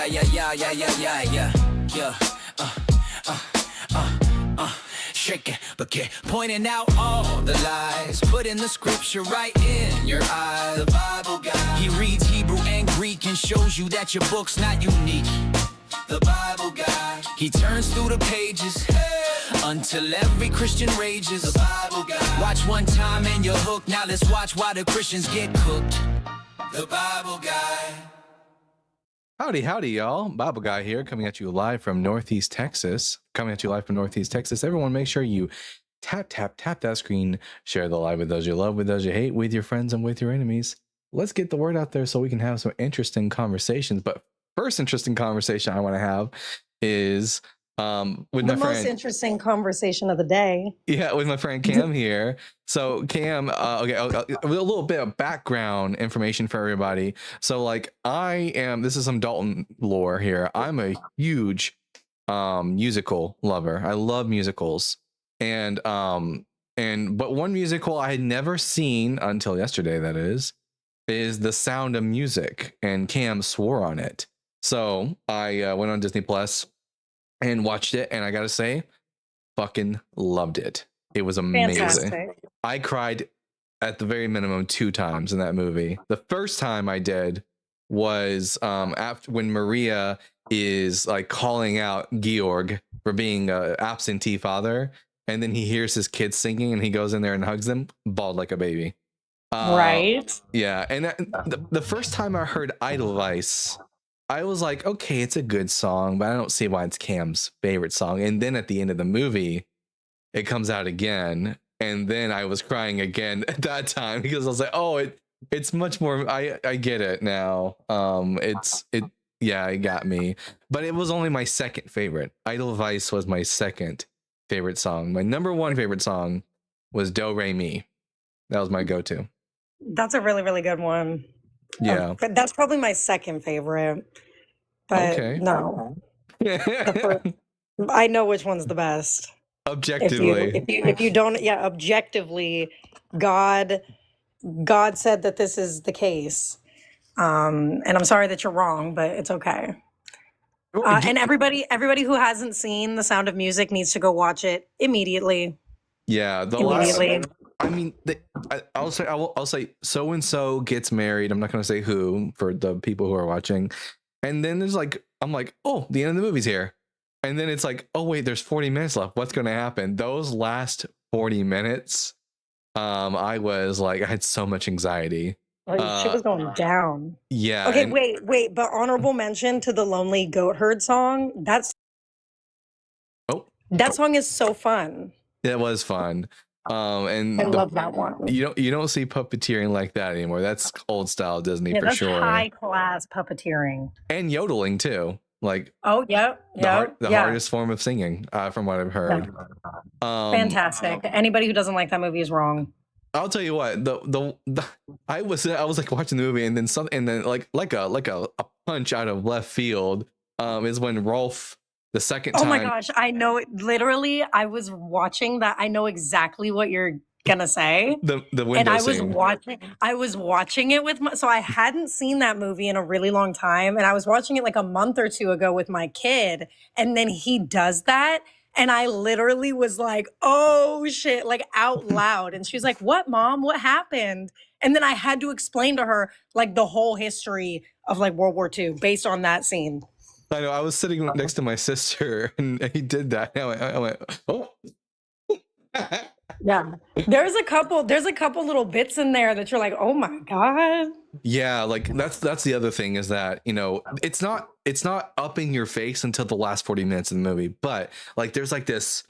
yeah. Shake it, but keep pointing out all the lies. Putting the scripture right in your eyes. The Bible guy, he reads Hebrew and Greek and shows you that your book's not unique. The Bible guy, he turns through the pages until every Christian rages. The Bible guy, watch one time and you're hooked. Now let's watch why the Christians get cooked. The Bible guy. Howdy, y'all. Bible Guy here, coming at you live from Northeast Texas. Everyone, make sure you tap that screen, share the live with those you love, with those you hate, with your friends and with your enemies. Let's get the word out there so we can have some interesting conversations. But first interesting conversation I want to have is with my friend. The most interesting conversation of the day. Yeah, with my friend Cam here. So Cam, okay, a little bit of background information for everybody. So like this is some Dalton lore here. I'm a huge musical lover. I love musicals. But one musical I had never seen until yesterday, that is The Sound of Music, and Cam swore on it. So I went on Disney Plus and watched it, and I gotta say, fucking loved it. It was amazing. Fantastic. I cried at the very minimum 2 times in that movie. The first time I did was after when Maria is like calling out Georg for being an absentee father, and then he hears his kids singing, and he goes in there and hugs them, bawled like a baby. Right? Yeah, and the first time I heard Edelweiss, I was like, okay, it's a good song, but I don't see why it's Cam's favorite song. And then at the end of the movie, it comes out again, and then I was crying again at that time because I was like, oh, it's much more. I get it now. It got me, but it was only my second favorite. Edelweiss was my second favorite song. My number 1 favorite song was Do Re Mi. That was my go-to. That's a really, really good one. Yeah, that's probably my second favorite. But okay. No, I know which one's the best. Objectively, if you don't, objectively, God said that this is the case, and I'm sorry that you're wrong, but it's okay. And everybody who hasn't seen The Sound of Music needs to go watch it immediately. Yeah, immediately. I mean, I'll say so and so gets married. I'm not going to say who for the people who are watching. And then I'm like, oh, the end of the movie's here. And then it's like, oh wait, there's 40 minutes left. What's going to happen? Those last 40 minutes, I had so much anxiety. Shit was going down. Yeah. Okay, wait, but honorable mention to the Lonely Goat Herd song. That song is so fun. It was fun. And I love that one. You don't see puppeteering like that anymore. That's old style Disney for that's sure. High class puppeteering and yodeling too. Like the hardest form of singing, from what I've heard. Yeah. Fantastic. Anybody who doesn't like that movie is wrong. I'll tell you what. I was like watching the movie, and then like a punch out of left field is when Rolf. The second time. Oh my gosh, I know it. Literally, I was watching that. I know exactly what you're gonna say. The window and scene. I was watching it with so I hadn't seen that movie in a really long time, and I was watching it like a month or 2 ago with my kid, and then he does that, and I literally was like, oh shit, like out loud. And she was like, what, Mom? What happened? And then I had to explain to her like the whole history of like World War II based on that scene. I know. I was sitting next to my sister, and he did that. I went, oh. Yeah, there's a couple little bits in there that you're like, oh my god. Yeah, like that's the other thing is that it's not up in your face until the last 40 minutes of the movie, but like there's like this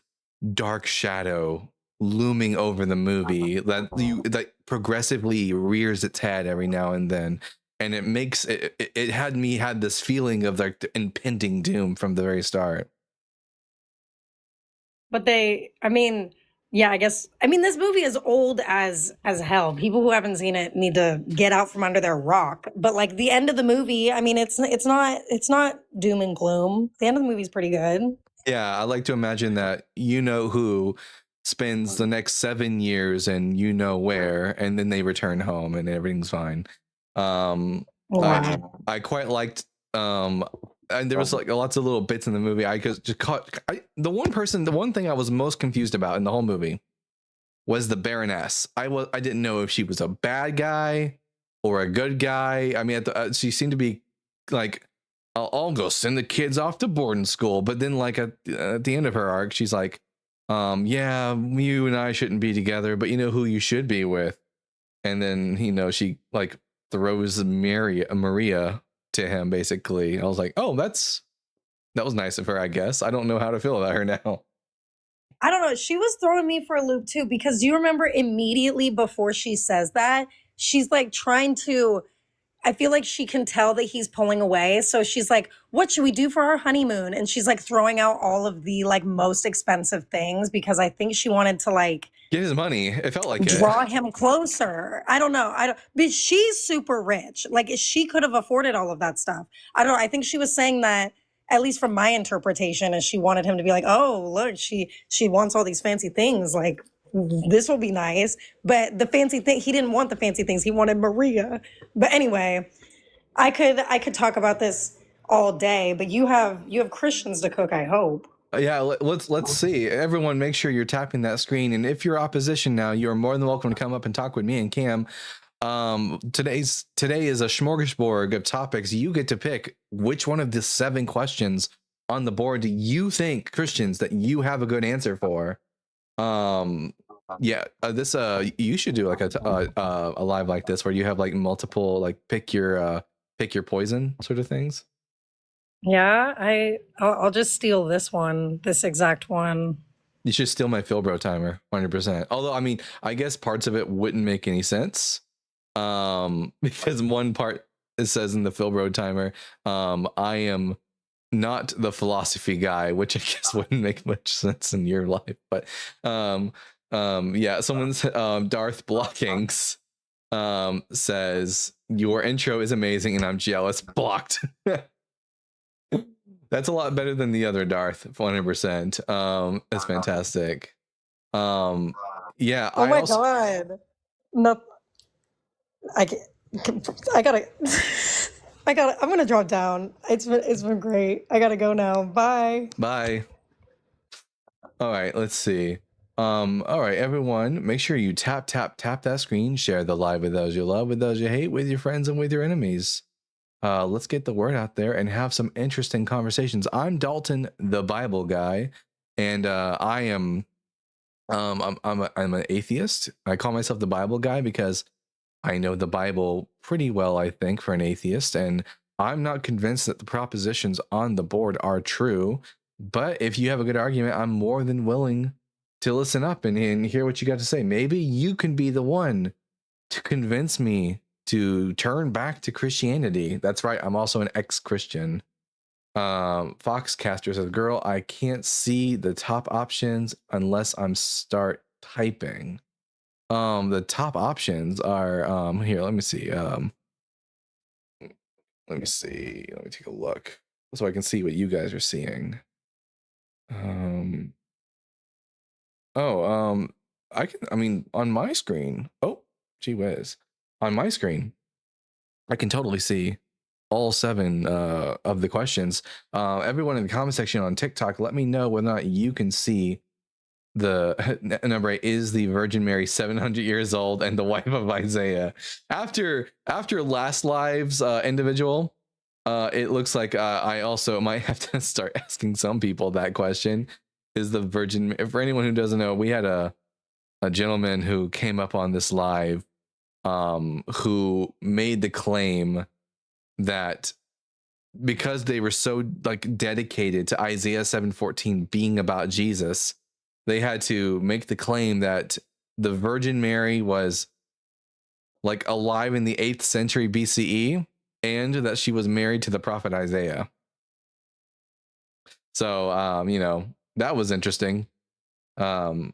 dark shadow looming over the movie that progressively rears its head every now and then. And it makes it had this feeling of like the impending doom from the very start. But I guess this movie is old as hell. People who haven't seen it need to get out from under their rock. But like the end of the movie, it's not doom and gloom. The end of the movie is pretty good. Yeah, I like to imagine that who spends the next 7 years and where, and then they return home and everything's fine. Wow. I quite liked and there was like lots of little bits in the movie. I just caught the one thing I was most confused about in the whole movie was the Baroness. I didn't know if she was a bad guy or a good guy. I mean, she seemed to be like, I'll go send the kids off to boarding school. But then like at the end of her arc, she's like, yeah, you and I shouldn't be together, but you know who you should be with. And then, she like throws Maria to him, basically. I was like, oh, that was nice of her, I guess. I don't know how to feel about her now. I don't know. She was throwing me for a loop too, because do you remember immediately before she says that, she's like trying to, I feel like she can tell that he's pulling away. So she's like, what should we do for our honeymoon? And she's like throwing out all of the like most expensive things, because I think she wanted to like get his money. It felt like draw him closer. I don't know. But she's super rich. Like she could have afforded all of that stuff. I don't know. I think she was saying that, at least from my interpretation, is she wanted him to be like, oh, look, she wants all these fancy things. Like, this will be nice. But the fancy thing, he didn't want the fancy things. He wanted Maria. But anyway, I could talk about this all day, but you have Christians to cook, I hope. Yeah, let's see. Everyone, make sure you're tapping that screen. And if you're opposition now, you are more than welcome to come up and talk with me and Cam. Today is a smorgasbord of topics. You get to pick which one of the 7 questions on the board do you think, Christians, that you have a good answer for. This you should do like a live like this where you have like multiple like pick your poison sort of things. Yeah, I'll just steal this exact one. You should steal my Philbro timer 100%. Although I mean, I guess parts of it wouldn't make any sense. Because one part it says in the Philbro timer, I am not the philosophy guy, which I guess wouldn't make much sense in your life. But someone's Darth Blockings says your intro is amazing and I'm jealous. Blocked. That's a lot better than the other Darth, 100%. That's fantastic. Oh my god. No, I'm gonna drop down. It's been great. I gotta go now. Bye. All right, let's see. All right, everyone, make sure you tap that screen, share the live with those you love, with those you hate, with your friends and with your enemies. Let's get the word out there and have some interesting conversations. I'm Dalton, the Bible guy, and I am I'm an atheist. I call myself the Bible guy because I know the Bible pretty well, I think, for an atheist, and I'm not convinced that the propositions on the board are true. But if you have a good argument, I'm more than willing to listen up and hear what you got to say. Maybe you can be the one to convince me to turn back to Christianity. That's right. I'm also an ex-Christian. Foxcaster says, girl, I can't see the top options unless I'm start typing. The top options are here, let me see. Let me take a look so I can see what you guys are seeing. On my screen, gee whiz, on my screen I can totally see all 7 of the questions. Everyone in the comment section on TikTok, let me know whether or not you can see the number 8 is the Virgin Mary 700 years old and the wife of Isaiah. After last live's individual, it looks like I also might have to start asking some people that question. Is the Virgin, for anyone who doesn't know, we had a gentleman who came up on this live who made the claim that because they were so like dedicated to Isaiah 7:14 being about Jesus, they had to make the claim that the Virgin Mary was like alive in the 8th century BCE and that she was married to the prophet Isaiah. So, that was interesting. I'm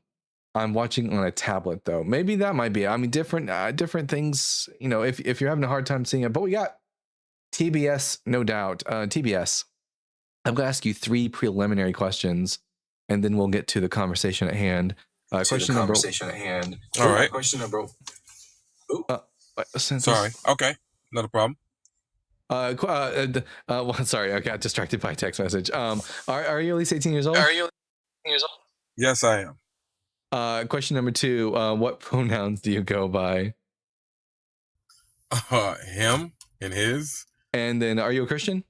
watching on a tablet though. Maybe that might be, different things, if you're having a hard time seeing it, but we got TBS, no doubt. TBS, I'm going to ask you 3 preliminary questions and then we'll get to the conversation at hand. Question number. All right. Question number. Sorry. Okay. Not a problem. Well, sorry, I got distracted by a text message. Are you at least 18 years old? Are you years old? Yes, I am. Question number 2, what pronouns do you go by? Him and his. And then, are you a Christian?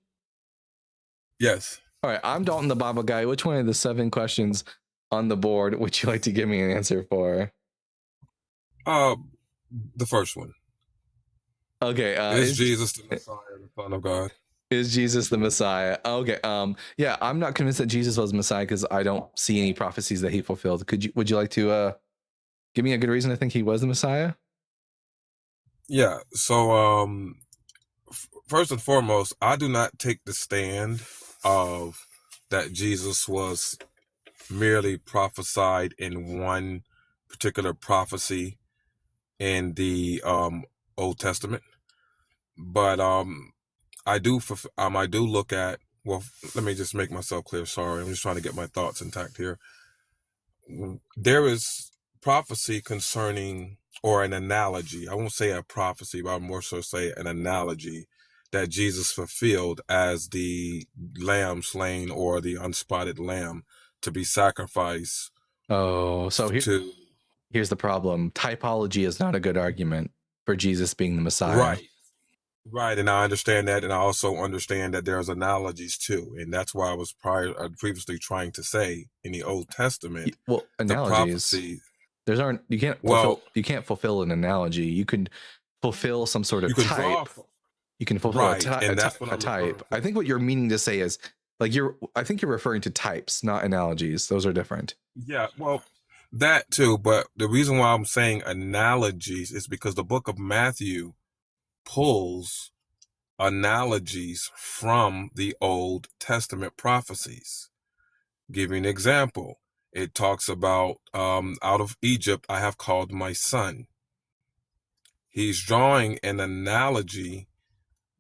Yes. All right, I'm Dalton, the Bible guy. Which one of the 7 questions on the board would you like to give me an answer for? The first one. Okay. Is Jesus the Messiah, the Son of God? Is Jesus the Messiah? Okay. Yeah, I'm not convinced that Jesus was Messiah because I don't see any prophecies that he fulfilled. Would you like to give me a good reason to think he was the Messiah? Yeah. So, first and foremost, I do not take the stand of that Jesus was merely prophesied in one particular prophecy in the Old Testament, but I do look at, well, let me just make myself clear. Sorry, I'm just trying to get my thoughts intact here. There is prophecy concerning, or an analogy. I won't say a prophecy, but I'll more so say an analogy that Jesus fulfilled as the lamb slain, or the unspotted lamb to be sacrificed. Oh, so here's the problem. Typology is not a good argument for Jesus being the Messiah. Right, and I understand that, and I also understand that there's analogies too, and that's why I was previously trying to say in the Old Testament, well, analogies. You can't fulfill an analogy. You can fulfill some sort of type. You can fulfill a type. I think what you're meaning to say is I think you're referring to types, not analogies. Those are different. Yeah, well, that too, but the reason why I'm saying analogies is because the book of Matthew pulls analogies from the Old Testament prophecies. Give you an example. It talks about out of Egypt I have called my son. He's drawing an analogy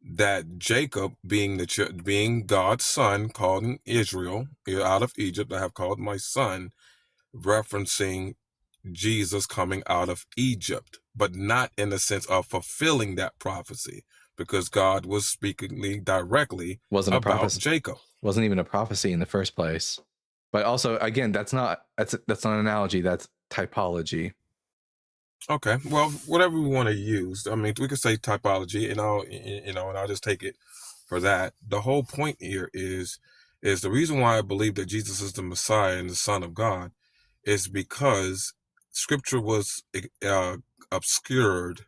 that Jacob, being God's son, called in Israel, out of Egypt I have called my son, referencing Jesus coming out of Egypt, but not in the sense of fulfilling that prophecy, because God was speaking directly about Jacob. Wasn't even a prophecy in the first place. But also, again, that's not an analogy. That's typology. Okay, well, whatever we want to use. I mean, we could say typology, and I'll just take it for that. The whole point here is the reason why I believe that Jesus is the Messiah and the Son of God is because Scripture was obscured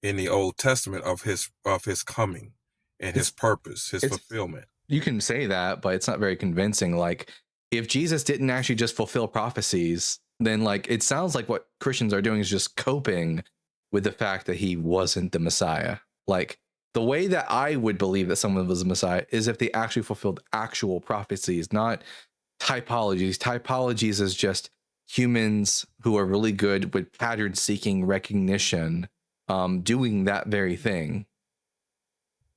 in the Old Testament of his coming and his purpose, his fulfillment. You can say that, but it's not very convincing. Like, if Jesus didn't actually just fulfill prophecies, then it sounds like what Christians are doing is just coping with the fact that he wasn't the Messiah. Like, the way that I would believe that someone was a Messiah is if they actually fulfilled actual prophecies, not typologies. Typologies is just humans who are really good with pattern seeking recognition, doing that very thing.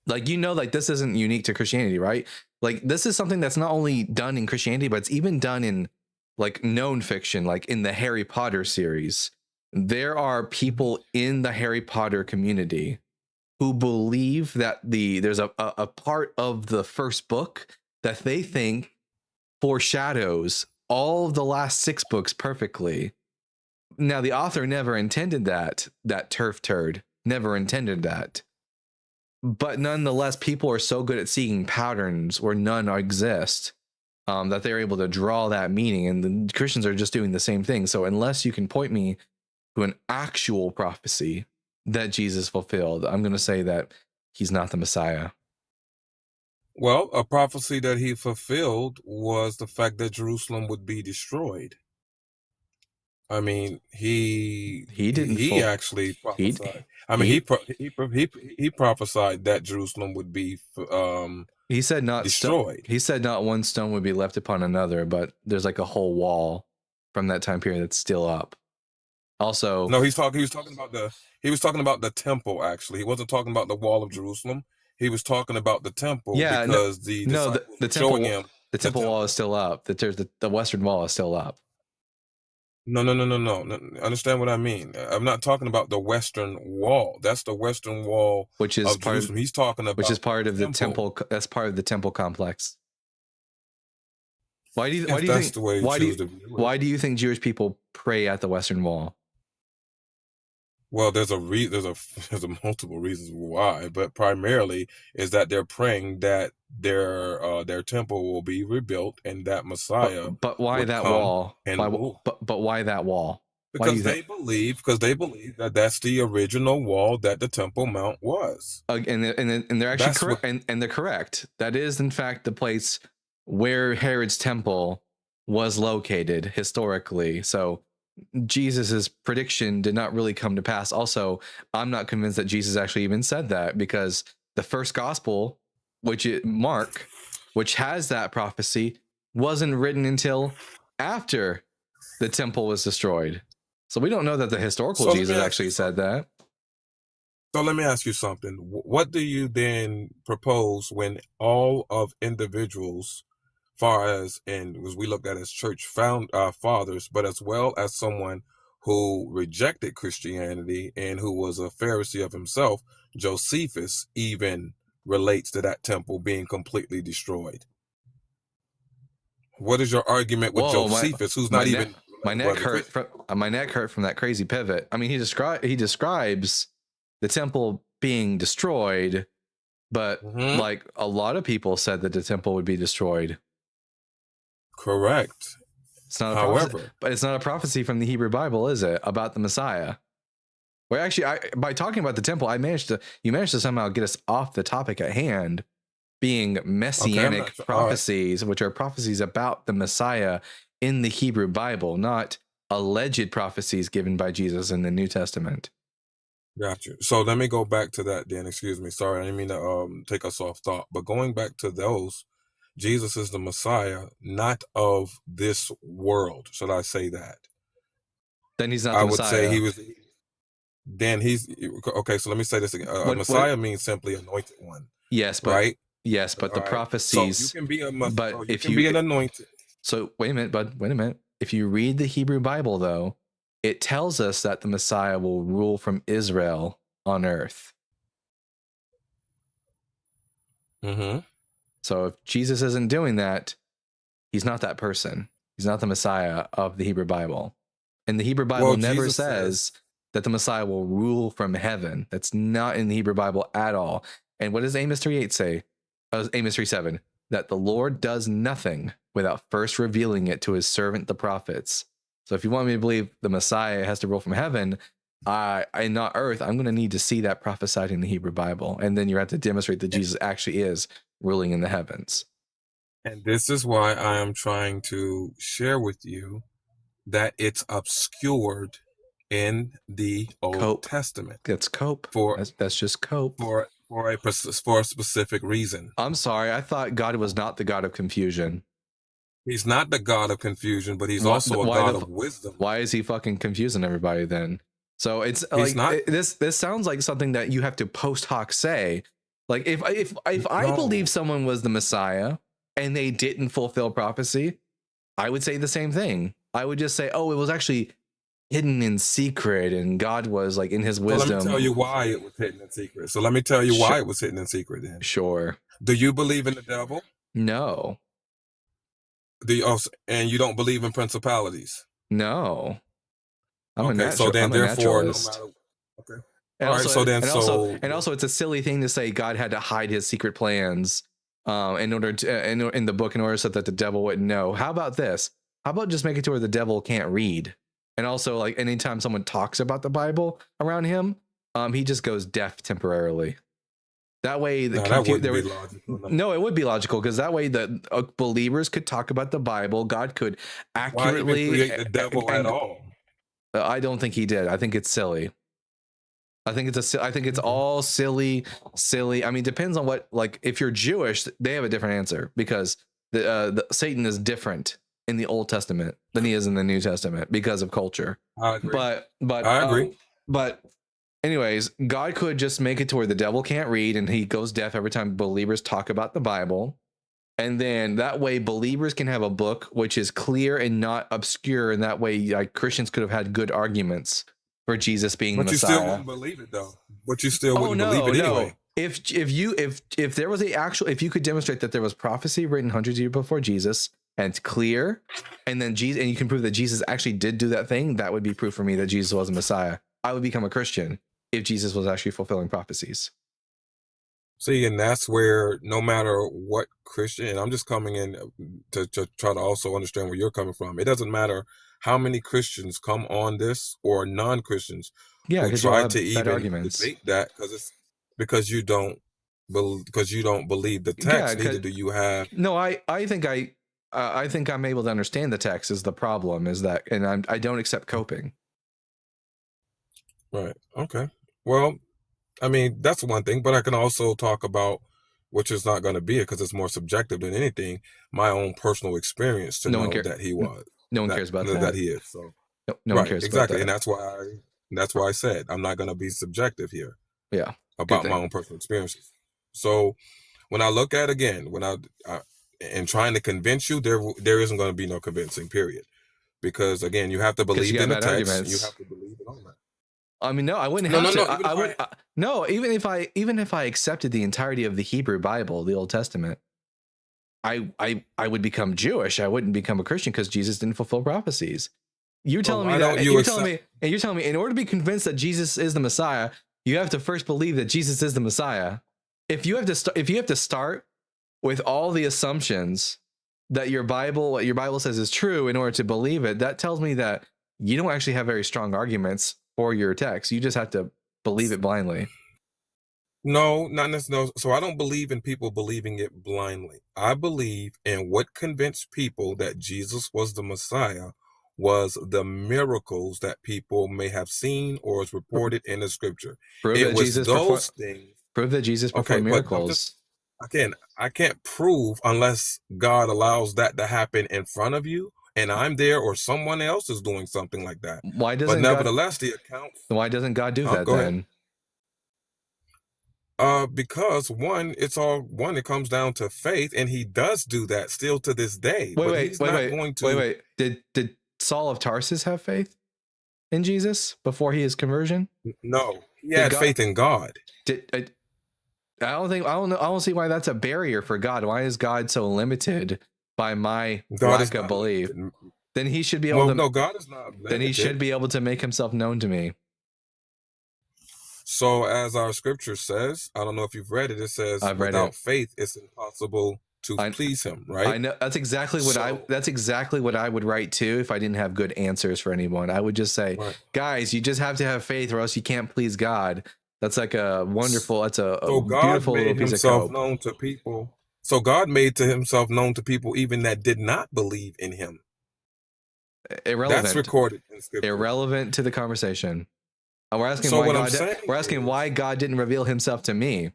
This isn't unique to Christianity, right? This is something that's not only done in Christianity, but it's even done in known fiction, like in the Harry Potter series. There are people in the Harry Potter community who believe that there's a part of the first book that they think foreshadows all of the last 6 books perfectly. Now, the author never intended that turf turd, never intended that. But nonetheless, people are so good at seeing patterns where none exist that they're able to draw that meaning. And the Christians are just doing the same thing. So unless you can point me to an actual prophecy that Jesus fulfilled, I'm going to say that he's not the Messiah. Well, a prophecy that he fulfilled was the fact that Jerusalem would be destroyed. I mean, he actually prophesied. He prophesied that Jerusalem would be he said not destroyed. He said not one stone would be left upon another, but there's a whole wall from that time period that's still up. Also, no, he was talking about the temple. Actually, he wasn't talking about the wall of Jerusalem. He was talking about the temple. Yeah, because the temple wall is still up. That there's the western wall is still up. No, no, no, no, no, no. Understand what I mean? I'm not talking about the Western Wall. That's the Western Wall which is of part of Jerusalem. He's talking which is about part of the the temple. temple. That's part of the temple complex. Why do you If that's the way you why do choose you to view it. why do you think Jewish people pray at the Western Wall? Well, there's a multiple reasons why, but primarily is that they're praying that their temple will be rebuilt and that Messiah But why would that come wall? and rule. But why that wall? Why do you think? Because they believe that that's the original wall that the Temple Mount was. And they're actually That's correct, what. and they're correct. That is in fact the place where Herod's temple was located historically. So Jesus's prediction did not really come to pass. Also, I'm not convinced that Jesus actually even said that, because the first gospel, which is Mark, which has that prophecy, wasn't written until after the temple was destroyed. So we don't know that the historical So let me Jesus ask actually you said something. that. So let me ask you something. What do you then propose when all of individuals, far as and as we look at as church fathers, but as well as someone who rejected Christianity and who was a Pharisee of himself, Josephus even relates to that temple being completely destroyed. What is your argument with Whoa, Josephus, who's my not neck even my a neck brother hurt Christian? from my neck hurt from that crazy pivot. I mean, he describes the temple being destroyed, but Hmm. like a lot of people said that the temple would be destroyed. Correct. It's not a prophecy, However, but it's not a prophecy from the Hebrew Bible, is it, about the Messiah? Well, actually, by talking about the temple, you managed to somehow get us off the topic at hand, being okay, I'm not messianic sure. All right. prophecies, which are prophecies about the Messiah in the Hebrew Bible, not alleged prophecies given by Jesus in the New Testament. Got you. So let me go back to that then. Excuse me. Sorry, I didn't mean to take us off thought. But going back to those, Jesus is the Messiah, not of this world. Should I say that? Then he's not I the would say Messiah. he was. Then he's okay. So let me say this again. A What? Messiah means simply anointed one, Yes, but right? the All right. So you prophecies. can be But you if can be you an anointed. So wait a minute, bud. Wait a minute. If you read the Hebrew Bible, though, it tells us that the Messiah will rule from Israel on earth. Mm-hmm. So if Jesus isn't doing that, he's not that person. He's not the Messiah of the Hebrew Bible. And the Hebrew Bible Well, never Jesus says. says that the Messiah will rule from heaven. That's not in the Hebrew Bible at all. And what does Amos 3:8 say? Amos 3:7, that the Lord does nothing without first revealing it to his servant, the prophets. So if you want me to believe the Messiah has to rule from heaven, and not earth, I'm going to need to see that prophesied in the Hebrew Bible. And then you have to demonstrate that Jesus actually is ruling in the heavens. And this is why I am trying to share with you that it's obscured in the Old Cope. Testament That's cope. for That's just cope. for a specific reason. I'm sorry. I thought God was not the God of confusion. He's not the God of confusion, but he's Why, also a why God the of wisdom. why is he fucking confusing everybody then? So it's He's like not. this sounds like something that you have to post hoc say. Like if I No. believe someone was the Messiah and they didn't fulfill prophecy, I would say the same thing. I would just say, oh, it was actually hidden in secret, and God was like in his So wisdom. let me tell you why it was hidden in secret. So let me tell you why it was hidden in secret then. Sure. Do you believe in the devil? No. And you don't believe in principalities? No. Okay, so then therefore, no naturalist. matter. Okay. And All right, so then also it's a silly thing to say God had to hide his secret plans in order to in the book in order so that the devil wouldn't know. How about this? How about just make it to where the devil can't read? And also, like, anytime someone talks about the Bible around him, he just goes deaf temporarily. That way, that wouldn't be logical. No, it would be logical, because that way the believers could talk about the Bible. God could accurately. Why even create the devil at all? I don't think he did. I think it's silly. I think it's all silly. I mean, depends on what, like, if you're Jewish, they have a different answer, because the Satan is different in the Old Testament than he is in the New Testament because of culture. I agree. But I agree. But anyways, God could just make it to where the devil can't read and he goes deaf every time believers talk about the Bible. And then that way believers can have a book which is clear and not obscure. And that way like Christians could have had good arguments for Jesus being the But you still Messiah. wouldn't believe it though. But you still Oh wouldn't no, believe it no. anyway. If there was if you could demonstrate that there was prophecy written hundreds of years before Jesus and it's clear, and then Jesus, and you can prove that Jesus actually did do that thing, that would be proof for me that Jesus was a Messiah. I would become a Christian if Jesus was actually fulfilling prophecies. See, and that's where no matter what Christian, and I'm just coming in to try to also understand where you're coming from. It doesn't matter how many Christians come on this or non-Christians Yeah, who because you'll try have to bad even arguments. debate that because you don't believe the Yeah, text. Neither do you have. no, I think I'm able to understand the text. Is the problem is that, and I don't accept coping. Right. Okay. Well, I mean, that's one thing, but I can also talk about, which is not going to be it because it's more subjective than anything, my own personal experience to No one know cares. that he was. No one cares about that. That he is. So No one right, cares exactly. about And that. that's why I said I'm not going to be subjective here Yeah, about good my thing. own personal experiences. So when I look at again, and trying to convince you, there isn't going to be no convincing, period. Because again, you have to 'Cause believe you got in the bad text. arguments. You have to believe in all that. I mean, no, I wouldn't No, have no, to. no. I would no, even if I accepted the entirety of the Hebrew Bible, the Old Testament, I would become Jewish. I wouldn't become a Christian because Jesus didn't fulfill prophecies. You're telling me why that don't you you're accept- telling me in order to be convinced that Jesus is the Messiah, you have to first believe that Jesus is the Messiah. If you have to start with all the assumptions that what your Bible says is true in order to believe it, that tells me that you don't actually have very strong arguments for your text. You just have to believe it blindly. No, not necessarily. So I don't believe in people believing it blindly. I believe in what convinced people that Jesus was the Messiah was the miracles that people may have seen or is reported in the scripture. Prove It that was Jesus those things. Okay, performed but miracles. I can't prove unless God allows that to happen in front of you and I'm there or someone else is doing something like that. Why But doesn't nevertheless, the account. Why doesn't God do that Go ahead. then? Because it comes down to faith, and he does do that still to this day. Wait. Did Saul of Tarsus have faith in Jesus before his conversion? No, he had faith in God. I don't see why that's a barrier for God. Why is God so limited by my lack of belief? Then he should be able to. No, God is not limited. Then he should be able to make himself known to me. So as our scripture says, I don't know if you've read it. It says, without faith, it's impossible to please him. Right? I know that's exactly what I would write too if I didn't have good answers for anyone. I would just say, guys, you just have to have faith, or else you can't please God. That's like a wonderful. That's a beautiful little piece of hope. Known to people. So God made to himself known to people even that did not believe in him. Irrelevant. That's recorded in scripture. Irrelevant to the conversation. We're asking why God didn't reveal himself to me.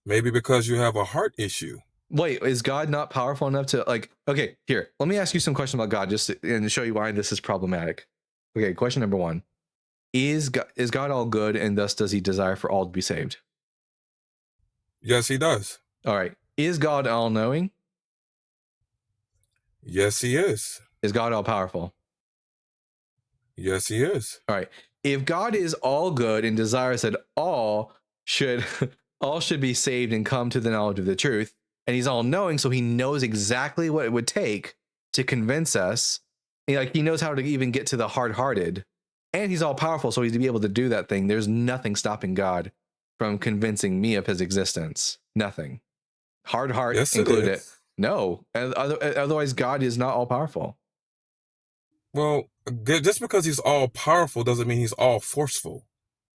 Maybe because you have a heart issue. Wait, is God not powerful enough to okay, here, let me ask you some questions about God and show you why this is problematic. Okay, question number 1. Is God all good, and thus does he desire for all to be saved? Yes, he does. All right. Is God all knowing? Yes, he is. Is God all powerful? Yes, he is. All right. If God is all good and desires that all should be saved and come to the knowledge of the truth, and he's all knowing, so he knows exactly what it would take to convince us. He knows how to even get to the hard-hearted, and he's all powerful, so he's to be able to do that thing. There's nothing stopping God from convincing me of his existence. Nothing. Hard heart included. No. Otherwise, God is not all powerful. Well, just because he's all powerful doesn't mean he's all forceful.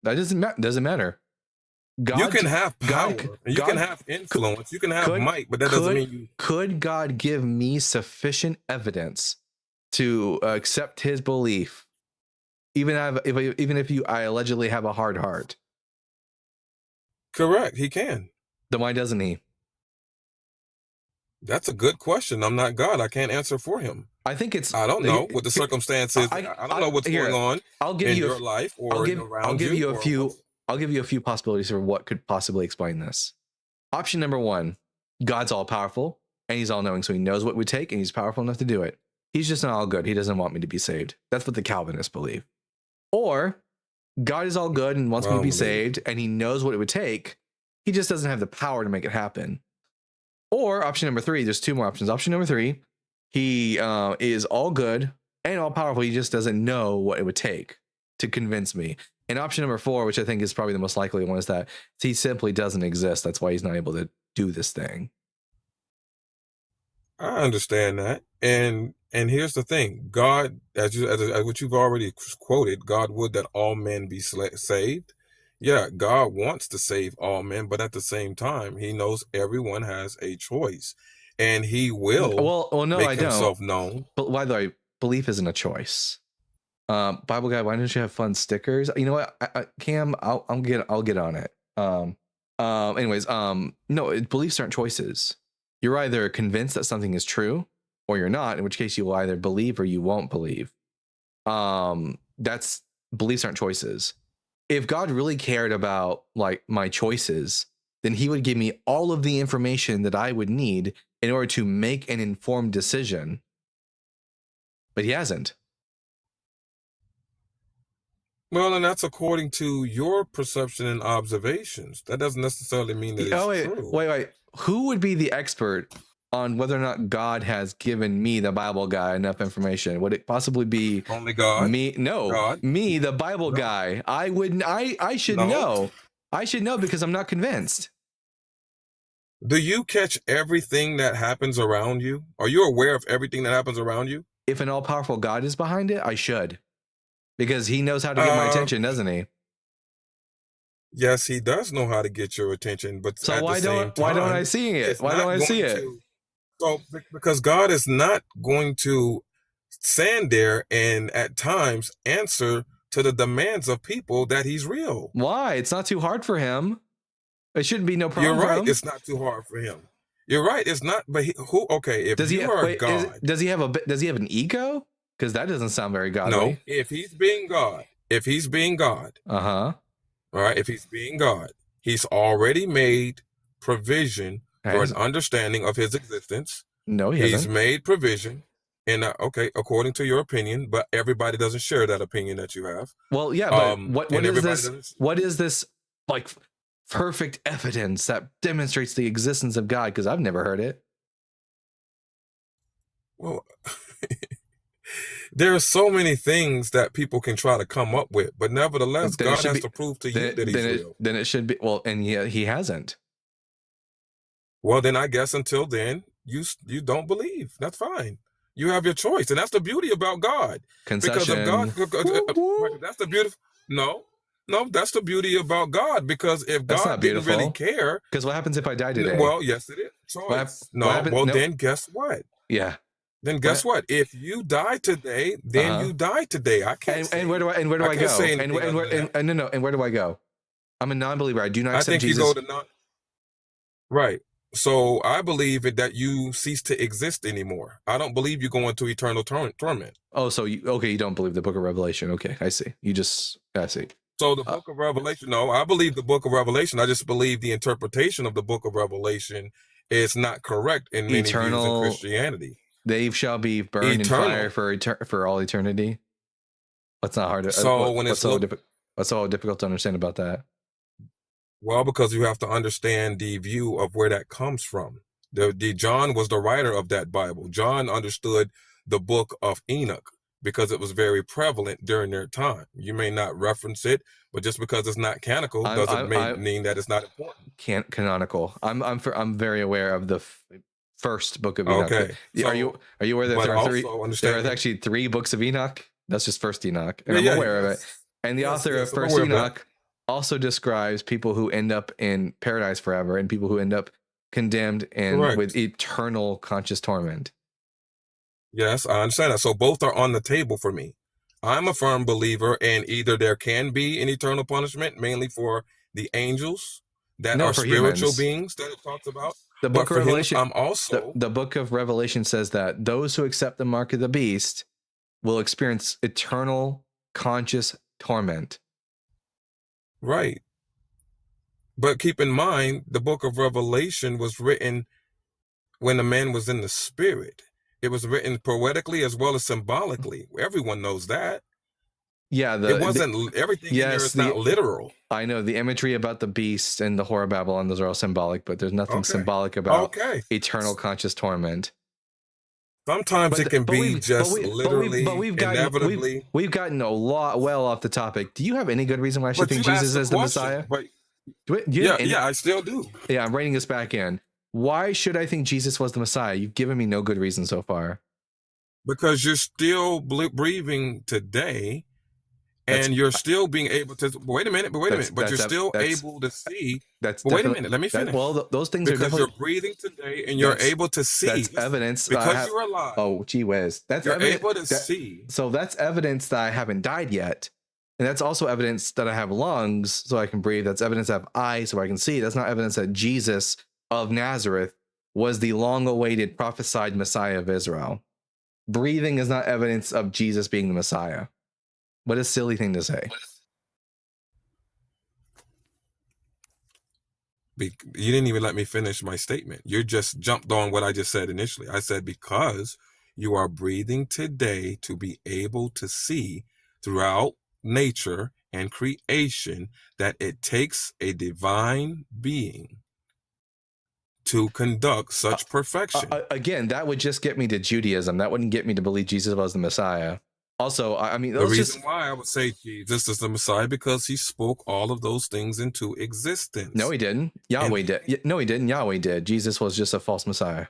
That doesn't matter. God, you can have power, you can have influence, you can have might, but that doesn't mean you. Could God give me sufficient evidence to accept his belief, even if I allegedly have a hard heart? Correct, he can. Then why doesn't he? That's a good question. I'm not God. I can't answer for him. I don't know what the circumstances. I don't know what's going on in your life or around you. I'll give you a few possibilities for what could possibly explain this. Option number 1: God's all powerful and he's all knowing, so he knows what we take and he's powerful enough to do it. He's just not all good. He doesn't want me to be saved. That's what the Calvinists believe. Or God is all good and wants me to be saved, and he knows what it would take. He just doesn't have the power to make it happen. Or option number 3, there's 2 more options. Option number 3, he is all good and all powerful. He just doesn't know what it would take to convince me. And option number 4, which I think is probably the most likely one, is that he simply doesn't exist. That's why he's not able to do this thing. I understand that. And here's the thing. God, as what you've already quoted, God would that all men be saved. Yeah, God wants to save all men, but at the same time, he knows everyone has a choice. And he will no, make I himself don't. known. But why though? Belief isn't a choice. Bible guy, why don't you have fun stickers? You know what, Cam, I'll get on it. Anyways, no, beliefs aren't choices. You're either convinced that something is true or you're not, in which case you will either believe or you won't believe. That's beliefs aren't choices. If God really cared about like my choices, then he would give me all of the information that I would need in order to make an informed decision. But he hasn't. Well, and that's according to your perception and observations. That doesn't necessarily mean that it's true. Wait. Who would be the expert on whether or not God has given me, the Bible guy, enough information? Would it possibly be only God? Me? No, God. Me, the Bible guy. I wouldn't. I should know. I should know because I'm not convinced. Do you catch everything that happens around you? Are you aware of everything that happens around you? If an all-powerful God is behind it, I should. Because he knows how to get my attention, doesn't he? Yes, he does know how to get your attention, but so why don't I see it? Why don't I see it? So because God is not going to stand there and at times answer to the demands of people that he's real. Why? It's not too hard for him. It shouldn't be no problem. You're right. It's not too hard for him. You're right. It's not. But who? Okay. If does you are God, does he have an ego? Because that doesn't sound very godly. No. If he's being God, all right. If he's being God, he's already made provision for an understanding of his existence. No, he's made provision. And okay, according to your opinion, but everybody doesn't share that opinion that you have. Well, yeah, but what is this? What is this like perfect evidence that demonstrates the existence of God? Because I've never heard it. Well, there are so many things that people can try to come up with, but nevertheless, God has to prove to you that he's real. Then it should be. Well, and he hasn't. Well, then I guess until then, you don't believe. That's fine. You have your choice, and that's the beauty about God. Concession. Because of God, that's the beautiful. No, that's the beauty about God. Because if God didn't really care, because what happens if I die today? Well, yes, it is. Choice. Then guess what? Yeah. Then guess what? If you die today, then you die today. I can't. And where do I go? And where do I go? I'm a non-believer. I do not accept Jesus. You go to right. So I believe that you cease to exist anymore. I don't believe you go into eternal torment. Oh, so you don't believe the book of Revelation. Okay, I see. I see. So the book of Revelation, no, I believe the book of Revelation. I just believe the interpretation of the book of Revelation is not correct in many views in Christianity. They shall be burned in fire for all eternity. That's not hard to. So what's so difficult to understand about that? Well, because you have to understand the view of where that comes from. John was the writer of that Bible. John understood the book of Enoch because it was very prevalent during their time. You may not reference it, but just because it's not canonical doesn't mean that it's not important. Canonical. I'm very aware of the first book of Enoch. Okay. Are you aware that there are actually 3 books of Enoch? That's just first Enoch. And I'm aware of it. And the author of first Enoch also describes people who end up in paradise forever and people who end up condemned and with eternal conscious torment. Yes, I understand that. So both are on the table for me. I'm a firm believer in either there can be an eternal punishment, mainly for the angels that are spiritual beings that it talks about. The book of Revelation. I'm also the book of Revelation says that those who accept the mark of the beast will experience eternal conscious torment. Right. But keep in mind, the book of Revelation was written when the man was in the spirit. It was written poetically as well as symbolically. Everyone knows that. Yeah, It wasn't everything in there yes, is not literal. I know the imagery about the beast and the whore of Babylon; those are all symbolic, but there's nothing Okay. symbolic about Okay. eternal conscious torment. Sometimes it can be just literally, inevitably. We've gotten a lot well off the topic. Do you have any good reason why I should But think you asked Jesus the is the question. Messiah? But Do you have any- yeah, I still do. Yeah, I'm writing this back in. Why should I think Jesus was the Messiah? You've given me no good reason so far. Because you're still breathing today, and you're still being able to. Wait a minute. But you're still able to see. That's But wait a minute. Let me finish. Those things because are definitely, you're breathing today, and you're able to see. That's evidence because you're alive. Oh, gee whiz. You're able to see. So that's evidence that I haven't died yet. And that's also evidence that I have lungs so I can breathe. That's evidence I have eyes so I can see. That's not evidence that Jesus of Nazareth was the long-awaited prophesied Messiah of Israel. Breathing is not evidence of Jesus being the Messiah. What a silly thing to say. You didn't even let me finish my statement. You just jumped on what I just said initially. I said, because you are breathing today to be able to see throughout nature and creation that it takes a divine being to conduct such perfection. Again, that would just get me to Judaism. That wouldn't get me to believe Jesus was the Messiah. Also, I mean, the reason why I would say Jesus is the Messiah because he spoke all of those things into existence. No, he didn't. Yahweh did. No, he didn't. Yahweh did. Jesus was just a false Messiah.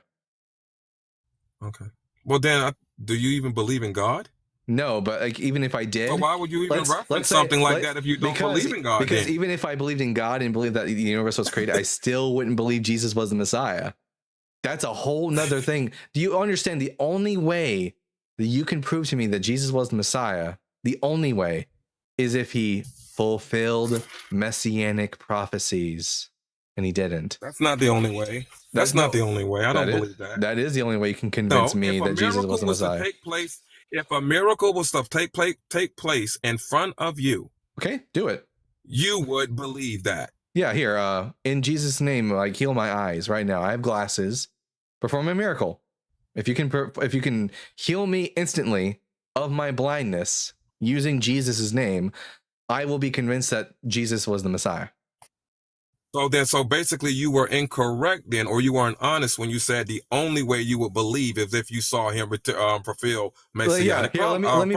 Okay. Well, then, do you even believe in God? No, but like, even if I did, so why would you even reference something like that if you don't believe in God? Because even if I believed in God and believed that the universe was created, I still wouldn't believe Jesus was the Messiah. That's a whole nother thing. Do you understand? The only way that you can prove to me that Jesus was the Messiah, the only way, is if he fulfilled messianic prophecies, and he didn't. That's not the only way. That's not the only way. I don't believe that. That is the only way you can convince me that Jesus was the Messiah. If a miracle was to take place in front of you, okay, do it. You would believe that. Yeah, here, in Jesus' name, like, heal my eyes right now. I have glasses. Perform a miracle. If you can heal me instantly of my blindness using Jesus' name, I will be convinced that Jesus was the Messiah. So basically you were incorrect then, or you weren't honest when you said the only way you would believe is if you saw him fulfill Messianic prophecy. Let me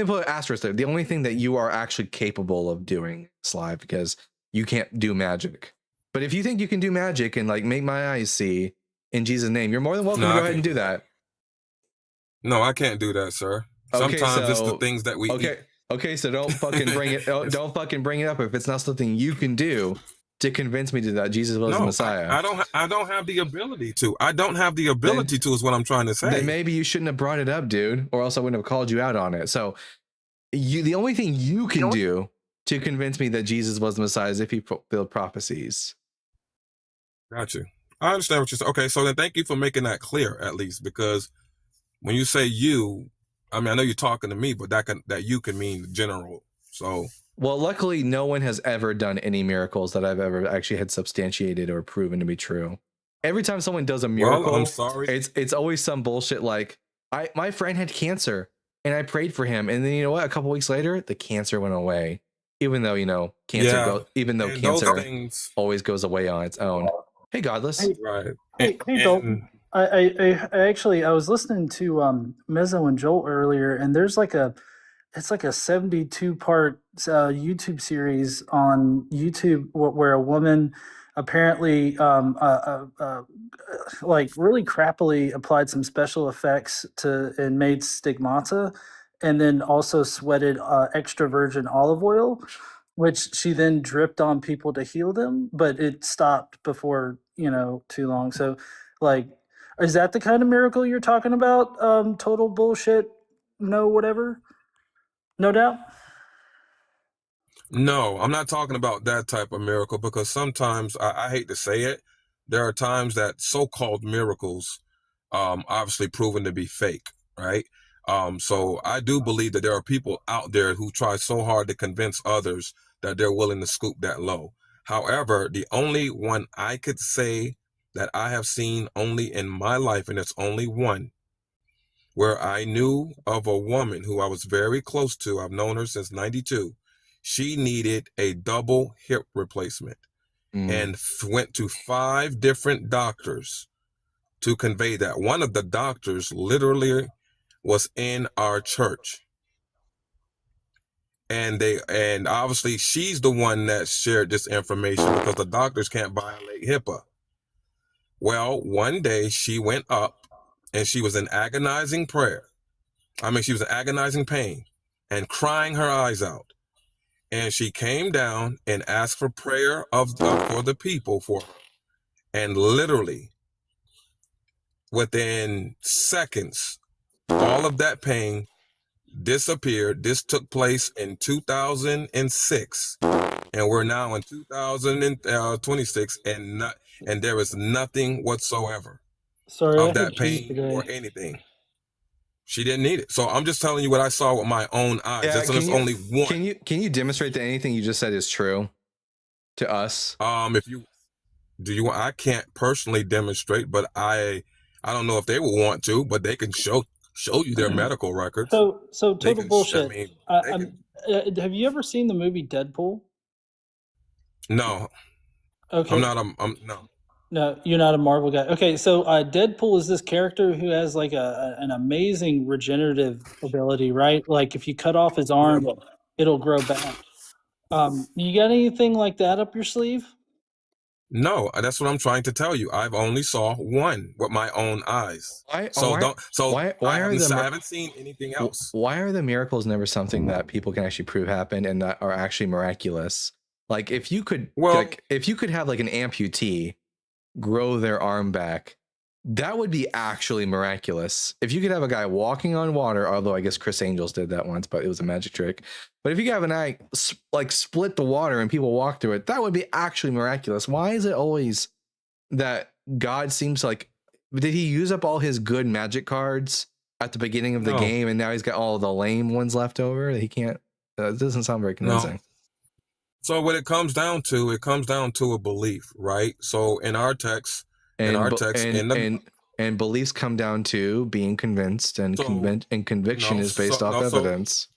put an asterisk there. The only thing that you are actually capable of doing is live, because you can't do magic. But if you think you can do magic and like make my eyes see in Jesus' name, you're more than welcome to go ahead and do that. No, I can't do that, sir. Sometimes it's the things that we eat. Okay, so don't fucking bring it. Don't fucking bring it up if it's not something you can do to convince me that Jesus was the Messiah. I don't have the ability to. I don't have the ability to is what I'm trying to say. Then maybe you shouldn't have brought it up, dude, or else I wouldn't have called you out on it. So the only thing you can do to convince me that Jesus was the Messiah is if he fulfilled prophecies. Got you. I understand what you're saying. Okay, so then thank you for making that clear, at least, because when you say you, I mean, I know you're talking to me, but that you can mean general. So, well, luckily, no one has ever done any miracles that I've ever actually had substantiated or proven to be true. Every time someone does a miracle, I'm sorry, it's always some bullshit like my friend had cancer and I prayed for him, and then you know what? A couple weeks later, the cancer went away. Even though cancer, cancer always goes away on its own. Hey, Godless. Hey, Dalton. I actually was listening to Mezzo and Joel earlier, and there's like a 72-part YouTube series on YouTube where a woman apparently like really crappily applied some special effects and made stigmata, and then also sweated extra virgin olive oil, which she then dripped on people to heal them, but it stopped before too long. So like, is that the kind of miracle you're talking about? Total bullshit, no whatever? No doubt? No, I'm not talking about that type of miracle, because sometimes, I hate to say it, there are times that so-called miracles obviously proven to be fake, right? So I do believe that there are people out there who try so hard to convince others that they're willing to scoop that low. However, the only one I could say that I have seen only in my life, and it's only one, where I knew of a woman who I was very close to. I've known her since 92. She needed a double hip replacement and went to 5 different doctors to convey that. One of the doctors literally was in our church. And obviously she's the one that shared this information because the doctors can't violate HIPAA. Well, one day she went up and she was in agonizing prayer. She was in agonizing pain and crying her eyes out. And she came down and asked for prayer for the people for her. And literally within seconds, all of that pain disappeared. This took place in 2006, and we're now in 2026, and there is nothing whatsoever Sorry, of that pain or anything. She didn't need it. So I'm just telling you what I saw with my own eyes. Yeah, There's only one. Can you demonstrate that anything you just said is true to us? I can't personally demonstrate, but I don't know if they will want to, but they can show you their medical records. So total bullshit. Have you ever seen the movie Deadpool? No. Okay. No. No, you're not a Marvel guy. Okay, so Deadpool is this character who has like an amazing regenerative ability, right? Like if you cut off his arm, it'll grow back. You got anything like that up your sleeve? No, that's what I'm trying to tell you. I've only saw one with my own eyes. I haven't seen anything else. Why are the miracles never something that people can actually prove happened and that are actually miraculous? Like if you could have like an amputee grow their arm back, that would be actually miraculous. If you could have a guy walking on water, although I guess Chris Angels did that once, but it was a magic trick. But if you could have an eye like split the water and people walk through it, that would be actually miraculous. Why is it always that God seems like, did he use up all his good magic cards at the beginning of the game and now he's got all the lame ones left over that he can't? It doesn't sound very convincing. No. So what it comes down to a belief, right? So in our text, and beliefs come down to being convinced, and conviction is based off evidence.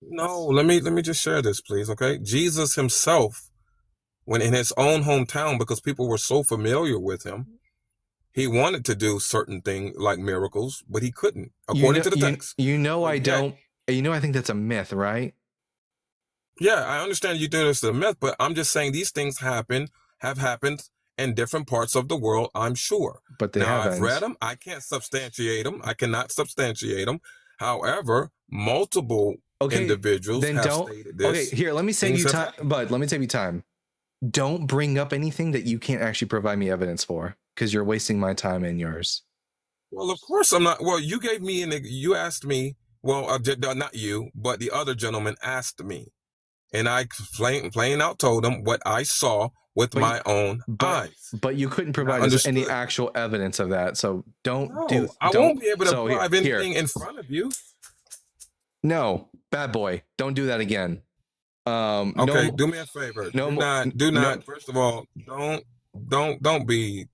No, let me just share this, please, okay? Jesus himself, when in his own hometown, because people were so familiar with him, he wanted to do certain things like miracles, but he couldn't, according to the text. I think that's a myth, right? Yeah, I understand you do this as a myth, but I'm just saying these things have happened in different parts of the world, I'm sure. But I've read them. I can't substantiate them. I cannot substantiate them. However, multiple individuals have stated this. Okay, here, let me save you time, Bud. Let me save you time. Don't bring up anything that you can't actually provide me evidence for, because you're wasting my time and yours. Well, of course I'm not. Well, you gave me you asked me. Well, not you, but the other gentleman asked me. And I plain out told him what I saw with my own eyes. But you couldn't provide us any actual evidence of that. So I won't be able to prove anything in front of you. No, bad boy. Don't do that again. Okay, do me a favor. Do not. First of all, don't be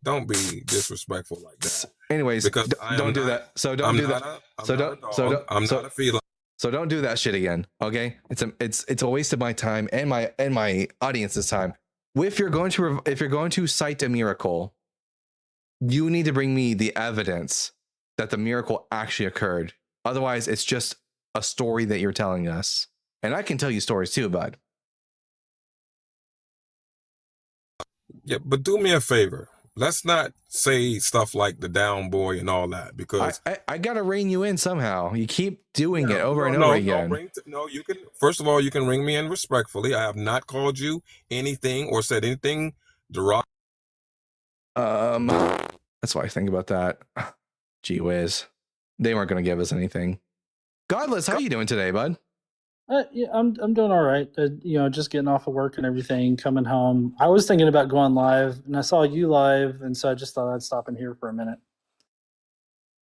disrespectful like that. Anyways, because don't do that. So don't do that. I'm not a feline. So don't do that shit again, okay? It's a waste of my time and my audience's time. If you're going to cite a miracle, you need to bring me the evidence that the miracle actually occurred. Otherwise, it's just a story that you're telling us. And I can tell you stories too, bud. Yeah, but do me a favor. Let's not say stuff like the down boy and all that, because I gotta rein you in somehow. You keep doing it over and over again. You can. First of all, you can ring me in respectfully. I have not called you anything or said anything derogatory. That's why I think about that. Gee whiz, they weren't gonna give us anything. Godless, how you doing today, bud? Yeah, I'm doing all right. Just getting off of work and everything, coming home. I was thinking about going live, and I saw you live, and so I just thought I'd stop in here for a minute.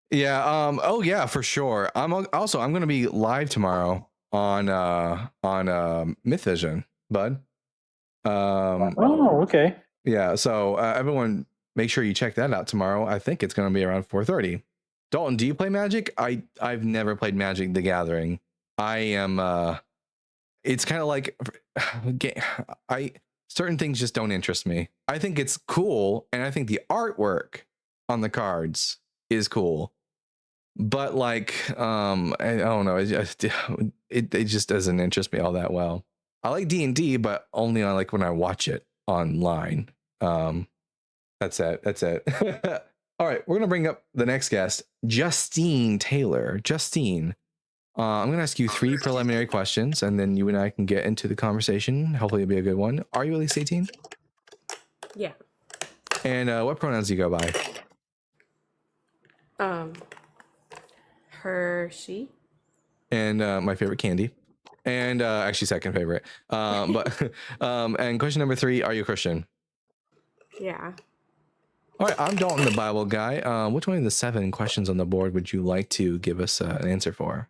Yeah. Oh yeah, for sure. I'm going to be live tomorrow on Myth Vision, bud. Oh, okay. Yeah. So everyone make sure you check that out tomorrow. I think it's going to be around 4:30. Dalton, do you play Magic? I've never played Magic the Gathering. I am it's kind of like certain things just don't interest me. I think it's cool, and I think the artwork on the cards is cool, but like I don't know, it just doesn't interest me all that well. I like D&D, but only on like when I watch it online. That's it. All right, we're gonna bring up the next guest, Justine Taylor. Justine, I'm gonna ask you 3 preliminary questions, and then you and I can get into the conversation. Hopefully it'll be a good one. Are you at least 18? Yeah. And what pronouns do you go by? Her, she. And my favorite candy, and actually second favorite. But and question number 3: are you a Christian? Yeah. All right, I'm Dalton, the Bible guy. Which one of the 7 questions on the board would you like to give us an answer for?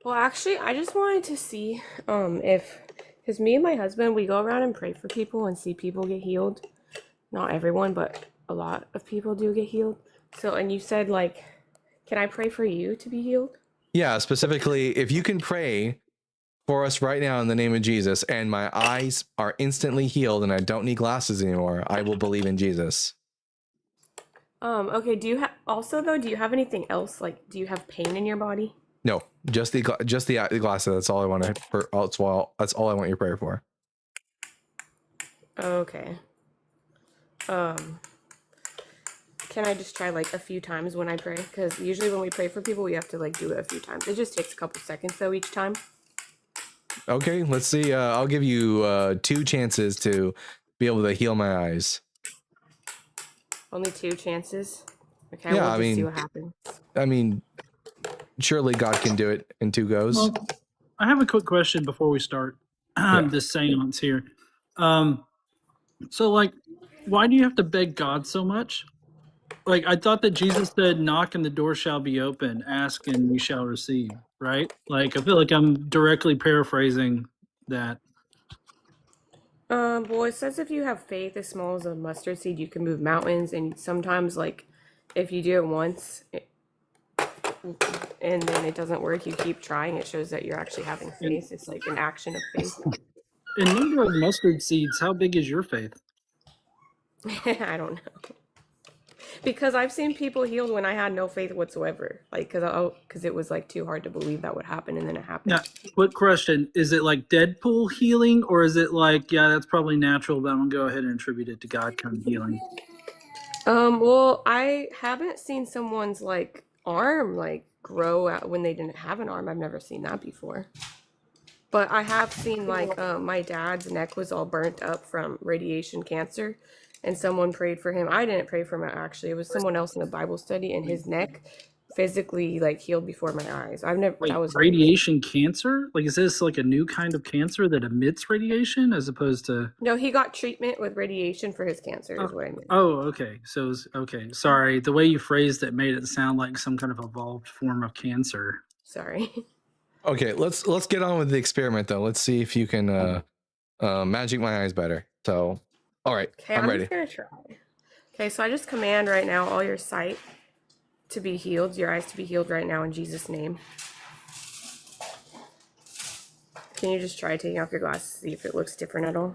Well, actually, I just wanted to see if, because me and my husband, we go around and pray for people and see people get healed. Not everyone, but a lot of people do get healed. So, and you said, like, can I pray for you to be healed? Yeah, specifically, if you can pray for us right now in the name of Jesus, and my eyes are instantly healed and I don't need glasses anymore, I will believe in Jesus. Okay, do you have, also though, do you have anything else? Like, do you have pain in your body? No, just the glasses. That's all I want to. That's all I want your prayer for. Okay. Can I just try like a few times when I pray? Because usually when we pray for people, we have to like do it a few times. It just takes a couple seconds though each time. Okay, let's see. I'll give you 2 chances to be able to heal my eyes. Only 2 chances? Okay, Yeah, we'll just see what happens. I mean, surely God can do it in 2 goes. Well, I have a quick question before we start this seance here. So, like, why do you have to beg God so much? Like, I thought that Jesus said, knock and the door shall be open, ask and you shall receive, right? Like, I feel like I'm directly paraphrasing that. Well, it says if you have faith as small as a mustard seed, you can move mountains. And sometimes, like, if you do it once and then it doesn't work, you keep trying. It shows that you're actually having faith. It's like an action of faith. In number of mustard seeds, how big is your faith? I don't know. Because I've seen people healed when I had no faith whatsoever. Like, because it was like too hard to believe that would happen, and then it happened. Now, quick question. Is it like Deadpool healing, or is it like, yeah, that's probably natural, but I'm going to go ahead and attribute it to God kind of healing? Well, I haven't seen someone's like arm like grow out when they didn't have an arm. I've never seen that before. But I have seen like my dad's neck was all burnt up from radiation cancer, and someone prayed for him. I didn't pray for him actually. It was someone else in a Bible study, and his neck physically like healed before my eyes. I've never. Wait, That was radiation cancer? Like, is this like a new kind of cancer that emits radiation as opposed to? No, he got treatment with radiation for his cancer. Is what I mean. Oh, okay. So, okay. Sorry. The way you phrased it made it sound like some kind of evolved form of cancer. Sorry. Okay, let's get on with the experiment though. Let's see if you can magic my eyes better. So, all right, Okay, I'm ready. just gonna try. Okay, so I just command right now all your sight to be healed, your eyes to be healed right now in Jesus' name. Can you just try taking off your glasses to see if it looks different at all?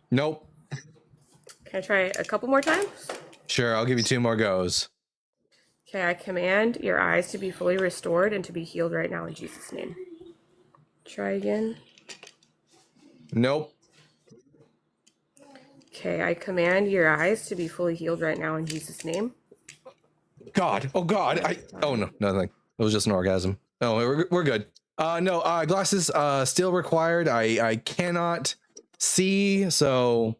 Nope. Can I try it a couple more times? Sure, I'll give you 2 more goes. Okay, I command your eyes to be fully restored and to be healed right now in Jesus' name. Try again. Nope. Okay, I command your eyes to be fully healed right now in Jesus' name. God. Oh God. Oh no, nothing. It was just an orgasm. Oh, we're good. No, glasses still required. I cannot see, so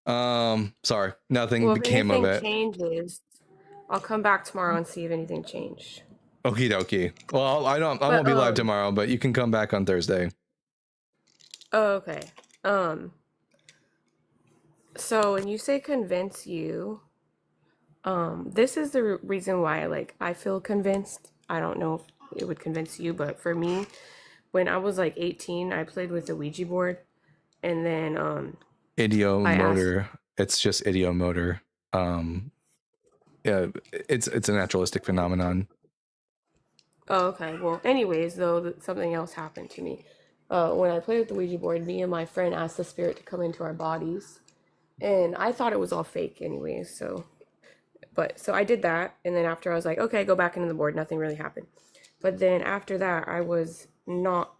sorry, nothing Well, if became of anything it. changes, I'll come back tomorrow and see if anything changed. Okie dokie. Well, I won't be live tomorrow, but you can come back on Thursday. Oh, okay. So when you say convince you, this is the reason why I feel convinced. I don't know if it would convince you, but for me, when I was like 18, I played with a Ouija board, and then Idiomotor It's just idiomotor. Yeah, it's a naturalistic phenomenon. Oh, okay. Well, anyways, though, something else happened to me. When I played with the Ouija board, me and my friend asked the spirit to come into our bodies, and I thought it was all fake, anyways. So I did that, and then after I was like, okay, go back into the board. Nothing really happened. But then after that, I was not.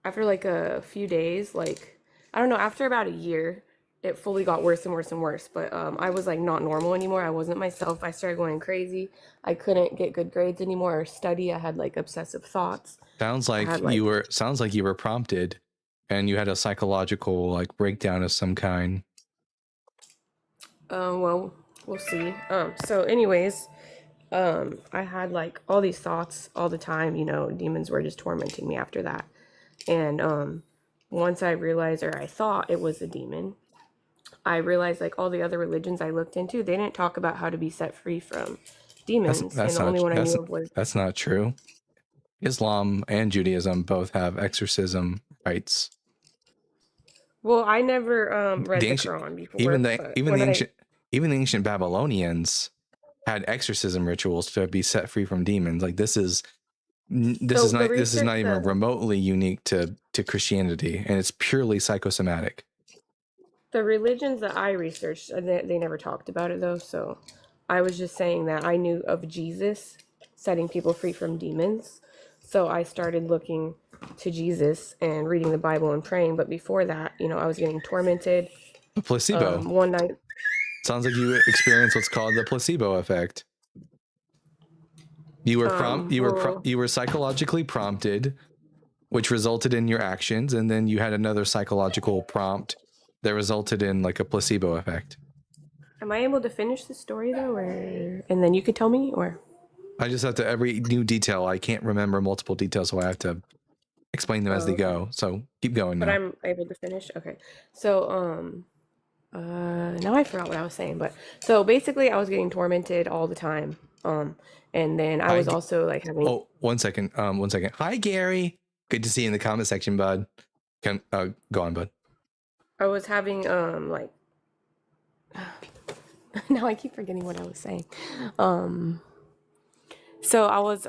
After like a few days, like I don't know, after about a year, it fully got worse and worse and worse. But I was like not normal anymore. I wasn't myself. I started going crazy. I couldn't get good grades anymore or study. I had like obsessive thoughts. Sounds like you were prompted, and you had a psychological like breakdown of some kind. Well, we'll see. So anyways, I had like all these thoughts all the time, you know, demons were just tormenting me after that. And once I realized, or I thought it was a demon, I realized like all the other religions I looked into, they didn't talk about how to be set free from demons. And the only one I knew of was... That's not true. Islam and Judaism both have exorcism rites. Well, I never read the Quran before. Even the ancient Babylonians had exorcism rituals to be set free from demons. Like this is not even remotely unique to Christianity, and it's purely psychosomatic. The religions that I researched, they never talked about it though. So I was just saying that I knew of Jesus setting people free from demons. So I started looking to Jesus and reading the Bible and praying. But before that, you know, I was getting tormented. A placebo. One night. Sounds like you experienced what's called the placebo effect. You were psychologically prompted, which resulted in your actions, and then you had another psychological prompt that resulted in like a placebo effect. Am I able to finish the story though, and then you could tell me, or? I just have to, every new detail, I can't remember multiple details, so I have to explain them as they go. So keep going now. But I'm able to finish? Okay. So, now I forgot what I was saying, but so basically I was getting tormented all the time. And then I was also like having... Oh, one second. Hi, Gary. Good to see you in the comment section, bud. Go on, bud. I was having, like... now I keep forgetting what I was saying. So I was,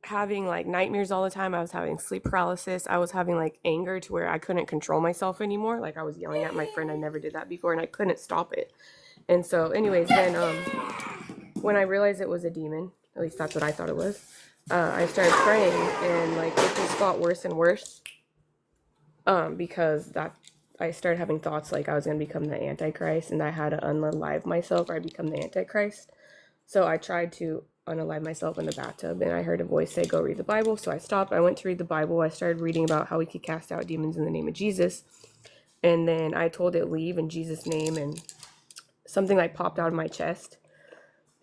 having like nightmares all the time. I was having sleep paralysis. I was having like anger to where I couldn't control myself anymore. Like I was yelling at my friend. I never did that before and I couldn't stop it. And so anyways, then when I realized it was a demon, at least that's what I thought it was, I started praying and like it just got worse and worse. Because that I started having thoughts like I was going to become the Antichrist and I had to unalive myself or I'd become the Antichrist. So I tried to unalive myself in the bathtub and I heard a voice say, go read the Bible. So I stopped. I went to read the Bible. I started reading about how we could cast out demons in the name of Jesus. And then I told it leave in Jesus' name and something like popped out of my chest.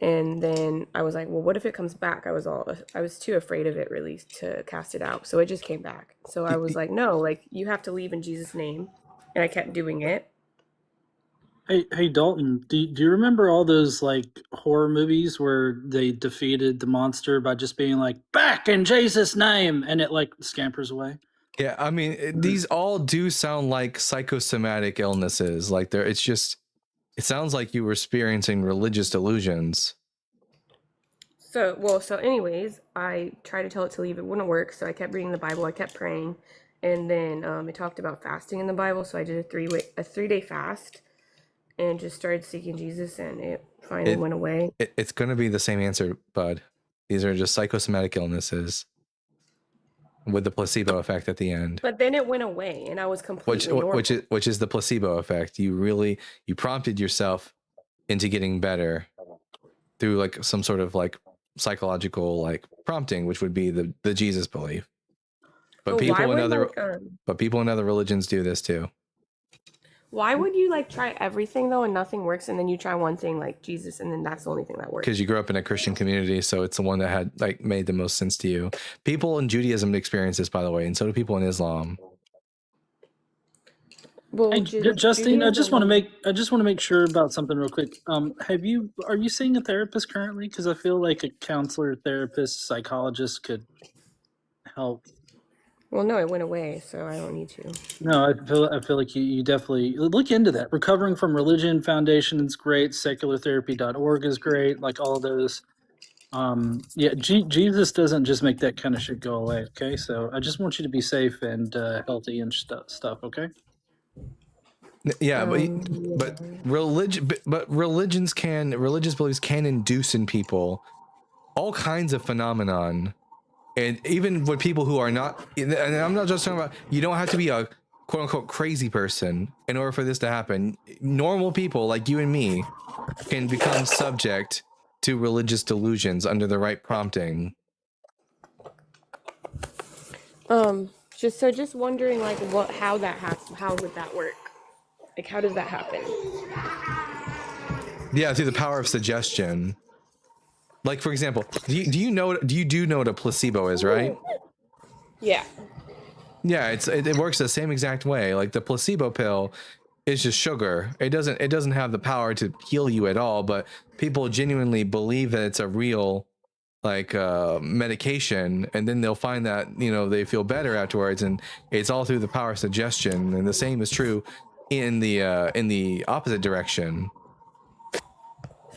And then I was like, well, what if it comes back? I was too afraid of it really to cast it out. So it just came back. So I was like, no, like you have to leave in Jesus' name. And I kept doing it. Hey Dalton, do you remember all those like horror movies where they defeated the monster by just being like, back in Jesus' name, and it like scampers away? Yeah, I mean, these all do sound like psychosomatic illnesses. Like it sounds like you were experiencing religious delusions. So anyways, I tried to tell it to leave. It wouldn't work. So I kept reading the Bible. I kept praying. And then it talked about fasting in the Bible. So I did a 3-day fast and just started seeking Jesus, and it finally went away. It's going to be the same answer, bud. These are just psychosomatic illnesses with the placebo effect at the end. But then it went away, and I was completely normal. Which is the placebo effect. You prompted yourself into getting better through like some sort of psychological prompting, which would be the Jesus belief. But people in other religions do this too. Why would you try everything though and nothing works, and then you try one thing like Jesus and then that's the only thing that works? Because you grew up in a Christian community, so it's the one that had made the most sense to you. People in Judaism experience this, by the way, and so do people in Islam. Well, hey, Justine, I just want to make sure about something real quick. Are you seeing a therapist currently? Because I feel like a counselor, therapist, psychologist could help. Well, no, it went away, so I don't need to. No, I feel like you definitely look into that. Recovering from Religion Foundation is great. Seculartherapy.org is great. Like all of those. Yeah, Jesus doesn't just make that kind of shit go away. Okay, so I just want you to be safe and healthy and stuff. Okay. Yeah, Yeah. but religious beliefs can induce in people all kinds of phenomenon, and even with people who are not. And I'm not just talking about. You don't have to be a quote unquote crazy person in order for this to happen. Normal people like you and me can become subject to religious delusions under the right prompting. Just wondering, like, how that happens. How would that work? Like, how does that happen? Yeah, through the power of suggestion. Like, for example, do you know what a placebo is, right? Yeah. Yeah, it works the same exact way. Like the placebo pill is just sugar. It doesn't have the power to heal you at all, but people genuinely believe that it's a real like medication, and then they'll find that they feel better afterwards, and it's all through the power of suggestion. And the same is true in the opposite direction.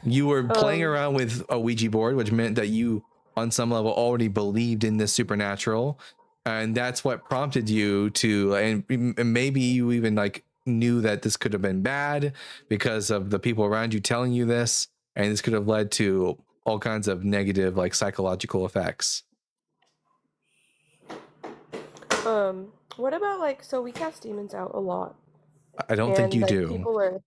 You were playing around with a Ouija board, which meant that you, on some level, already believed in this supernatural, and that's what prompted you to. And maybe you even like knew that this could have been bad because of the people around you telling you this, and this could have led to all kinds of negative, like psychological effects. What about like, so we cast demons out a lot, I don't think you like do.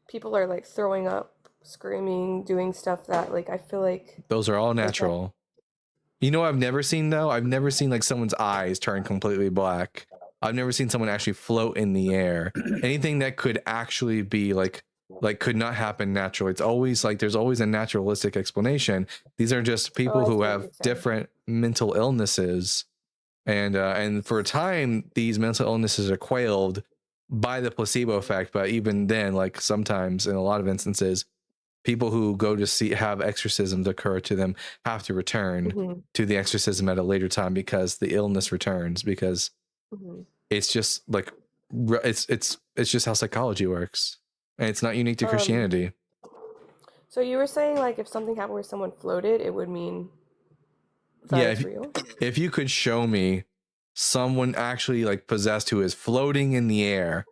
people are like throwing up, screaming, doing stuff that like I feel like Those are all natural. You know what I've never seen though? I've never seen like someone's eyes turn completely black. I've never seen someone actually float in the air. Anything that could actually be like could not happen naturally. It's always like there's always a naturalistic explanation. These are just people I see who what have you're saying. different mental illnesses, and for a time these mental illnesses are quelled by the placebo effect. But even then, like sometimes in a lot of instances, people who go to have exorcisms occur to them have to return to the exorcism at a later time because the illness returns, because it's just like it's just how psychology works, and it's not unique to Christianity. So you were saying like if something happened where someone floated, it would mean that Yeah, it's real? if you could show me someone actually like possessed who is floating in the air,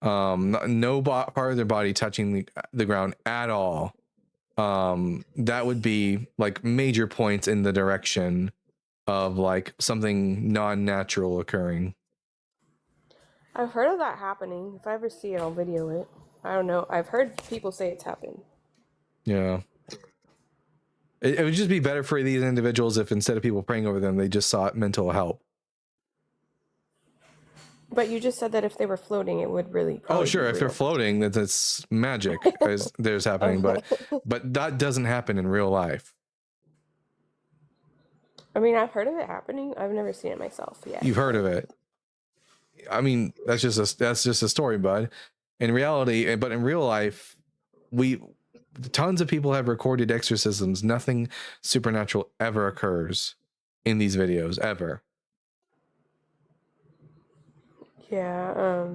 no part of their body touching the ground at all, that would be like major points in the direction of like something non-natural occurring. I've heard of that happening. If I ever see it, I'll video it. I don't know. I've heard people say it's happened. Yeah. It would just be better for these individuals if instead of people praying over them, they just sought mental help. But you just said that if they were floating, it would really probably sure. be If real. they're floating, that's magic as there's happening, but that doesn't happen in real life. I mean, I've heard of it happening. I've never seen it myself yet. You've heard of it. I mean, that's just a story, bud. In reality, but in real life, tons of people have recorded exorcisms. Nothing supernatural ever occurs in these videos, ever. Yeah,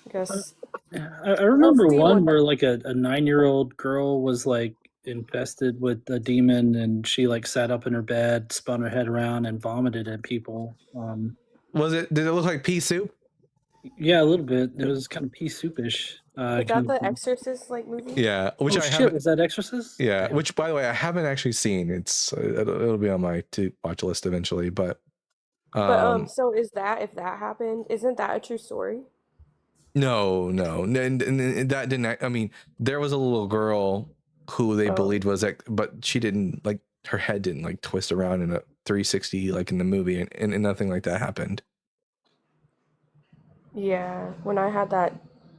I guess. I remember see one what- where like a 9-year-old girl was like infested with a demon, and she like sat up in her bed, spun her head around, and vomited at people. Did it look like pea soup? Yeah, a little bit. It was kind of pea soupish. Is that kind the of, Exorcist like movie? Yeah, which oh I shit, haven't. was that Exorcist? Yeah, Damn. which by the way I haven't actually seen. It'll be on my to watch list eventually. But So if that happened, isn't that a true story? no, and that didn't. I mean, there was a little girl who they believed was but she didn't like her head didn't like twist around in a 360 like in the movie, and nothing like that happened. Yeah, when I had that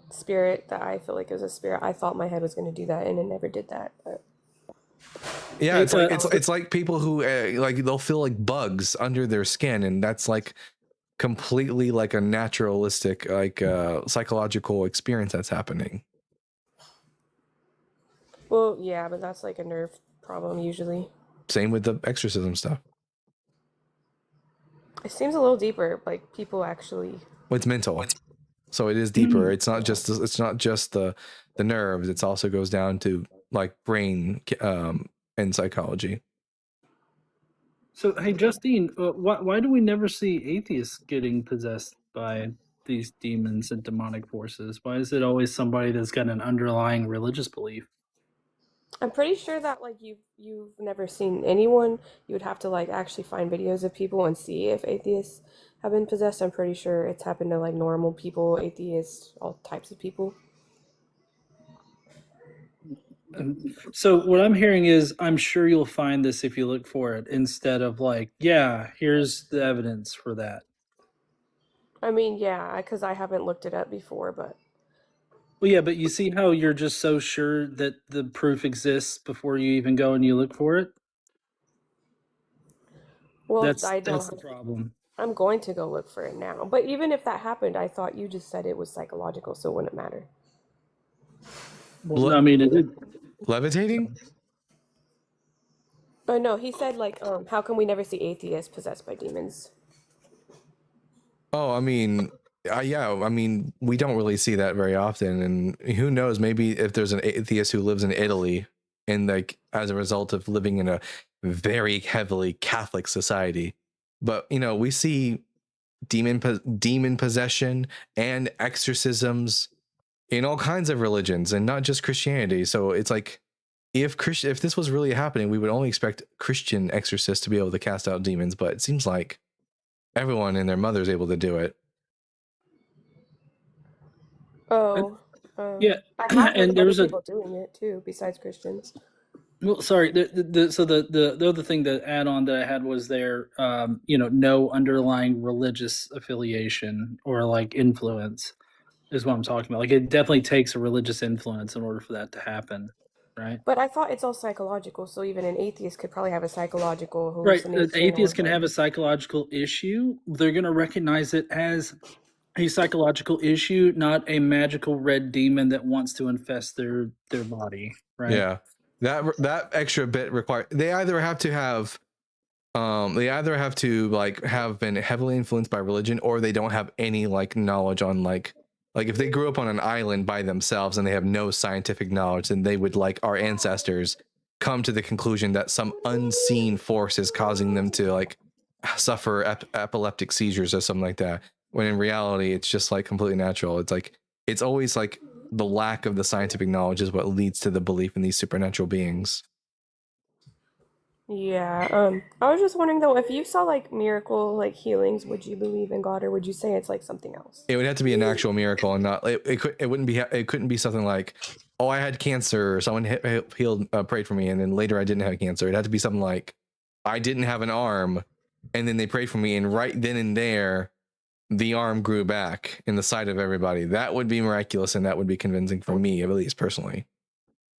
spirit that I feel like it was a spirit, I thought my head was going to do that, and it never did that. But Yeah, it's like people who like they'll feel like bugs under their skin, and that's like completely like a naturalistic like psychological experience that's happening. well, yeah, but that's like a nerve problem usually. Same with the exorcism stuff. It seems a little deeper. Like people actually. It's mental, so it is deeper. It's not just the nerves. It also goes down to like brain and psychology. So, hey, Justine, why do we never see atheists getting possessed by these demons and demonic forces? Why is it always somebody that's got an underlying religious belief? I'm pretty sure that like you've never seen anyone. You would have to like actually find videos of people and see if atheists have been possessed. I'm pretty sure it's happened to like normal people, atheists, all types of people. So what I'm hearing is, I'm sure you'll find this if you look for it, instead of like, yeah, here's the evidence for that. I mean, yeah, because I haven't looked it up before, but Well, yeah, but you see how you're just so sure that the proof exists before you even go and you look for it? well, That's I the don't. problem. I'm going to go look for it now. But even if that happened, I thought you just said it was psychological, so it wouldn't matter. Well, I mean, it did. Levitating? Oh no, he said like, how come we never see atheists possessed by demons? Oh, I mean, yeah, I mean, we don't really see that very often, and who knows? Maybe if there's an atheist who lives in Italy, and like as a result of living in a very heavily Catholic society, but you know, we see demon possession and exorcisms in all kinds of religions, and not just Christianity. So it's like, if this was really happening, we would only expect Christian exorcists to be able to cast out demons, but it seems like everyone and their mother is able to do it. Oh, Yeah, I have heard and of there other was a people doing it too, besides Christians. well, sorry. The other thing to add on that I had was there, no underlying religious affiliation or like influence is what I'm talking about. Like, it definitely takes a religious influence in order for that to happen, right? But I thought it's all psychological, so even an atheist could probably have a psychological Right. hallucination Atheists with can like. have a psychological issue. They're going to recognize it as a psychological issue, not a magical red demon that wants to infest their body, right? Yeah, that extra bit required. They either have to like have been heavily influenced by religion, or they don't have any like knowledge on like if they grew up on an island by themselves and they have no scientific knowledge, then they would, like our ancestors, come to the conclusion that some unseen force is causing them to like suffer epileptic seizures or something like that, when in reality it's just like completely natural. It's like, it's always like the lack of the scientific knowledge is what leads to the belief in these supernatural beings. Yeah, I was just wondering though, if you saw like miracle like healings, would you believe in God or would you say it's like something else? It would have to be an actual miracle, and not it couldn't be something like, oh, I had cancer, or someone healed prayed for me, and then later I didn't have cancer. It had to be something like, I didn't have an arm, and then they prayed for me, and right then and there the arm grew back in the sight of everybody. That would be miraculous, and that would be convincing for me, at least personally.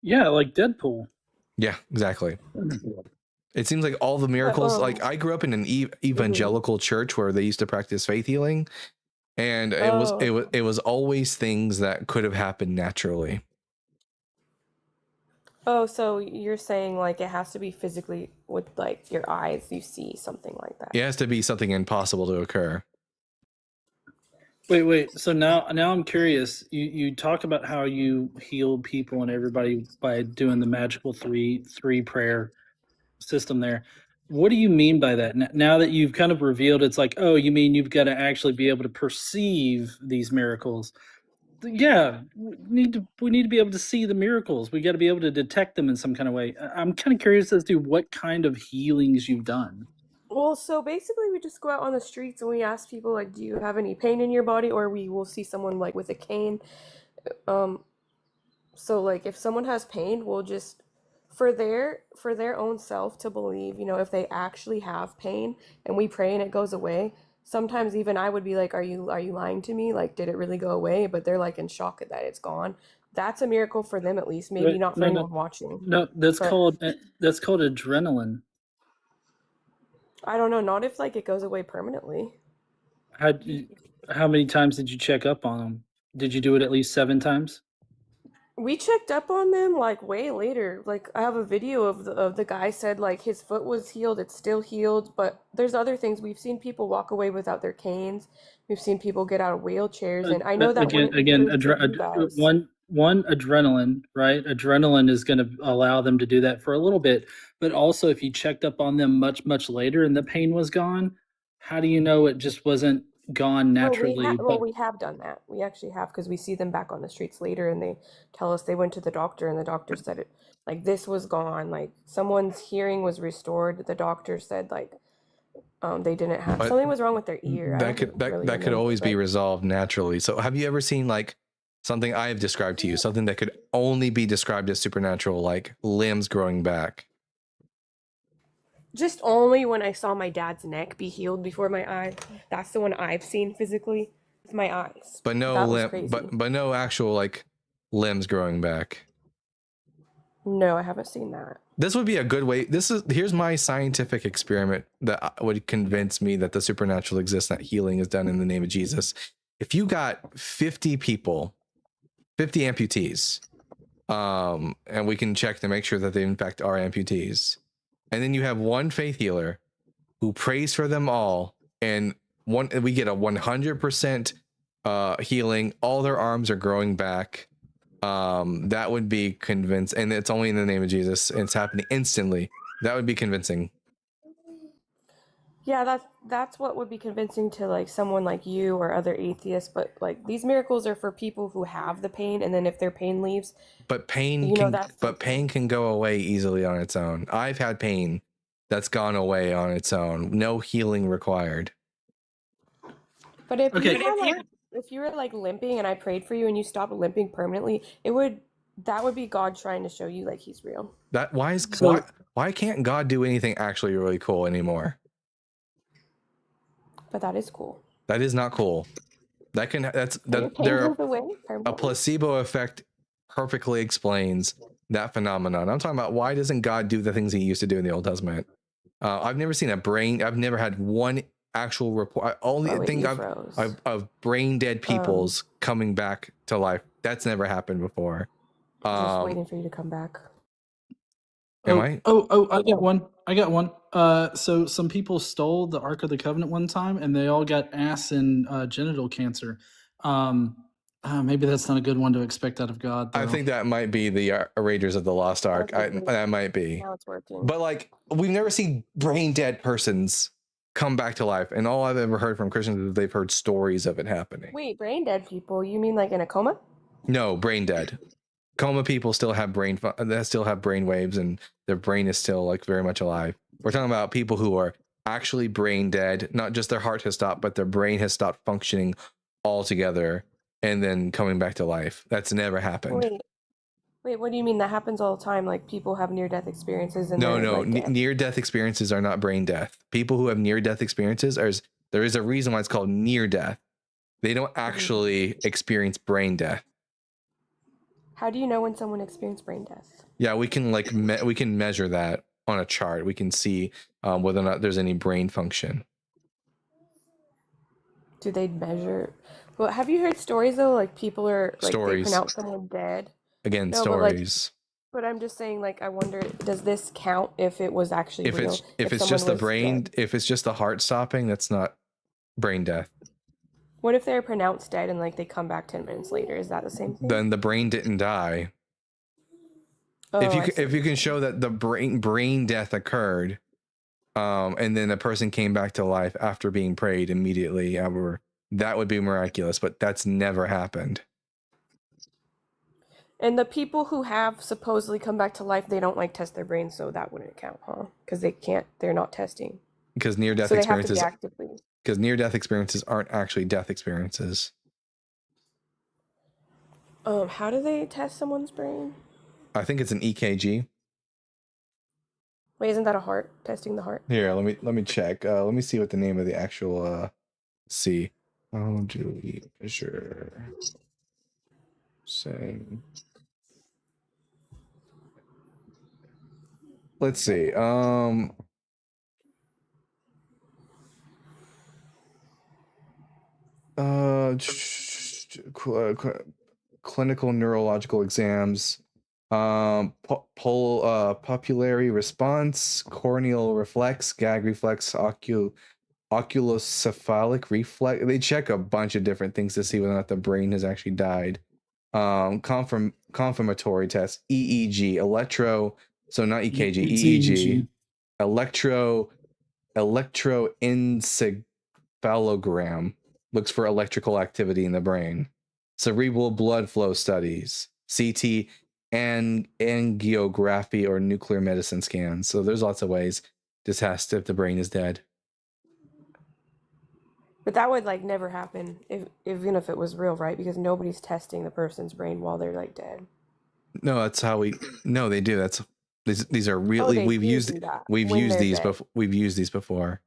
Yeah, like Deadpool. Yeah, exactly. It seems like all the miracles, like I grew up in an evangelical church where they used to practice faith healing, and it was always things that could have happened naturally. Oh, so you're saying like it has to be physically with like your eyes, you see something like that. It has to be something impossible to occur. Wait. So now I'm curious. You talk about how you heal people and everybody by doing the magical three prayer system there. What do you mean by that? Now that you've kind of revealed, it's like, oh, you mean you've got to actually be able to perceive these miracles. Yeah, we need to be able to see the miracles. We got to be able to detect them in some kind of way. I'm kind of curious as to what kind of healings you've done. Well, so basically we just go out on the streets and we ask people like, do you have any pain in your body? Or we will see someone like with a cane. So like if someone has pain, we'll just for their own self to believe, if they actually have pain and we pray and it goes away. Sometimes even I would be like, are you lying to me? Like, did it really go away? But they're like in shock that it's gone. That's a miracle for them at least. Maybe not for anyone watching. No, that's called adrenaline. I don't know. Not if like it goes away permanently. How many times did you check up on them? Did you do it at least 7 times? We checked up on them like way later. Like I have a video of the guy said like his foot was healed, it's still healed, but there's other things. We've seen people walk away without their canes. We've seen people get out of wheelchairs, and I know that Again, wouldn't be proof for you guys. one adrenaline, right? Adrenaline is going to allow them to do that for a little bit, but also if you checked up on them much later and the pain was gone, how do you know it just wasn't gone naturally? Well, we have done that. We actually have because we see them back on the streets later, and they tell us they went to the doctor, and the doctor said it like this was gone, like someone's hearing was restored. The doctor said like they didn't have But something was wrong with their ear. that could always be resolved naturally. So have you ever seen like something I have described to you, something that could only be described as supernatural, like limbs growing back? Just only when I saw my dad's neck be healed before my eyes. That's the one I've seen physically with my eyes. But no That was crazy. but no actual like limbs growing back. No, I haven't seen that. This would be a good way. Here's my scientific experiment that would convince me that the supernatural exists, that healing is done in the name of Jesus. If you got 50 people, 50 amputees, and we can check to make sure that they in fact are amputees, and then you have one faith healer who prays for them all, and we get a 100% healing. All their arms are growing back. That would be convincing, and it's only in the name of Jesus. And it's happening instantly. That would be convincing. Yeah, that's what would be convincing to like someone like you or other atheists. But like these miracles are for people who have the pain, and then if their pain leaves, but pain can go away easily on its own. I've had pain that's gone away on its own. No healing required. But if you were like limping and I prayed for you and you stopped limping permanently, that would be God trying to show you like he's real. Why can't God do anything actually really cool anymore? But that is cool. That is not cool. A placebo effect perfectly explains that phenomenon. I'm talking about, why doesn't God do the things he used to do in the Old Testament? I've never seen I've never had one actual report. Only thing of brain dead people's coming back to life. That's never happened before. Just waiting for you to come back. I got one. So some people stole the Ark of the Covenant one time, and they all got ass and genital cancer. Maybe that's not a good one to expect out of God, though. I think that might be the Raiders of the Lost Ark. That might be. Now it's working. But like, we've never seen brain dead persons come back to life, and all I've ever heard from Christians is they've heard stories of it happening. Wait, brain dead people? You mean like in a coma? No, brain dead. Coma people still have brain waves, and their brain is still like very much alive. We're talking about people who are actually brain dead, not just their heart has stopped, but their brain has stopped functioning altogether, and then coming back to life. That's never happened. Wait, what do you mean? That happens all the time? Like people have near-death experiences and near-death experiences are not brain death. People who have near-death experiences there is a reason why it's called near death. They don't actually experience brain death. How do you know when someone experienced brain death? Yeah, we can we can measure that on a chart. We can see whether or not there's any brain function. Do they measure? Well, have you heard stories though? Like people are like they pronounce someone dead. Again, stories. But I'm just saying, like, I wonder, does this count if it was actually real? If it's just the brain, dead? If it's just the heart stopping, that's not brain death. What if they're pronounced dead and like they come back 10 minutes later? Is that the same thing? Then the brain didn't die. Oh, if you can show that the brain death occurred, and then a person came back to life after being prayed immediately, that would be miraculous. But that's never happened. And the people who have supposedly come back to life, they don't like test their brains, so that wouldn't count, huh? Because they're not testing. Because near-death experiences. Because near-death experiences aren't actually death experiences. How do they test someone's brain? I think it's an EKG. Wait, isn't that a heart? Testing the heart? Here, let me check. Let me see what the name of the actual see. Oh, Julie Fisher. Saying. Let's see. clinical neurological exams, pupillary response, corneal reflex, gag reflex, oculocephalic reflex. They check a bunch of different things to see whether or not the brain has actually died. Confirmatory tests, EEG, so not EKG, It's EEG, electroencephalogram, looks for electrical activity in the brain, cerebral blood flow studies, CT, and angiography or nuclear medicine scans. So there's lots of ways to test if the brain is dead. But that would like never happen even if it was real, right? Because nobody's testing the person's brain while they're like dead. No, that's how we. No, they do. That's these are really they we've do used do that we've when used they're these dead. before. We've used these before.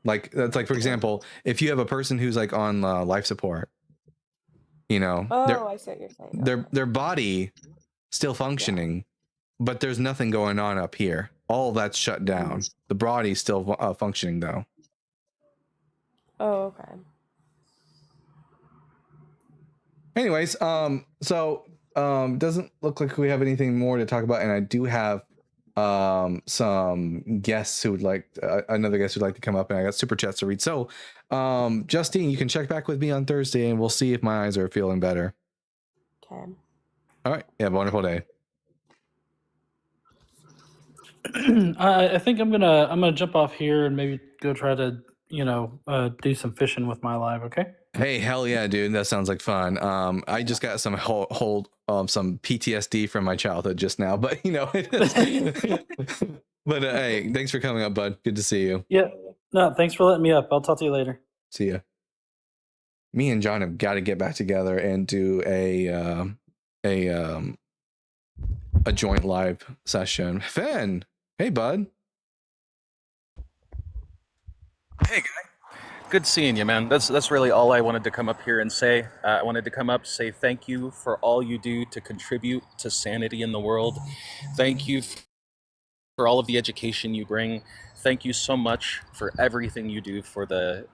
Like that's like, for example, if you have a person who's like on life support, you know, Oh, I see what you're saying. Okay. their body still functioning, but there's nothing going on up here. All that's shut down. The body's still functioning though. Oh, okay. Anyways, so doesn't look like we have anything more to talk about, and I do have some guests who would like another guest who'd like to come up, and I got super chats to read. So Justine, you can check back with me on Thursday and we'll see if my eyes are feeling better. Okay. All right, have a wonderful day. I think I'm gonna jump off here and maybe go try to do some fishing with my live. Okay. Hey, hell yeah, dude, that sounds like fun. I just got some some PTSD from my childhood just now, but you know. But hey, thanks for coming up, bud. Good to see you. Yeah. No, thanks for letting me up. I'll talk to you later. See ya. Me and John have got to get back together and do a joint live session. Finn, hey bud. Hey guy, good seeing you, man. That's really all I wanted to come up here and say. I wanted to come up, say thank you for all you do to contribute to sanity in the world. Thank you for all of the education you bring. Thank you so much for everything you do for the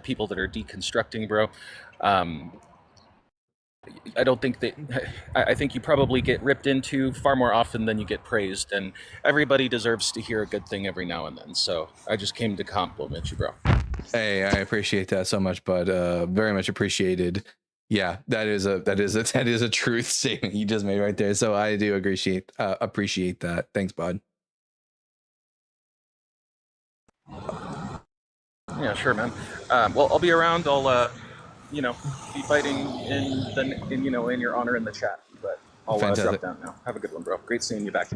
people that are deconstructing, bro. I don't think that I think you probably get ripped into far more often than you get praised, and everybody deserves to hear a good thing every now and then. So I just came to compliment you, bro. Hey, I appreciate that so much, bud. Very much appreciated. Yeah, that is a truth statement you just made right there. So I do appreciate that. Thanks, bud. Yeah, sure, man. Well, I'll be around. I'll be fighting in your honor in the chat. But I'll drop down now. Have a good one, bro. Great seeing you back.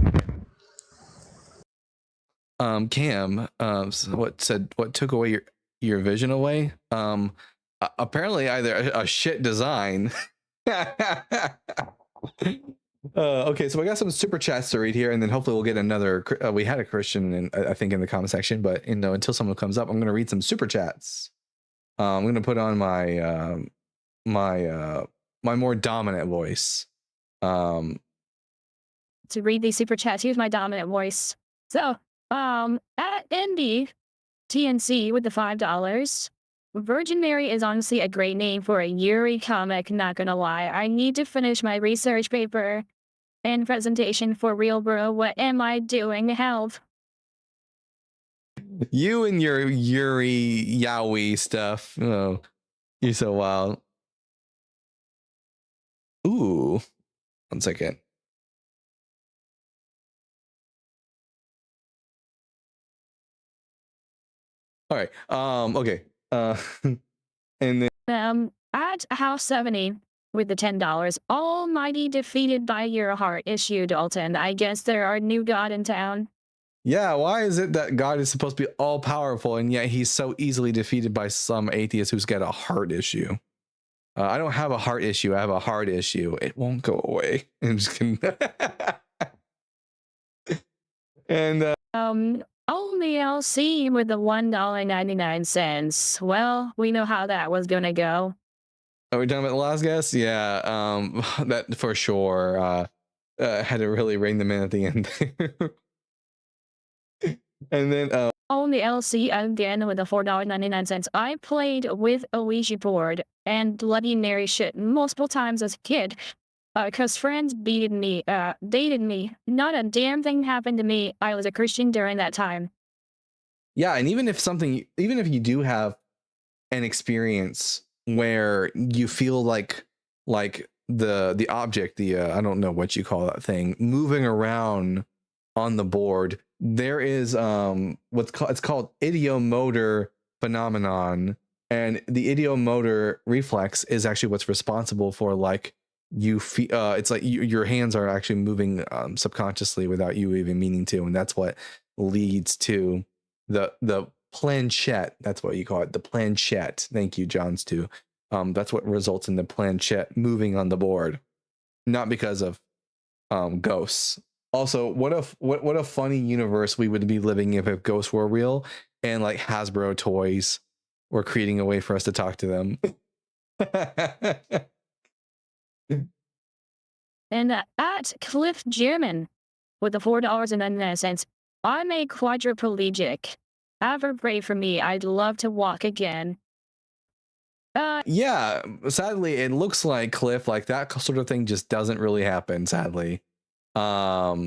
Cam, what took away your vision away? Apparently either a shit design. Okay, so I got some super chats to read here, and then hopefully we'll get another. We had a Christian, I think, in the comment section, but until someone comes up, I'm going to read some super chats. I'm going to put on my my more dominant voice. To read these super chats, here's my dominant voice. So, at Indy TNC with the $5. Virgin Mary is honestly a great name for a Yuri comic, not gonna lie. I need to finish my research paper and presentation for real, bro. What am I doing? Help. You and your Yuri Yowie stuff. Oh, you're so wild. Ooh, 1 second. All right. Okay. And then At House 70 with the $10. Almighty defeated by your heart issue, Dalton. I guess there are new God in town. Yeah, why is it that God is supposed to be all powerful and yet he's so easily defeated by some atheist who's got a heart issue? I don't have a heart issue. I have a heart issue. It won't go away. I'm just kidding. And Only LC with the $1.99. Well, we know how that was gonna go. are we done with the last guess? Yeah, that for sure. Had to really rein them in at the end. And then on the LC again with the $4.99. I played with a Ouija board and bloody Mary shit multiple times as a kid. Because friends beated me, dated me. Not a damn thing happened to me. I was a Christian during that time. yeah, and even if you do have an experience where you feel like the object, the I don't know what you call that thing, moving around on the board, there is it's called ideomotor phenomenon, and the ideomotor reflex is actually what's responsible for like you feel it's like your hands are actually moving subconsciously without you even meaning to, and that's what leads to the planchette. That's what you call it, the planchette. Thank you, Johns, too. That's what results in the planchette moving on the board, not because of ghosts. Also, what a funny universe we would be living if ghosts were real and like Hasbro toys were creating a way for us to talk to them. And at Cliff German with the $4.99, I'm a quadriplegic. Ever pray for me? I'd love to walk again. Yeah, sadly, it looks like Cliff, like that sort of thing just doesn't really happen, sadly. But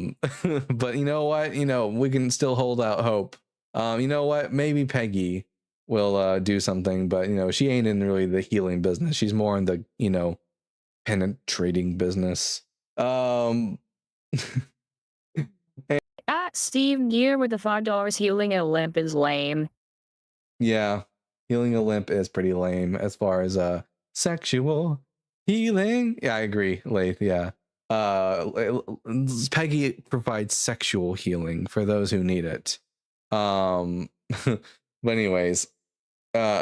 you know what? You know, we can still hold out hope. You know what? Maybe Peggy will do something, but you know, she ain't in really the healing business. She's more in the, you know, penetrating business. At Steve Gear with the $5, healing a limp is lame. Yeah, healing a limp is pretty lame as far as sexual healing. Yeah, I agree, Lath. Yeah. Peggy provides sexual healing for those who need it. But anyways,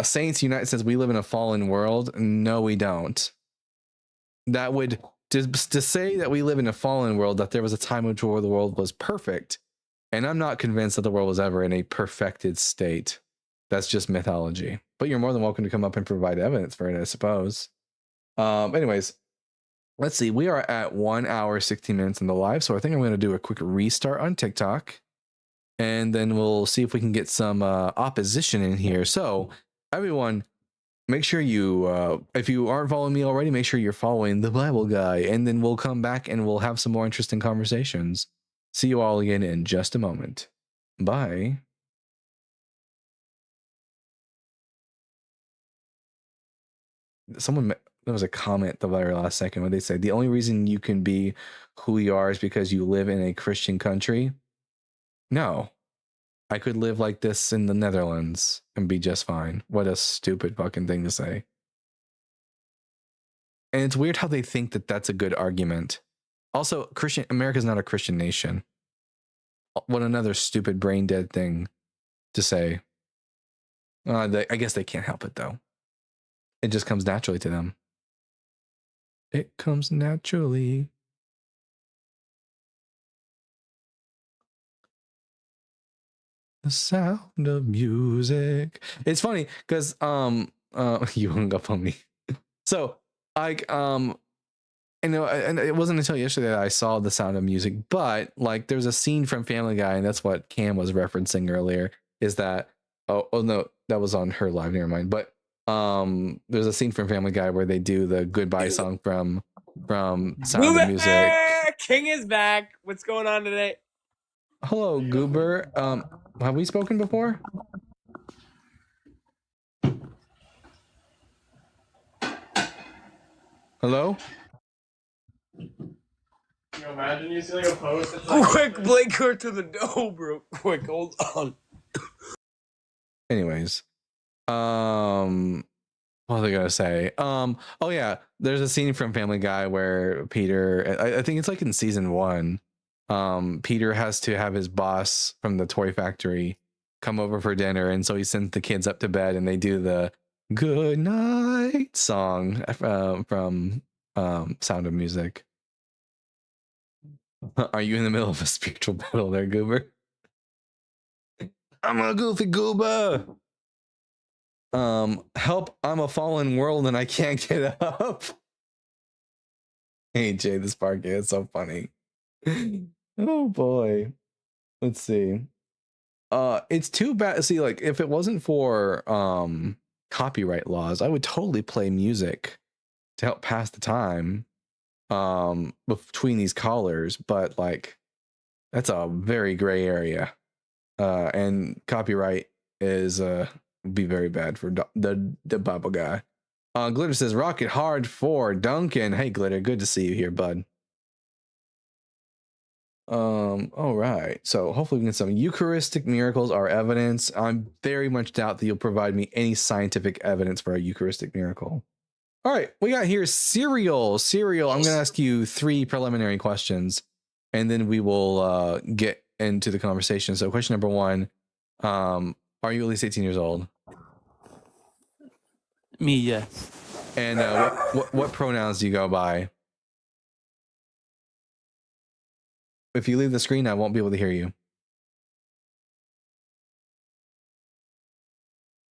Saints Unite says we live in a fallen world. No, we don't. That would to say that we live in a fallen world, that there was a time where the world was perfect, and I'm not convinced that the world was ever in a perfected state. That's just mythology. But you're more than welcome to come up and provide evidence for it, I suppose. Anyways, let's see. We are at 1 hour, 16 minutes in the live, so I think I'm going to do a quick restart on TikTok, and then we'll see if we can get some opposition in here. So, everyone, make sure you, if you aren't following me already, make sure you're following the Bible Guy, and then we'll come back and we'll have some more interesting conversations. See you all again in just a moment. Bye. There was a comment the very last second where they said the only reason you can be who you are is because you live in a Christian country. No, I could live like this in the Netherlands and be just fine. What a stupid fucking thing to say. And it's weird how they think that that's a good argument. Also, America's not a Christian nation. What another stupid brain dead thing to say. I guess they can't help it though. It just comes naturally to them. It comes naturally. The sound of music. It's funny because you hung up on me. So and it wasn't until yesterday that I saw The Sound of Music, but like there's a scene from Family Guy, and that's what Cam was referencing earlier, is that oh no, that was on her live, never mind. But there's a scene from Family Guy where they do the goodbye song from Sound of Music. King is back. What's going on today? Hello, Goober. Have we spoken before? Hello? Can you imagine you see like a post? It's like, quick, Blake, her to the door, bro. Quick, hold on. Anyways, what was I gonna say? Oh yeah, there's a scene from Family Guy where Peter, I think it's like in season 1, Peter has to have his boss from the toy factory come over for dinner, and so he sends the kids up to bed, and they do the good night song from Sound of Music. Are you in the middle of a spiritual battle there, Goober? I'm a goofy goober. Help, I'm a fallen world and I can't get up. Hey Jay, this part is so funny. Oh boy. Let's see. It's too bad. See, like if it wasn't for copyright laws, I would totally play music to help pass the time between these callers, but like that's a very gray area. And copyright is be very bad for the Bible guy. Glitter says rocket hard for Duncan. Hey Glitter, good to see you here, bud. All right, so hopefully we can get some Eucharistic miracles are evidence. I very much doubt that you'll provide me any scientific evidence for a Eucharistic miracle. All right, we got here Serial. I'm gonna ask you 3 preliminary questions and then we will get into the conversation. So question number 1, are you at least 18 years old? Me, yes. And what pronouns do you go by? If you leave the screen, I won't be able to hear you.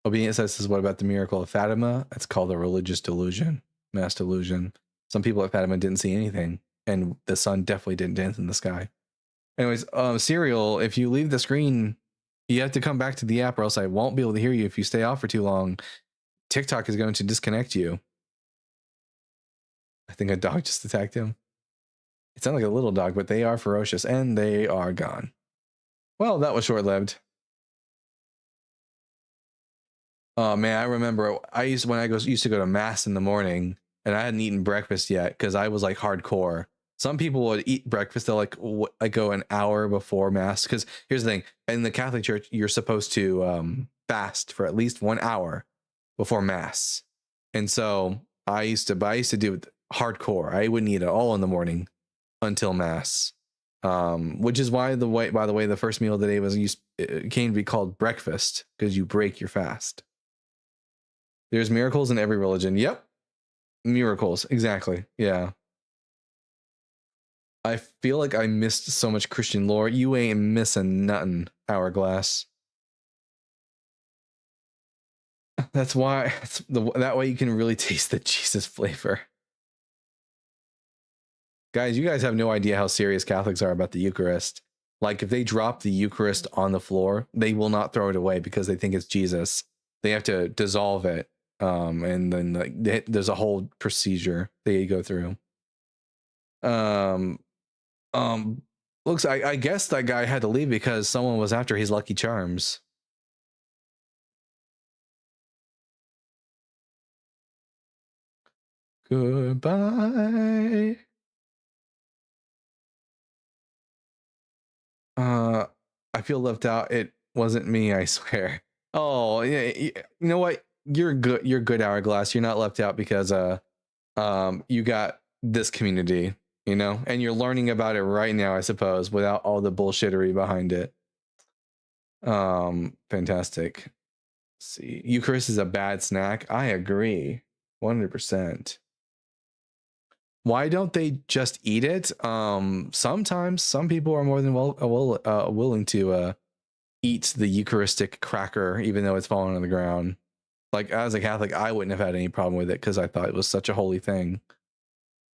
Obedience says, what about the miracle of Fatima? That's called a religious delusion, mass delusion. Some people at Fatima didn't see anything, and the sun definitely didn't dance in the sky. Anyways, Serial, if you leave the screen, you have to come back to the app or else I won't be able to hear you. If you stay off for too long, TikTok is going to disconnect you. I think a dog just attacked him. It sounds like a little dog, but they are ferocious and they are gone. Well, that was short-lived. Oh man, I remember used to go to mass in the morning and I hadn't eaten breakfast yet because I was like hardcore. Some people would eat breakfast, they'll like go an hour before mass. Because here's the thing, in the Catholic Church, you're supposed to fast for at least 1 hour before mass. And so I used to do it hardcore. I wouldn't eat at all in the morning until mass, which is why by the way the first meal of the day came to be called breakfast, because you break your fast. There's miracles in every religion. Yep, miracles, exactly. Yeah, I feel like I missed so much Christian lore. You ain't missing nothing, Hourglass. That's why that way you can really taste the Jesus flavor. Guys, you guys have no idea how serious Catholics are about the Eucharist. Like, if they drop the Eucharist on the floor, they will not throw it away because they think it's Jesus. They have to dissolve it. And then there's a whole procedure they go through. Looks, I guess that guy had to leave because someone was after his Lucky Charms. Goodbye. I feel left out. It wasn't me, I swear. Oh, yeah. You know what? You're good. You're good, Hourglass. You're not left out because you got this community, you know, and you're learning about it right now, I suppose, without all the bullshittery behind it. Fantastic. Let's see, Eucharist is a bad snack. I agree, 100%. Why don't they just eat it? Sometimes some people are more than willing to eat the Eucharistic cracker, even though it's fallen on the ground. Like, as a Catholic, I wouldn't have had any problem with it because I thought it was such a holy thing.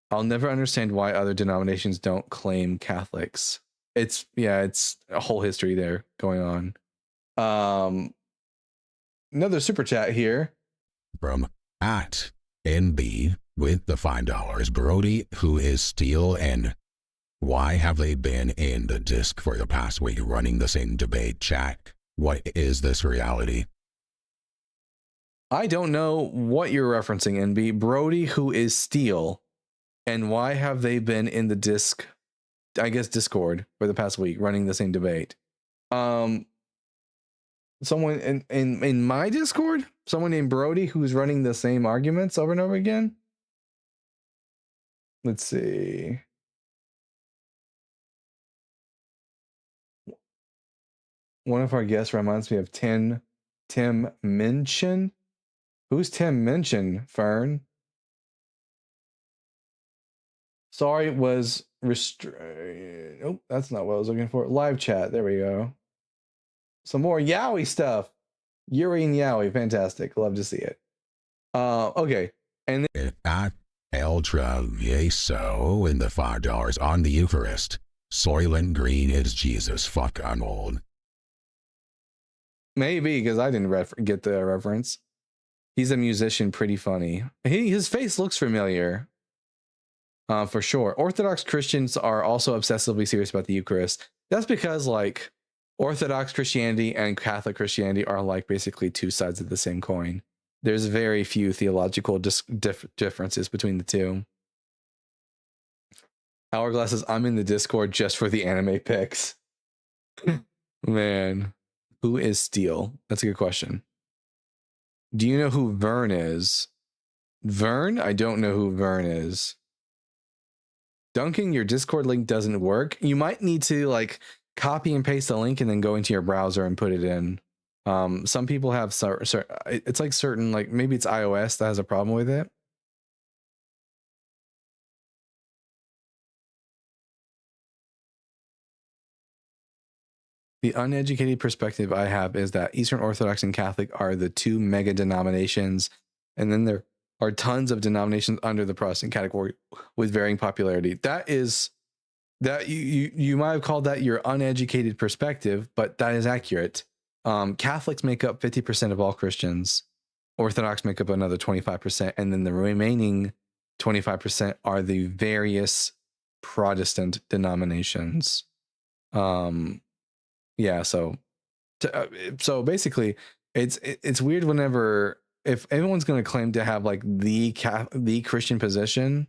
I'll never understand why other denominations don't claim Catholics. It's a whole history there going on. Another super chat here from @NB with the $5. Brody, who is Steele, and why have they been in the disc for the past week running the same debate chat? What is this reality? I don't know what you're referencing, NB. Brody, who is Steele, and why have they been in the disc, I guess, Discord for the past week running the same debate? Someone in my Discord, someone named Brody, who's running the same arguments over and over again. Let's see. One of our guests reminds me of Tim Minchin. Who's Tim Minchin, Fern? Sorry, was restrained. Oh, that's not what I was looking for. Live chat. There we go. Some more Yowie stuff. Yuri and Yowie. Fantastic. Love to see it. Okay. And then Ultra Yeso in the $5 on the Eucharist. Soylent Green is Jesus. Fuck, I'm old. Maybe because I didn't get the reference. He's a musician, pretty funny. His face looks familiar. For sure. Orthodox Christians are also obsessively serious about the Eucharist. That's because like Orthodox Christianity and Catholic Christianity are like basically two sides of the same coin. There's very few theological differences between the two. Hourglass says, I'm in the Discord just for the anime pics. Man, who is Steel? That's a good question. Do you know who Vern is? Vern? I don't know who Vern is. Duncan, your Discord link doesn't work. You might need to like copy and paste the link and then go into your browser and put it in. Some people have it's like certain, like maybe it's iOS that has a problem with it. The uneducated perspective I have is that Eastern Orthodox and Catholic are the two mega denominations, and then there are tons of denominations under the Protestant category with varying popularity. That is that you might have called that your uneducated perspective, but that is accurate. Catholics make up 50% of all Christians. Orthodox make up another 25%, and then the remaining 25% are the various Protestant denominations. Yeah, so basically it's weird whenever if everyone's going to claim to have like the Christian position,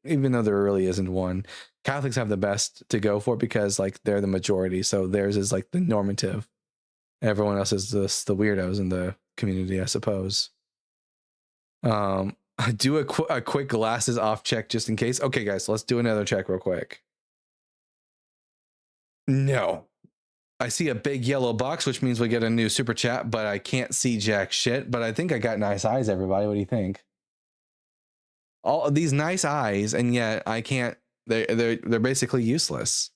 even though there really isn't one. Catholics have the best to go for because like they're the majority, so theirs is like the normative. Everyone else is just the weirdos in the community, I suppose. Do a quick glasses off check just in case. Okay, guys, let's do another check real quick. No. I see a big yellow box, which means we get a new super chat, but I can't see jack shit. But I think I got nice eyes, everybody. What do you think? All of these nice eyes, and yet I can't. They're basically useless.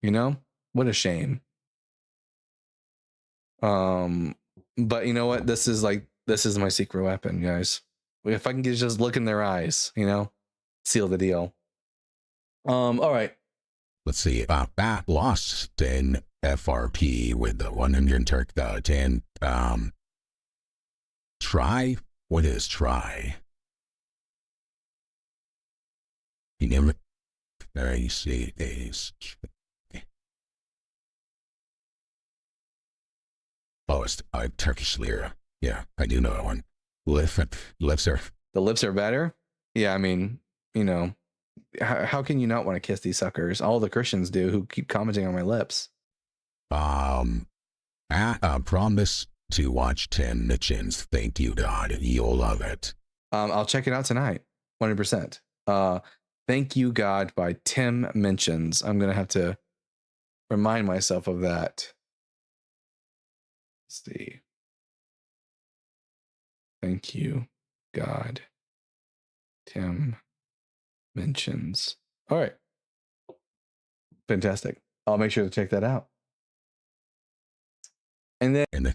You know, what a shame. But you know what? This is my secret weapon, guys. If I can just look in their eyes, you know, seal the deal. All right. Let's see about that. Lost in FRP with the 100 Turk 10. Try? What is try? You never. I see these. Oh, it's Turkish lira. Yeah, I do know that one. Lips are. The lips are better? Yeah, I mean, you know, how can you not want to kiss these suckers? All the Christians do who keep commenting on my lips. I promise to watch 10 Nichins. Thank you, God. You'll love it. I'll check it out tonight. 100%. Thank You God by Tim Mentions. I'm going to have to remind myself of that. Let's see. Thank You God. Tim Mentions. All right. Fantastic. I'll make sure to check that out. And then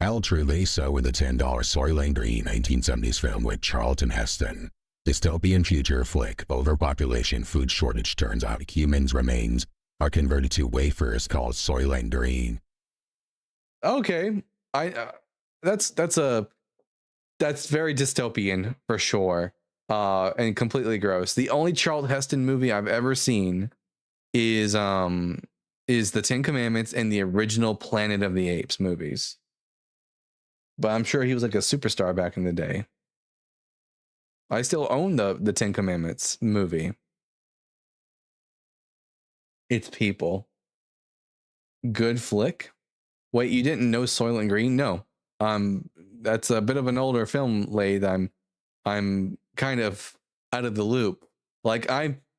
Al Trulesa with a $10 Soylent Green 1970s film with Charlton Heston. Dystopian future flick. Overpopulation, food shortage. Turns out humans' remains are converted to wafers called Soylent Green. Okay, that's very dystopian for sure, and completely gross. The only Charlton Heston movie I've ever seen is the Ten Commandments and the original Planet of the Apes movies. But I'm sure he was like a superstar back in the day. I still own the Ten Commandments movie. It's people. Good flick. Wait, you didn't know Soylent Green? No. That's a bit of an older film, Lathe. I'm kind of out of the loop. Like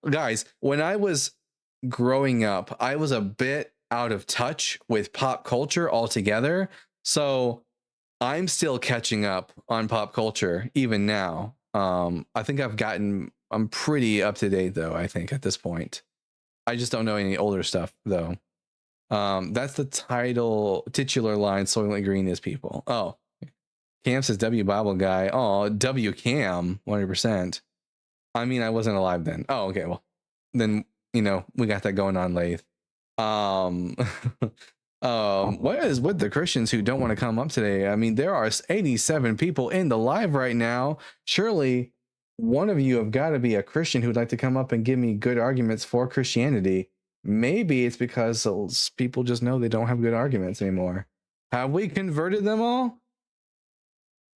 guys, when I was growing up, I was a bit out of touch with pop culture altogether. So I'm still catching up on pop culture even now. I think I'm pretty up to date though, I think at this point. I just don't know any older stuff though. That's the titular line. Soylent Green is people. Oh, Cam says W Bible guy. Oh, W Cam 100%. I mean, I wasn't alive then. Oh, okay. Well, then, you know, we got that going on, Lathe. What is with the Christians who don't want to come up today? I mean, there are 87 people in the live right now. Surely one of you have got to be a Christian who'd like to come up and give me good arguments for Christianity. Maybe it's because people just know they don't have good arguments anymore. Have we converted them all?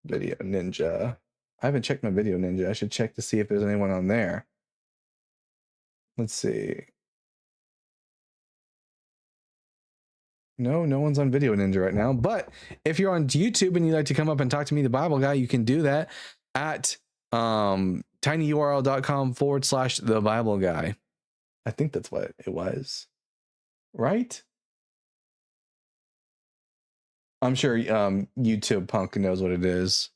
Video Ninja. I haven't checked my Video Ninja. I should check to see if there's anyone on there. Let's see. No one's on Video Ninja right now. But if you're on YouTube and you'd like to come up and talk to me, the Bible guy, you can do that at tinyurl.com/the Bible guy. I think that's what it was. Right? I'm sure YouTube Punk knows what it is.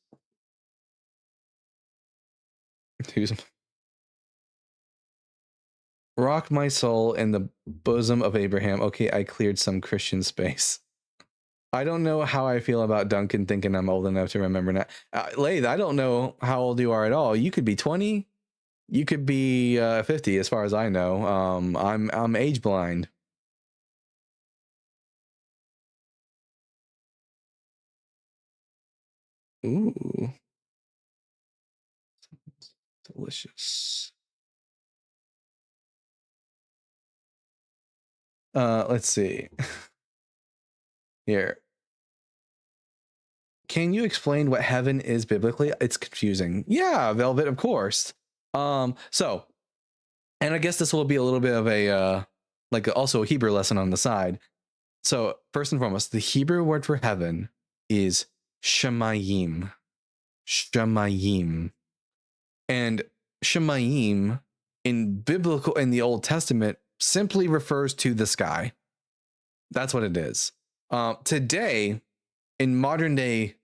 Rock my soul in the bosom of Abraham. Okay, I cleared some Christian space. I don't know how I feel about Duncan thinking I'm old enough to remember now. Lathe, I don't know how old you are at all. You could be 20. You could be 50, as far as I know. I'm age blind. Ooh, delicious. Let's see. Here. Can you explain what heaven is biblically? It's confusing. Yeah, Velvet, of course. So, and I guess this will be a little bit of a also a Hebrew lesson on the side. So, first and foremost, the Hebrew word for heaven is shamayim. Shamayim. And shamayim in the Old Testament simply refers to the sky. That's what it is. Today, in modern day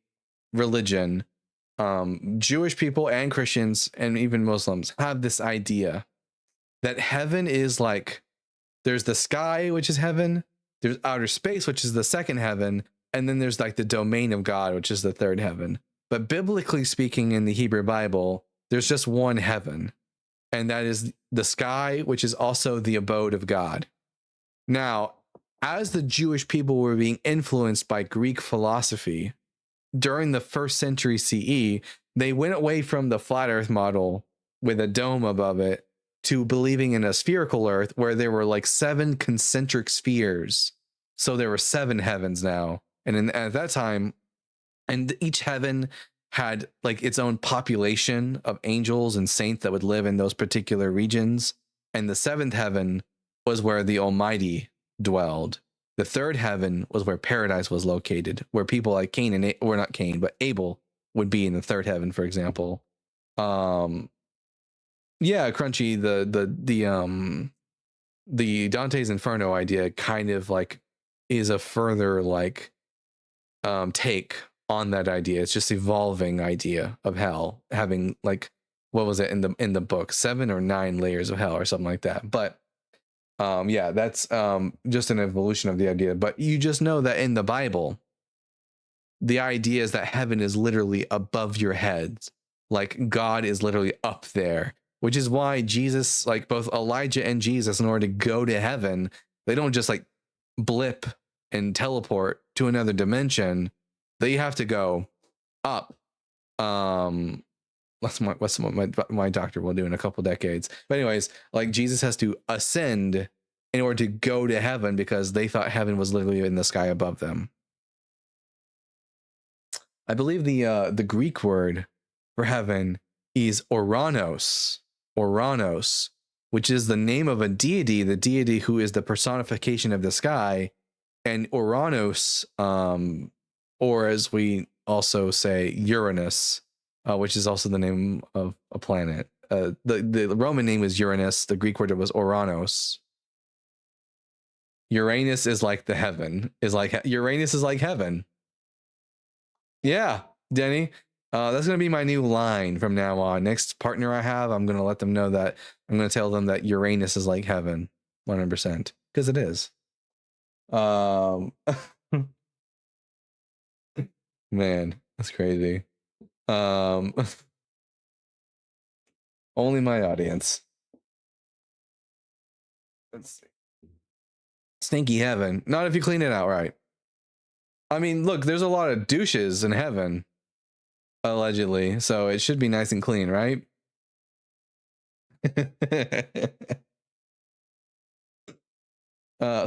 religion, Jewish people and Christians and even Muslims have this idea that heaven is like, there's the sky, which is heaven, there's outer space, which is the second heaven, and then there's like the domain of God, which is the third heaven. But biblically speaking, in the Hebrew Bible, there's just one heaven, and that is the sky, which is also the abode of God. Now, as the Jewish people were being influenced by Greek philosophy during the 1st century CE, they went away from the flat earth model with a dome above it to believing in a spherical earth where there were like 7 concentric spheres. So there were 7 heavens now. And at that time, and each heaven had like its own population of angels and saints that would live in those particular regions. And the 7th heaven was where the Almighty dwelled. The 3rd heaven was where paradise was located, where people like Cain and not Cain, but Abel would be in the 3rd heaven, for example. Yeah, Crunchy, the Dante's Inferno idea kind of like is a further like take on that idea. It's just evolving idea of hell having like, what was it in the book, 7 or 9 layers of hell or something like that. But yeah, that's just an evolution of the idea. But you just know that in the Bible, the idea is that heaven is literally above your heads. Like God is literally up there, which is why Jesus, like both Elijah and Jesus, in order to go to heaven, they don't just like blip and teleport to another dimension. They have to go up. That's what my doctor will do in a couple decades. But anyways, like Jesus has to ascend in order to go to heaven because they thought heaven was literally in the sky above them. I believe the Greek word for heaven is Oranos, which is the name of a deity, the deity who is the personification of the sky. And Oranos, or as we also say, Uranus, which is also the name of a planet. The Roman name is Uranus. The Greek word was Oranos. Uranus is like the heaven. Uranus is like heaven. Yeah, Denny. That's going to be my new line from now on. Next partner I have, I'm going to let them know that I'm going to tell them that Uranus is like heaven, 100%, because it is. Man, that's crazy. Only my audience. Let's see. stinky heaven. Not if you clean it out right. I mean, look, there's a lot of douches in heaven, allegedly, so it should be nice and clean, right?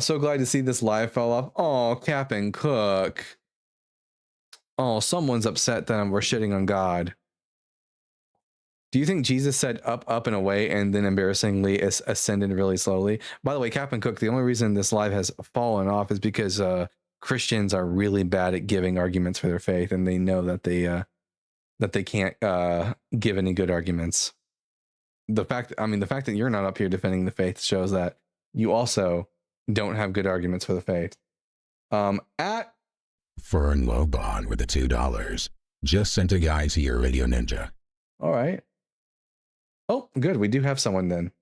So glad to see this live fall off. Oh, Captain Cook. Oh, someone's upset that we're shitting on God. Do you think Jesus said up, up, and away, and then embarrassingly ascended really slowly? By the way, Captain Cook, the only reason this live has fallen off is because Christians are really bad at giving arguments for their faith, and they know that they can't give any good arguments. The fact that you're not up here defending the faith shows that you also don't have good arguments for the faith. At Fern Lobon with the $2. Just sent a guys here, Radio Ninja. all right. Oh, good. We do have someone then.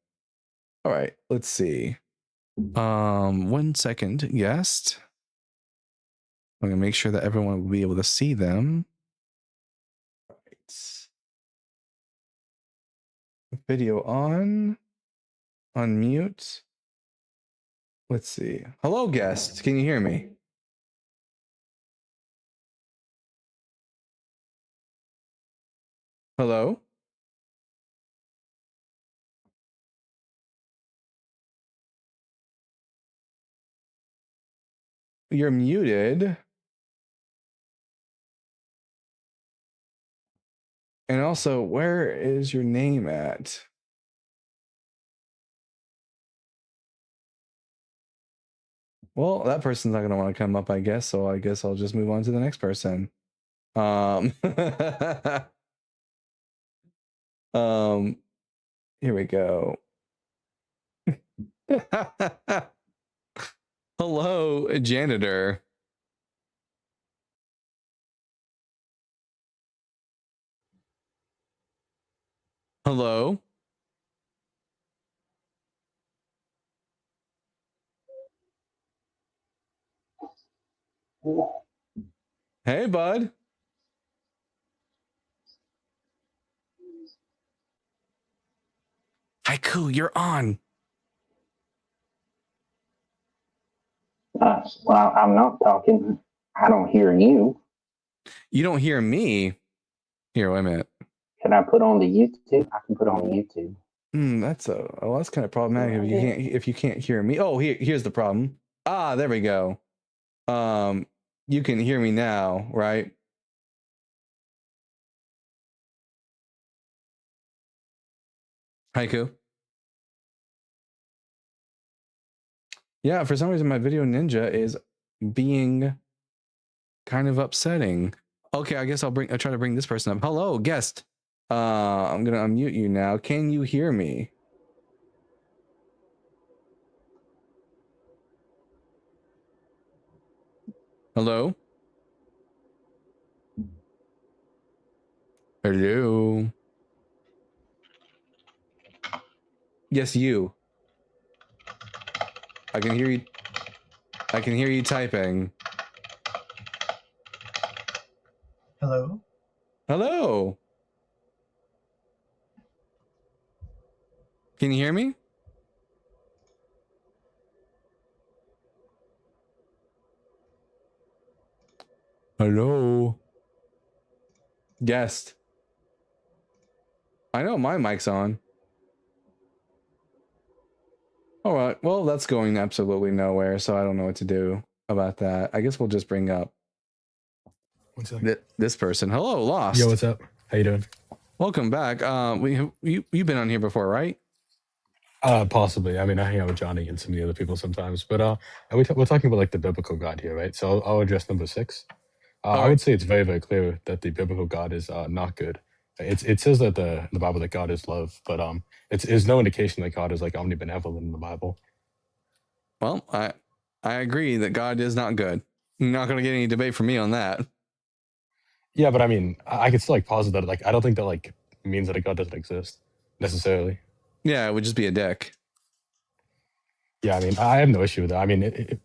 All right. Let's see. 1 second, guest. I'm gonna make sure that everyone will be able to see them. All right. Video on. Unmute. Let's see. Hello, guest. Can you hear me? Hello? You're muted. And also, where is your name at? Well, that person's not going to want to come up, I guess. So I guess I'll just move on to the next person. Here we go. Hello, janitor. Hello. Hey, bud. Haiku, you're on. Well, I'm not talking. I don't hear you. You don't hear me. Here, wait a minute. Can I put on the YouTube? I can put on the YouTube. That's kind of problematic if you can't hear me. Oh, here's the problem. Ah, there we go. You can hear me now, right? Haiku. Yeah, for some reason my video ninja is being kind of upsetting. Okay, I guess I'll try to bring this person up. Hello, guest. I'm gonna unmute you now. Can you hear me? Hello? Hello? Yes, you. I can hear you. I can hear you typing. Hello? Hello? Can you hear me? Hello? Guest. I know my mic's on. All right. Well, that's going absolutely nowhere, so I don't know what to do about that. I guess we'll just bring up this person. Hello, Lost. Yo, what's up? How you doing? Welcome back. You've been on here before, right? Possibly. I mean, I hang out with Johnny and some of the other people sometimes, but we're talking about like the biblical God here, right? So I'll address number 6. I would say it's very, very clear that the biblical God is not good. It says that in the Bible that God is love, but it's no indication that God is like omnibenevolent in the Bible. Well, I agree that God is not good. You're not going to get any debate from me on that. Yeah, but I mean, I could still like posit that like I don't think that like means that a God doesn't exist necessarily. Yeah, it would just be a dick. Yeah, I mean, I have no issue with that. I mean, it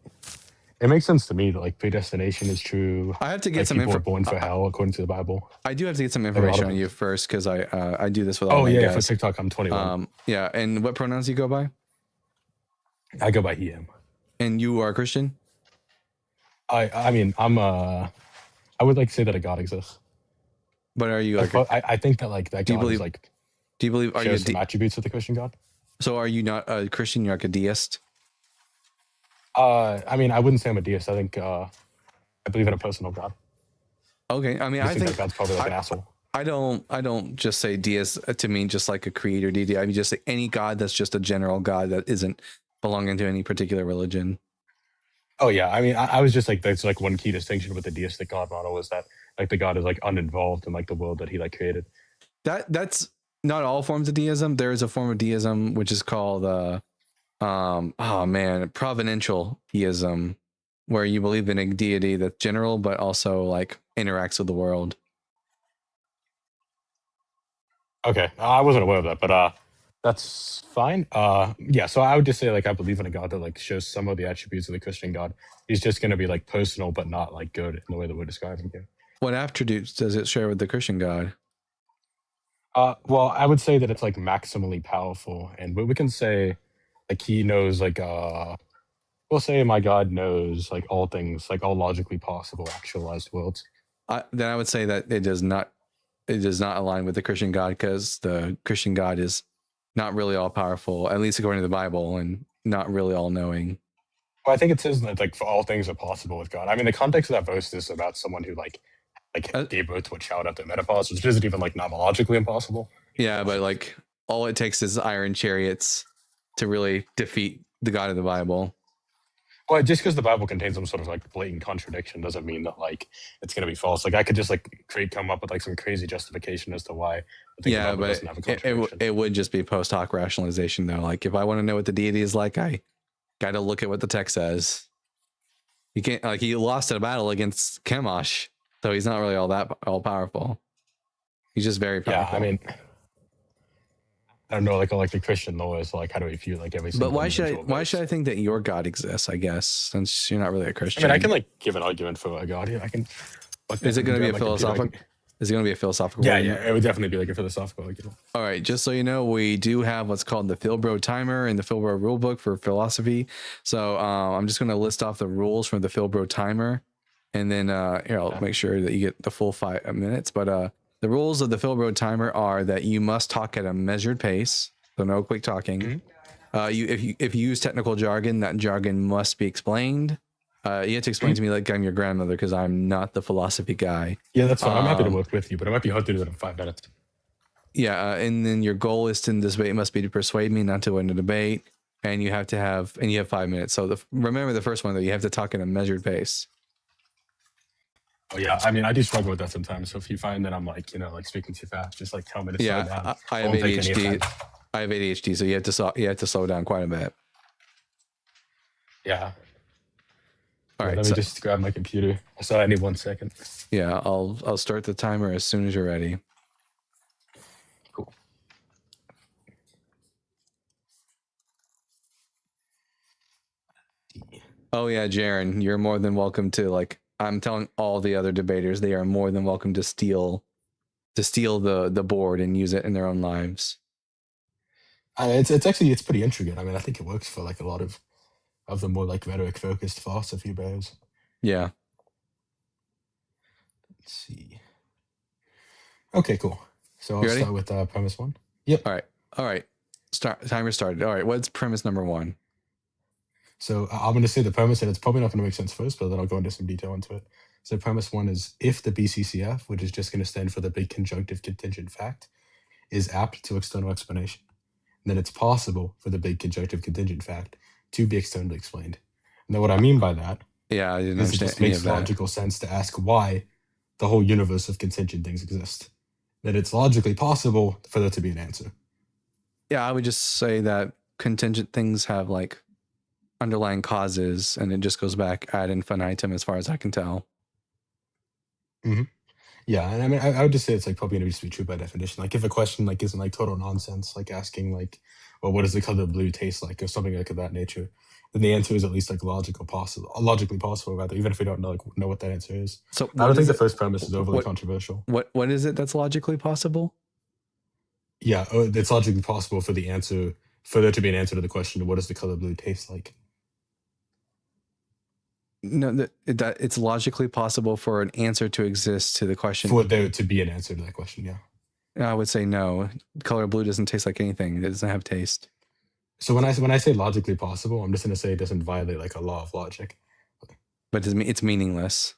makes sense to me that like predestination is true. I have to get like, some people are born for hell according to the Bible. I do have to get some information on you first because I do this with all my guys. For TikTok I'm 21. Yeah, and what pronouns do you go by? I go by he him. And you are a Christian? I mean, I would like to say that a God exists. But are you Like, like? I think that like that Do you God is believe? like Do you believe? Are you a shares some attributes of the Christian God. so are you not a Christian? You're like a deist? I mean, I wouldn't say I'm a deist. I think I believe in a personal God. Okay. I mean, I I just think that think God's probably like I an asshole. I don't just say deist to mean just like a creator deity. I mean just say any God that's just a general God that isn't belonging to any particular religion. Oh yeah, I mean, I was just like that's like one key distinction with the deistic God model is that like the God is like uninvolved in like the world that he like created. That's not all forms of deism. There is a form of deism which is called providential theism, where you believe in a deity that's general but also like interacts with the world. Okay, I wasn't aware of that, but that's fine. Yeah, so I would just say like I believe in a God that like shows some of the attributes of the Christian God. He's just going to be like personal, but not like good in the way that we're describing here. What attributes does it share with the Christian God? Well, I would say that it's like maximally powerful, and we can say like he knows like we'll say my God knows like all things, like all logically possible actualized worlds. Then I would say that it does not align with the Christian God, because the Christian God is not really all powerful, at least according to the Bible, and not really all knowing. Well, I think it says that like for all things are possible with God. I mean, the context of that verse is about someone who like gave birth to a child after menopause, which isn't even like novologically impossible. Yeah, but like all it takes is iron chariots to really defeat the God of the Bible. Well, just because the Bible contains some sort of like blatant contradiction doesn't mean that like it's gonna be false. Like I could just like come up with like some crazy justification as to why I think the Bible doesn't have a contradiction. it would just be post hoc rationalization though. Like if I want to know what the deity is like, I got to look at what the text says. You can't, like, he lost a battle against Chemosh, so he's not really all powerful. He's just very powerful. Yeah, I mean, I don't know, like the Christian law is like how do we view like every single. But why should I think that your God exists? I guess since you're not really a Christian. I mean, I can like give an argument for a God here. I can. Is it going to be a philosophical? Is it going to be a philosophical? Yeah, it would definitely be like a philosophical argument. All right, just so you know, we do have what's called the Philbro timer in the Philbro rulebook for philosophy. So I'm just going to list off the rules from the Philbro timer, and then here I'll make sure that you get the full 5 minutes. But the rules of the Philbro timer are that you must talk at a measured pace, so no quick talking. If you use technical jargon, that jargon must be explained. You have to explain to me like I'm your grandmother, because I'm not the philosophy guy. Yeah, that's fine. I'm happy to work with you, but it might be hard to do that in 5 minutes. Yeah, and then your goal is in this debate must be to persuade me, not to win the debate. And you have 5 minutes. So remember the first one, though, you have to talk at a measured pace. Oh yeah, I mean, I do struggle with that sometimes. So if you find that I'm like, like speaking too fast, just like tell me to slow down. I have ADHD. I have ADHD, so you have to slow down quite a bit. Yeah. All right. Let me just grab my computer. So I need 1 second. Yeah, I'll start the timer as soon as you're ready. Cool. Oh yeah, Jaren, you're more than welcome to I'm telling all the other debaters they are more than welcome to steal the board and use it in their own lives. It's pretty intricate. I mean, I think it works for like a lot of the more like rhetoric focused philosophy bears. Yeah. Let's see. Okay, cool. So I'll start with premise 1. Yep. All right. Timer started. All right. What's premise number 1? So I'm going to say the premise, and it's probably not going to make sense first, but then I'll go into some detail into it. So premise 1 is if the BCCF, which is just going to stand for the big conjunctive contingent fact, is apt to external explanation, then it's possible for the big conjunctive contingent fact to be externally explained. Now, what I mean by that is it just makes logical sense to ask why the whole universe of contingent things exist. That it's logically possible for there to be an answer. Yeah, I would just say that contingent things have like underlying causes, and it just goes back ad infinitum as far as I can tell. Mm-hmm. Yeah, and I mean, I would just say it's like probably going to be true by definition. Like if a question like isn't like total nonsense, like asking like, well, what does the color blue taste like, or something like of that nature, then the answer is at least like logically possible rather, even if we don't know what that answer is. So I don't think the first premise is overly controversial. What is it that's logically possible? Yeah, it's logically possible for there to be an answer to the question, what does the color blue taste like? No, that it's logically possible for an answer to exist to the question. For there to be an answer to that question, yeah. I would say no. Color blue doesn't taste like anything. It doesn't have taste. So when I say logically possible, I'm just gonna say it doesn't violate like a law of logic. But it's meaningless.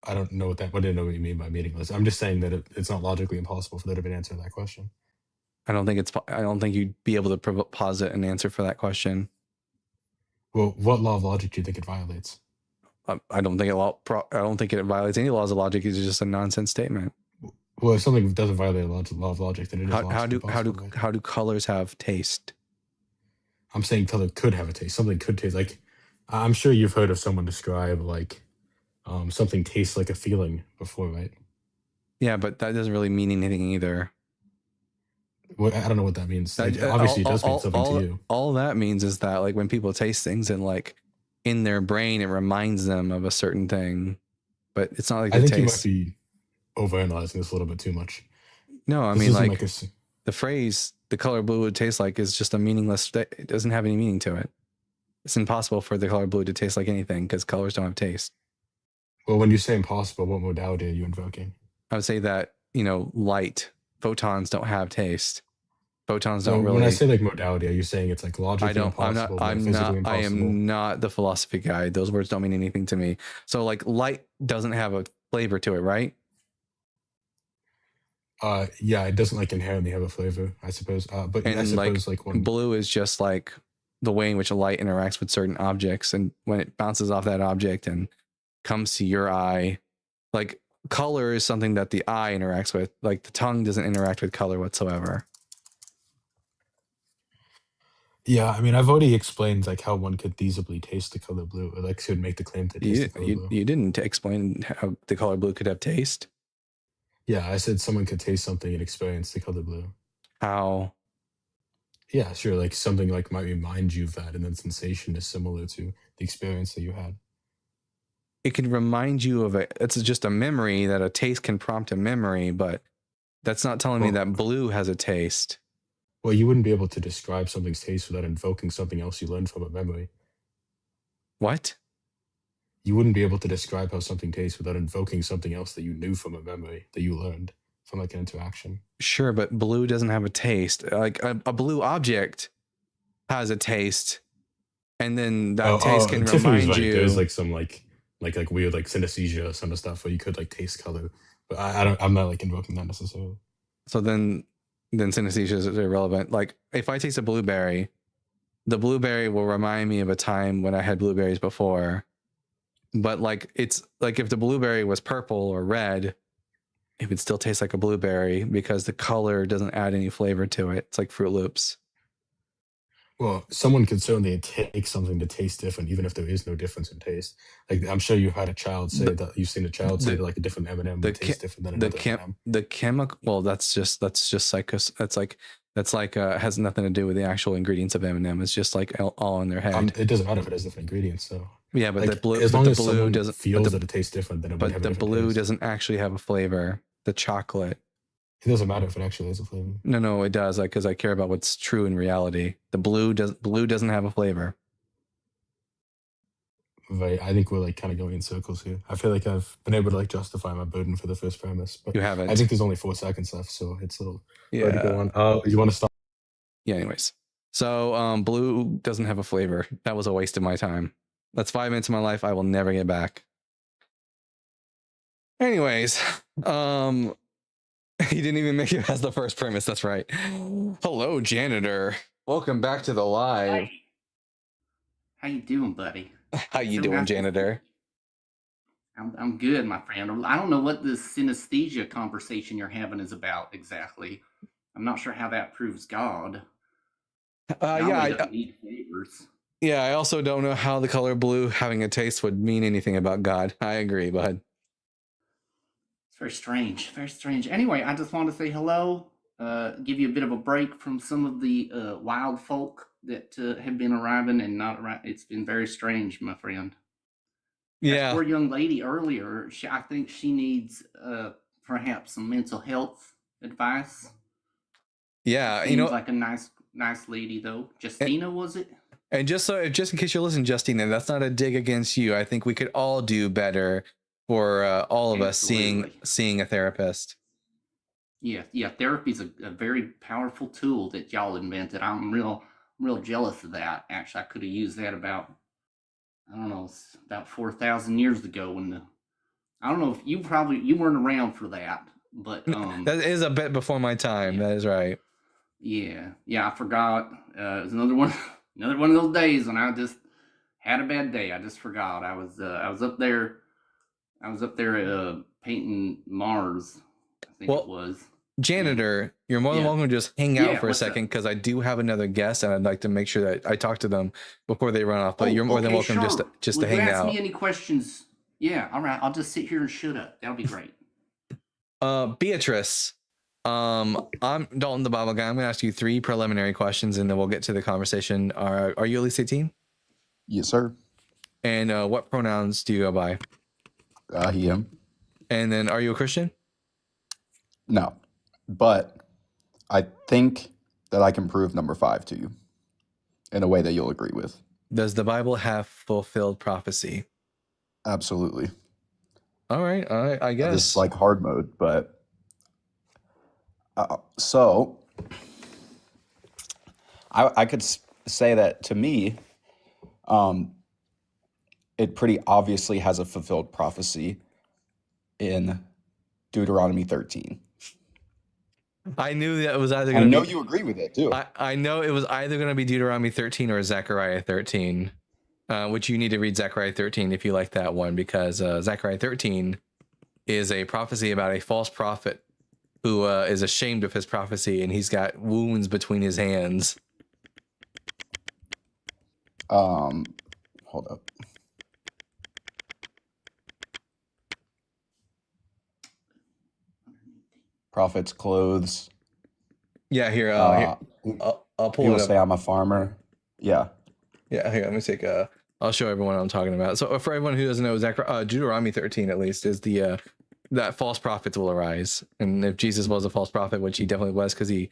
I don't know what you mean by meaningless. I'm just saying that it's not logically impossible for there to be an answer to that question. I don't think you'd be able to posit an answer for that question. Well, what law of logic do you think it violates? I don't think it violates any laws of logic. It's just a nonsense statement. Well, if something doesn't violate a law of logic, then it is logically possible, right? How do colors have taste? I'm saying color could have a taste. Something could taste like. I'm sure you've heard of someone describe like something tastes like a feeling before, right? Yeah, but that doesn't really mean anything either. Well, I don't know what that means. Obviously, it does mean something to you. All that means is that like when people taste things and like in their brain it reminds them of a certain thing, but it's not like I the think taste. you might be overanalyzing this a little bit too much. No, I mean like the phrase "the color blue would taste like" is just a meaningless. It doesn't have any meaning to it. It's impossible for the color blue to taste like anything because colors don't have taste. Well, when you say impossible, what modality are you invoking? I would say that, light, photons don't have taste. Photons don't really. When I say like modality, are you saying it's like logically impossible? I am not the philosophy guy. Those words don't mean anything to me. So like light doesn't have a flavor to it, right? Yeah, it doesn't like inherently have a flavor, I suppose. But I suppose like when blue is just like the way in which a light interacts with certain objects, and when it bounces off that object and comes to your eye, like color is something that the eye interacts with. Like the tongue doesn't interact with color whatsoever. Yeah, I mean, I've already explained like how one could feasibly taste the color blue, or like could make the claim to taste the color blue. You didn't explain how the color blue could have taste. Yeah, I said someone could taste something and experience the color blue. How? Yeah, sure. Like something like might remind you of that, and then sensation is similar to the experience that you had. It can remind you of it. It's just a memory that a taste can prompt a memory, but that's not telling me that blue has a taste. Well, you wouldn't be able to describe something's taste without invoking something else you learned from a memory. What? You wouldn't be able to describe how something tastes without invoking something else that you knew from a memory that you learned from like an interaction. Sure, but blue doesn't have a taste. Like a blue object has a taste, and then that taste can remind you. There's like some like weird like synesthesia some of stuff where you could like taste color, but I'm not like invoking that necessarily. So then synesthesia is irrelevant. Like if I taste a blueberry, the blueberry will remind me of a time when I had blueberries before. But like it's like if the blueberry was purple or red, it would still taste like a blueberry because the color doesn't add any flavor to it. It's like Fruit Loops. Well, someone can certainly take something to taste different, even if there is no difference in taste. Like I'm sure you've had a child say that you've seen a child say that like a different M&M would taste different than another M&M. The chemical. Well, that's just psychos. That's like has nothing to do with the actual ingredients of M&M. It's just like all in their head. It doesn't matter if it has different ingredients, though. Yeah, but like, the blue, as long as blue doesn't feels that it tastes different than it would have. But the blue doesn't actually have a flavor. The chocolate. It doesn't matter if it actually has a flavor. No, it does. Like because I care about what's true in reality. The blue doesn't have a flavor. Right. I think we're like kind of going in circles here. I feel like I've been able to like justify my burden for the first premise, but you haven't. I think there's only 4 seconds left, so it's a little hard to go on. You want to stop? Yeah. Anyways, so blue doesn't have a flavor. That was a waste of my time. That's 5 minutes of my life I will never get back. Anyways, he didn't even make it as the first premise. That's right. Hello, janitor. Welcome back to the live. Hi. How you doing, buddy? How you doing, janitor? I'm good, my friend. I don't know what this synesthesia conversation you're having is about exactly. I'm not sure how that proves God. Yeah, need flavors. Yeah, I also don't know how the color blue having a taste would mean anything about God. I agree, bud. It's very strange. Very strange. Anyway, I just want to say hello, give you a bit of a break from some of the wild folk that have been arriving and not arriving. It's been very strange, my friend. Yeah. That poor young lady earlier, I think she needs perhaps some mental health advice. Yeah, Seems like a nice lady though. Justina, was it? And just in case you're listening, Justine, and that's not a dig against you. I think we could all do better for all of us seeing a therapist. Yeah, therapy is a very powerful tool that y'all invented. I'm real jealous of that. Actually, I could have used that about 4,000 years ago when I don't know if you weren't around for that, but that is a bit before my time. Yeah. That is right. Yeah, I forgot. It was another one of those days when I just had a bad day. I just forgot. I was up there painting Mars, I think it was. Janitor, you're more than welcome to just hang out for a second, because I do have another guest and I'd like to make sure that I talk to them before they run off. But you're more than welcome just to hang out. Ask me any questions. Yeah, all right. I'll just sit here and shut up. That'll be great. Beatrice, I'm Dalton the Bible guy. I'm going to ask you 3 preliminary questions and then we'll get to the conversation. Are you at least 18? Yes, sir. And what pronouns do you go by? He, him. And then are you a Christian? No, but I think that I can prove number 5 to you in a way that you'll agree with. Does the Bible have fulfilled prophecy? Absolutely. All right, I guess. This is like hard mode, but so I could say that to me, it pretty obviously has a fulfilled prophecy in Deuteronomy 13. I knew that it was either going to be... you agree with it, too. I know it was either going to be Deuteronomy 13 or Zechariah 13, which you need to read Zechariah 13 if you like that one, because Zechariah 13 is a prophecy about a false prophet who is ashamed of his prophecy, and he's got wounds between his hands. Hold up. Prophet's clothes. Yeah, here. I'll pull it up. Say I'm a farmer. Yeah. Yeah, here. Let me take a. I'll show everyone what I'm talking about. So for everyone who doesn't know, Deuteronomy 13 at least is the that false prophets will arise, and if Jesus was a false prophet, which he definitely was, because he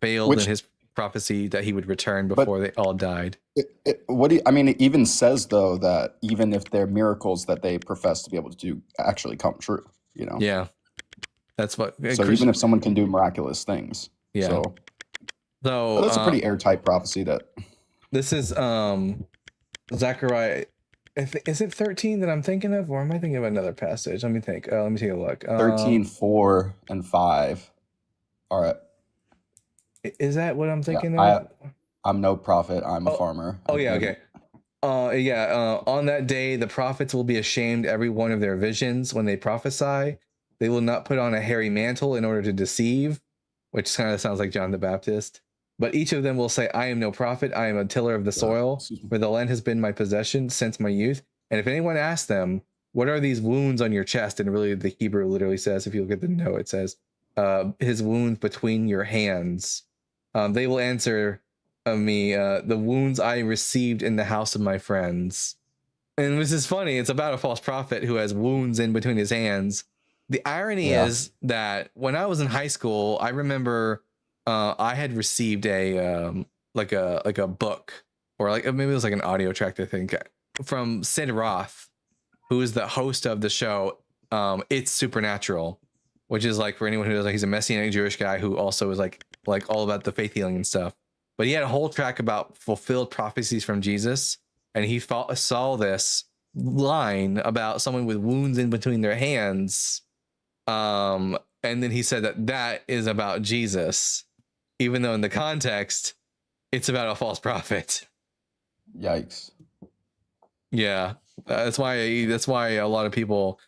failed in his prophecy that he would return before they all died. It even says though that even if their miracles that they profess to be able to do actually come true, you know. Yeah. That's what. So even if someone can do miraculous things, yeah. So that's a pretty airtight prophecy. That this is Zechariah. Is it 13 that I'm thinking of, or am I thinking of another passage? Let me think. Let me take a look. 13, 4, and 5. All right. Is that what I'm thinking of? I'm no prophet. I'm a farmer. Oh yeah. Okay. On that day, the prophets will be ashamed every one of their visions when they prophesy. They will not put on a hairy mantle in order to deceive, which kind of sounds like John the Baptist. But each of them will say, I am no prophet. I am a tiller of the soil, for the land has been my possession since my youth. And if anyone asks them, what are these wounds on your chest? And really, the Hebrew literally says, if you look at the note, it says, his wounds between your hands. They will answer of me, the wounds I received in the house of my friends. And this is funny. It's about a false prophet who has wounds in between his hands. The irony is that when I was in high school, I remember I had received a like a book, or like maybe it was like an audio track, I think, from Sid Roth, who is the host of the show It's Supernatural, which is like, for anyone who does, like, he's a Messianic Jewish guy who also is like all about the faith healing and stuff. But he had a whole track about fulfilled prophecies from Jesus, and he saw this line about someone with wounds in between their hands. And then he said that is about Jesus, even though in the context it's about a false prophet. Yikes. Yeah, that's why a lot of people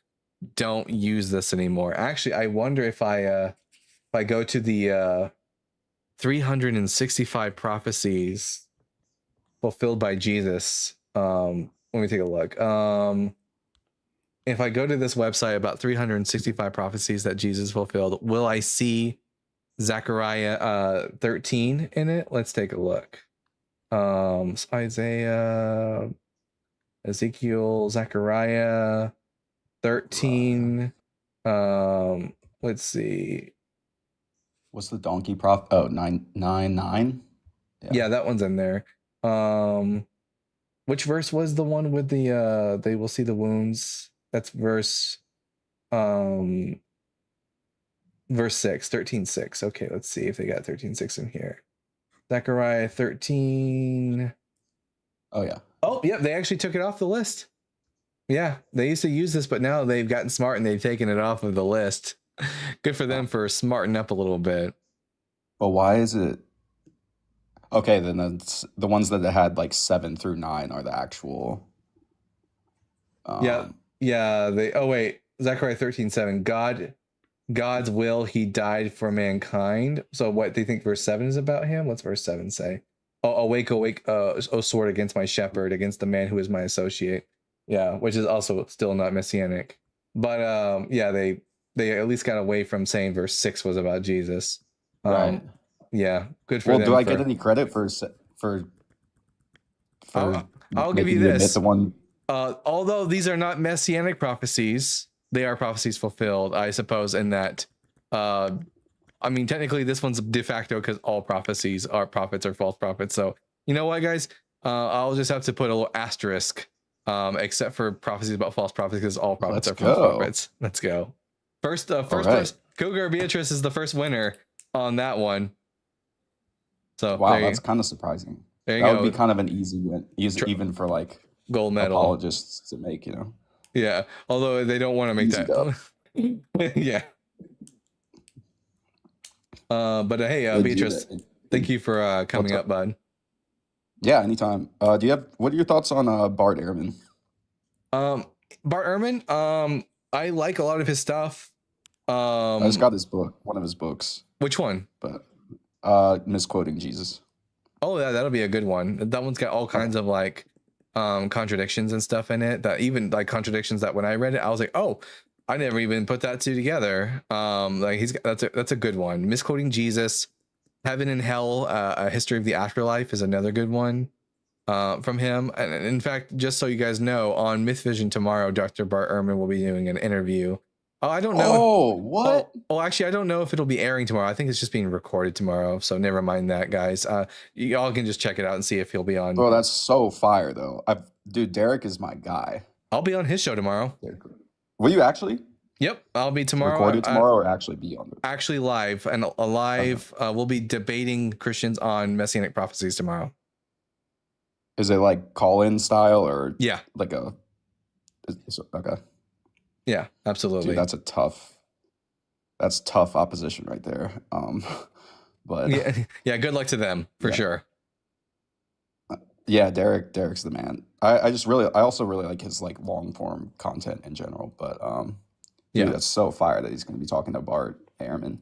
don't use this anymore. Actually, I wonder if I go to the 365 prophecies fulfilled by Jesus. Let me take a look. If I go to this website about 365 prophecies that Jesus fulfilled, will I see Zechariah 13 in it? Let's take a look. Isaiah, Ezekiel, Zechariah 13. Let's see. What's the donkey prophet? Oh, 999. Yeah, that one's in there. Which verse was the one with the they will see the wounds? That's verse 6, 13:6. Okay, let's see if they got 13:6 in here. Zechariah 13. Oh yeah. Oh, yep, they actually took it off the list. Yeah, they used to use this, but now they've gotten smart and they've taken it off of the list. Good for them for smarting up a little bit. But why is it? Okay, then that's the ones that had like 7 through 9 are the actual. Yeah. They. Oh wait, Zechariah 13:7. God's will. He died for mankind. So what they think verse 7 is about him? What's verse 7 say? Oh, awake, O sword, against my shepherd, against the man who is my associate. Yeah, which is also still not messianic. But yeah, they at least got away from saying verse 6 was about Jesus. Right. Yeah, good for Well, them. do I get any credit for I'll give you making admit this. the one? Although these are not messianic prophecies, they are prophecies fulfilled, I suppose, in that I mean, technically this one's de facto because all prophecies are prophets or false prophets. So you know what, guys? I'll just have to put a little asterisk, except for prophecies about false prophets, because all prophets are false prophets. Let's go. First place. Cougar Beatrice is the first winner on that one. So wow, that's kind of surprising. There you that go. would be kind of an easy win, even for like gold medal apologists to make, Yeah, although they don't want to make easy that. Yeah. But hey, Beatrice, thank you for coming up, bud. Yeah, anytime. What are your thoughts on Bart Ehrman? Bart Ehrman, I like a lot of his stuff. I just got his book, one of his books. Which one? But misquoting Jesus. Oh, yeah, that'll be a good one. That one's got all kinds of like contradictions and stuff in it, that even like contradictions that when I read it, I was like, oh, I never even put that two together. Like that's a good one. Misquoting Jesus, Heaven and Hell, A History of the Afterlife is another good one from him. And in fact, just so you guys know, on Myth Vision tomorrow, Dr. Bart Ehrman will be doing an interview. Oh, I don't know. Oh, what? Oh, actually, I don't know if it'll be airing tomorrow. I think it's just being recorded tomorrow. So never mind that, guys. Y'all can just check it out and see if he'll be on. Oh, that's so fire, though. Dude, Derek is my guy. I'll be on his show tomorrow. Will you actually? Yep, I'll be tomorrow. Recorded tomorrow, or actually be on it? Actually live, and live. We'll be debating Christians on Messianic prophecies tomorrow. Is it like call-in style, or yeah, like okay? Yeah, absolutely. Dude, that's tough opposition right there. But yeah, good luck to them for sure. Yeah, Derek's the man. I also really like his like long form content in general. But dude, that's so fire that he's going to be talking to Bart Ehrman,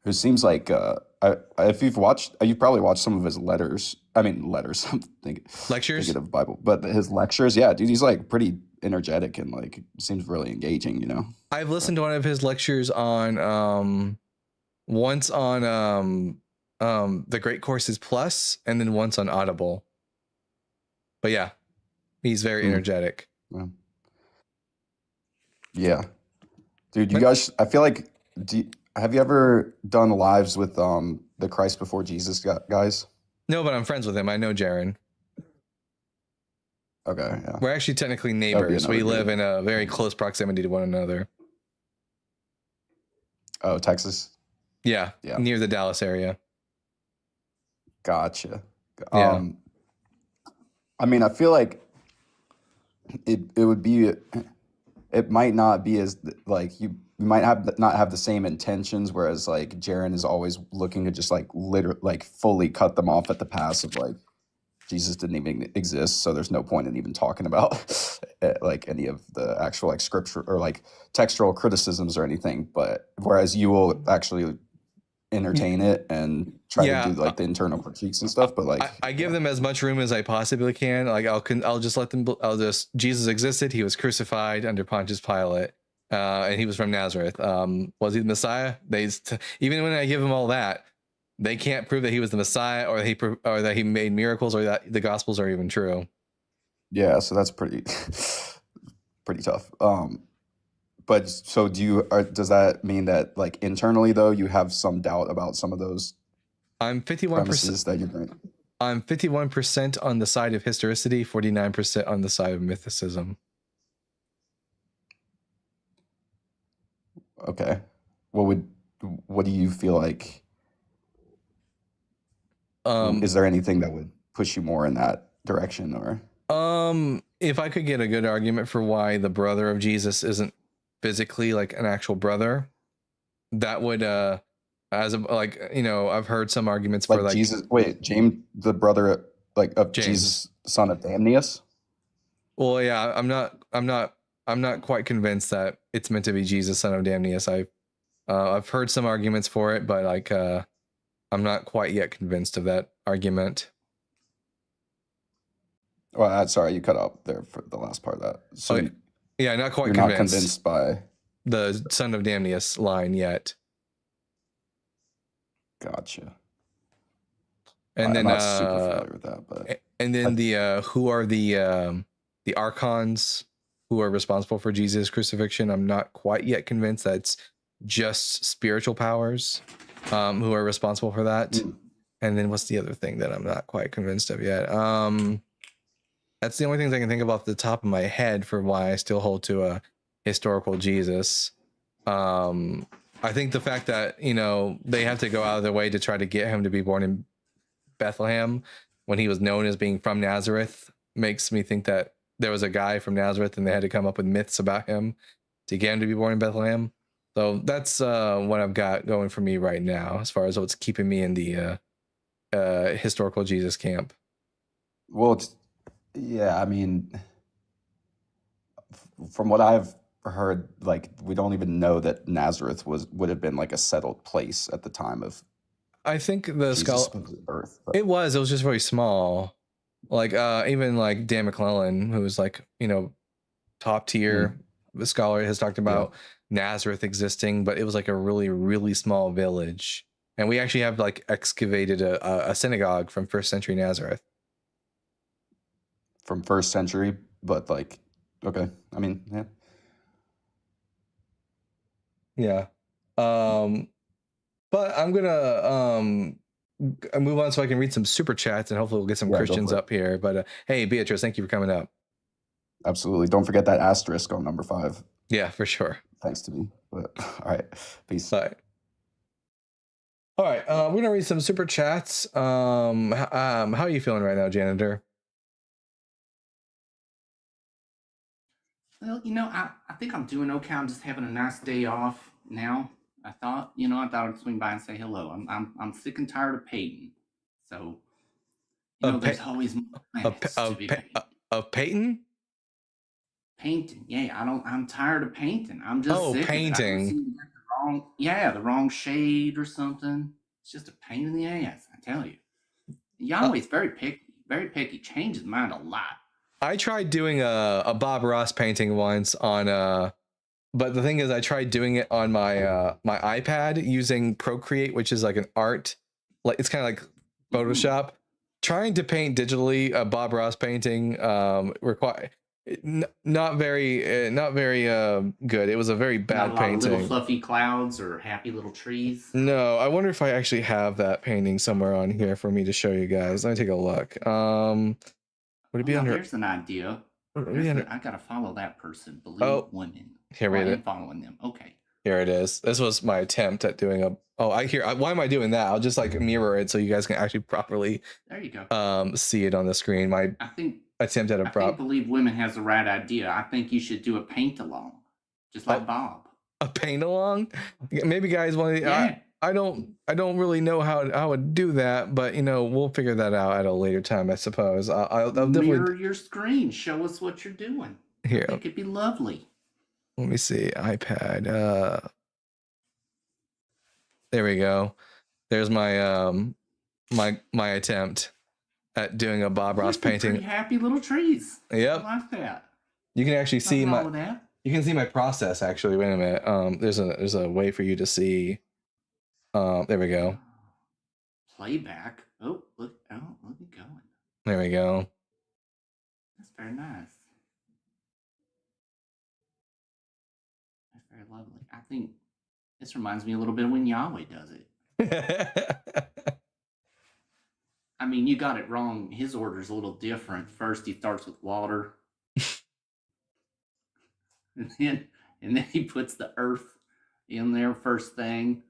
who seems like if you've probably watched some of his letters. I mean, letters. I'm thinking lectures of Bible, but his lectures, yeah, dude, he's like pretty energetic and like seems really engaging. I've listened to one of his lectures on once on the Great Courses Plus, and then once on Audible. But yeah, he's very energetic. Yeah, dude, you guys, I feel like, have you ever done lives with the Christ Before Jesus guys? No, but I'm friends with him. I know Jaron. Okay, yeah. We're actually technically neighbors. We live in a very close proximity to one another. Oh, Texas? Yeah, near the Dallas area. Gotcha. Yeah. I mean, I feel like it might not be as like you might not have the same intentions, whereas like Jaron is always looking to just like fully cut them off at the pass of like Jesus didn't even exist, so there's no point in even talking about like any of the actual like scripture or like textual criticisms or anything. But whereas you will actually entertain it and try to do like the internal critiques and stuff. But like I give them as much room as I possibly can. Like I'll just let them. Jesus existed. He was crucified under Pontius Pilate, and he was from Nazareth. Was he the Messiah? Even when I give them all that, they can't prove that he was the Messiah, or that he made miracles, or that the Gospels are even true. Yeah, so that's pretty tough. But so does that mean that like internally though you have some doubt about some of those? I'm 51% that you're bringing? I'm 51% on the side of historicity, 49% on the side of mythicism. Okay. What do you feel like? Is there anything that would push you more in that direction, or? If I could get a good argument for why the brother of Jesus isn't physically like an actual brother, that would as a, like, you know, I've heard some arguments for like Jesus. Wait, James, the brother like of James, Jesus, son of Damnius. Well, yeah, I'm not quite convinced that it's meant to be Jesus, son of Damnius. I've heard some arguments for it, but like I'm not quite yet convinced of that argument. Well, sorry, you cut out there for the last part of that. So yeah, not quite you're convinced. not convinced by the son of Damnius line yet. Gotcha. And I'm then not super familiar with that, but and then who are the archons who are responsible for Jesus' crucifixion? I'm not quite yet convinced that's just spiritual powers who are responsible for that. And then what's the other thing that I'm not quite convinced of yet? That's the only things I can think of off the top of my head for why I still hold to a historical Jesus. I think the fact that, you know, they have to go out of their way to try to get him to be born in Bethlehem when he was known as being from Nazareth makes me think that there was a guy from Nazareth and they had to come up with myths about him to get him to be born in Bethlehem. So that's what I've got going for me right now as far as what's keeping me in the historical Jesus camp. Well, yeah, I mean, from what I've heard, like, we don't even know that Nazareth would have been like a settled place at the time of I think the Jesus' birth. It was just very small. Like even like Dan McClellan, who was like, you know, top tier scholar, has talked about Nazareth existing, but it was like a really, really small village. And we actually have like excavated a synagogue from 1st century Nazareth. From 1st century, but like, okay, I mean, yeah. Yeah. But I'm gonna move on so I can read some super chats and hopefully we'll get some Christians up here. But hey, Beatrice, thank you for coming up. Absolutely. Don't forget that asterisk on number 5. Yeah, for sure. Thanks to me. But all right, peace. Bye. All right, we're gonna read some super chats. How are you feeling right now, janitor? Well, you know, I think I'm doing okay. I'm just having a nice day off now. I thought I'd swing by and say hello. I'm sick and tired of painting. So, there's always more planets to be painted. Of Peyton? Painting, yeah. I'm tired of painting. I'm just sick painting. Of it. The wrong shade or something. It's just a pain in the ass, I tell you. Yahweh's very picky. Changes mine a lot. I tried doing a Bob Ross painting once on but the thing is I tried doing it on my my iPad using Procreate, which is like an art, like it's kind of like Photoshop. Trying to paint digitally a Bob Ross painting not very good. It was a very bad painting. Little fluffy clouds or happy little trees. No, I wonder if I actually have that painting somewhere on here for me to show you guys. Let me take a look. Would it be under? Here's an idea. I gotta follow that person. Believe women. Here we go. Following them. Okay. Here it is. This was my attempt at doing a. Oh, why am I doing that? I'll just like mirror it so you guys can actually properly. There you go. See it on the screen. I think Believe Women has the right idea. I think you should do a paint along, just like Bob. A paint along? Maybe guys want to. Yeah. I don't really know how I would do that, but we'll figure that out at a later time, I suppose. I'll definitely mirror your screen. Show us what you're doing. Here, I think it'd be lovely. Let me see. iPad. There we go. There's my my attempt at doing a Bob Ross painting. Pretty happy little trees. Yep. I like that. You can actually see that. You can see my process actually. Wait a minute. There's a way for you to see. There we go. Playback. Oh, look at going. There we go. That's very nice. That's very lovely. I think this reminds me a little bit of when Yahweh does it. I mean, you got it wrong. His order's a little different. First, he starts with water, and then he puts the earth in there first thing.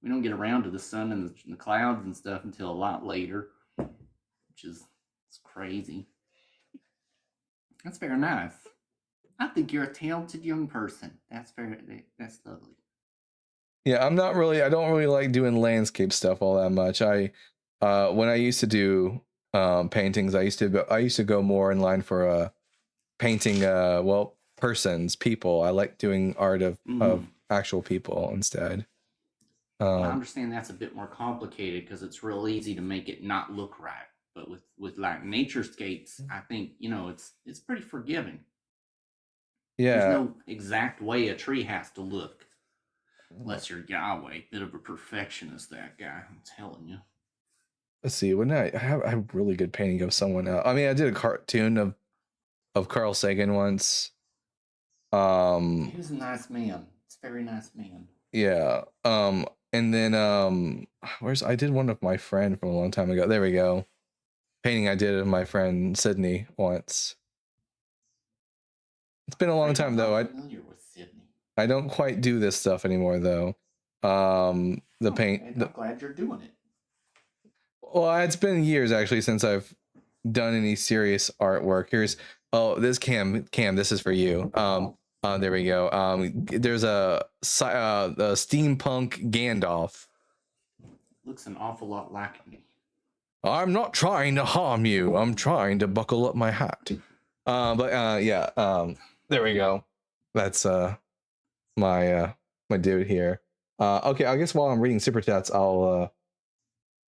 We don't get around to the sun and the clouds and stuff until a lot later, which is it's crazy. That's very nice. I think you're a talented young person. That's that's lovely. Yeah, I don't really like doing landscape stuff all that much. When I used to do paintings, I used to go more in line for painting people. I like doing art of actual people instead. Well, I understand that's a bit more complicated because it's real easy to make it not look right. But with like naturescapes, I think it's pretty forgiving. Yeah. There's no exact way a tree has to look, unless you're Yahweh, bit of a perfectionist. That guy, I'm telling you. Let's see. When I have a really good painting of someone else. I mean, I did a cartoon of Carl Sagan once. He was a nice man. It's a very nice man. Yeah. And then I did one of my friend from a long time ago. There we go. Painting I did of my friend Sydney once. It's been a long time though. I'm familiar with Sydney. I don't quite do this stuff anymore though. I'm glad you're doing it. Well, it's been years actually since I've done any serious artwork. This Cam, this is for you. There we go. There's a steampunk Gandalf. Looks an awful lot like me. I'm not trying to harm you. I'm trying to buckle up my hat. There we go. That's my dude here. Okay, I guess while I'm reading super chats, I'll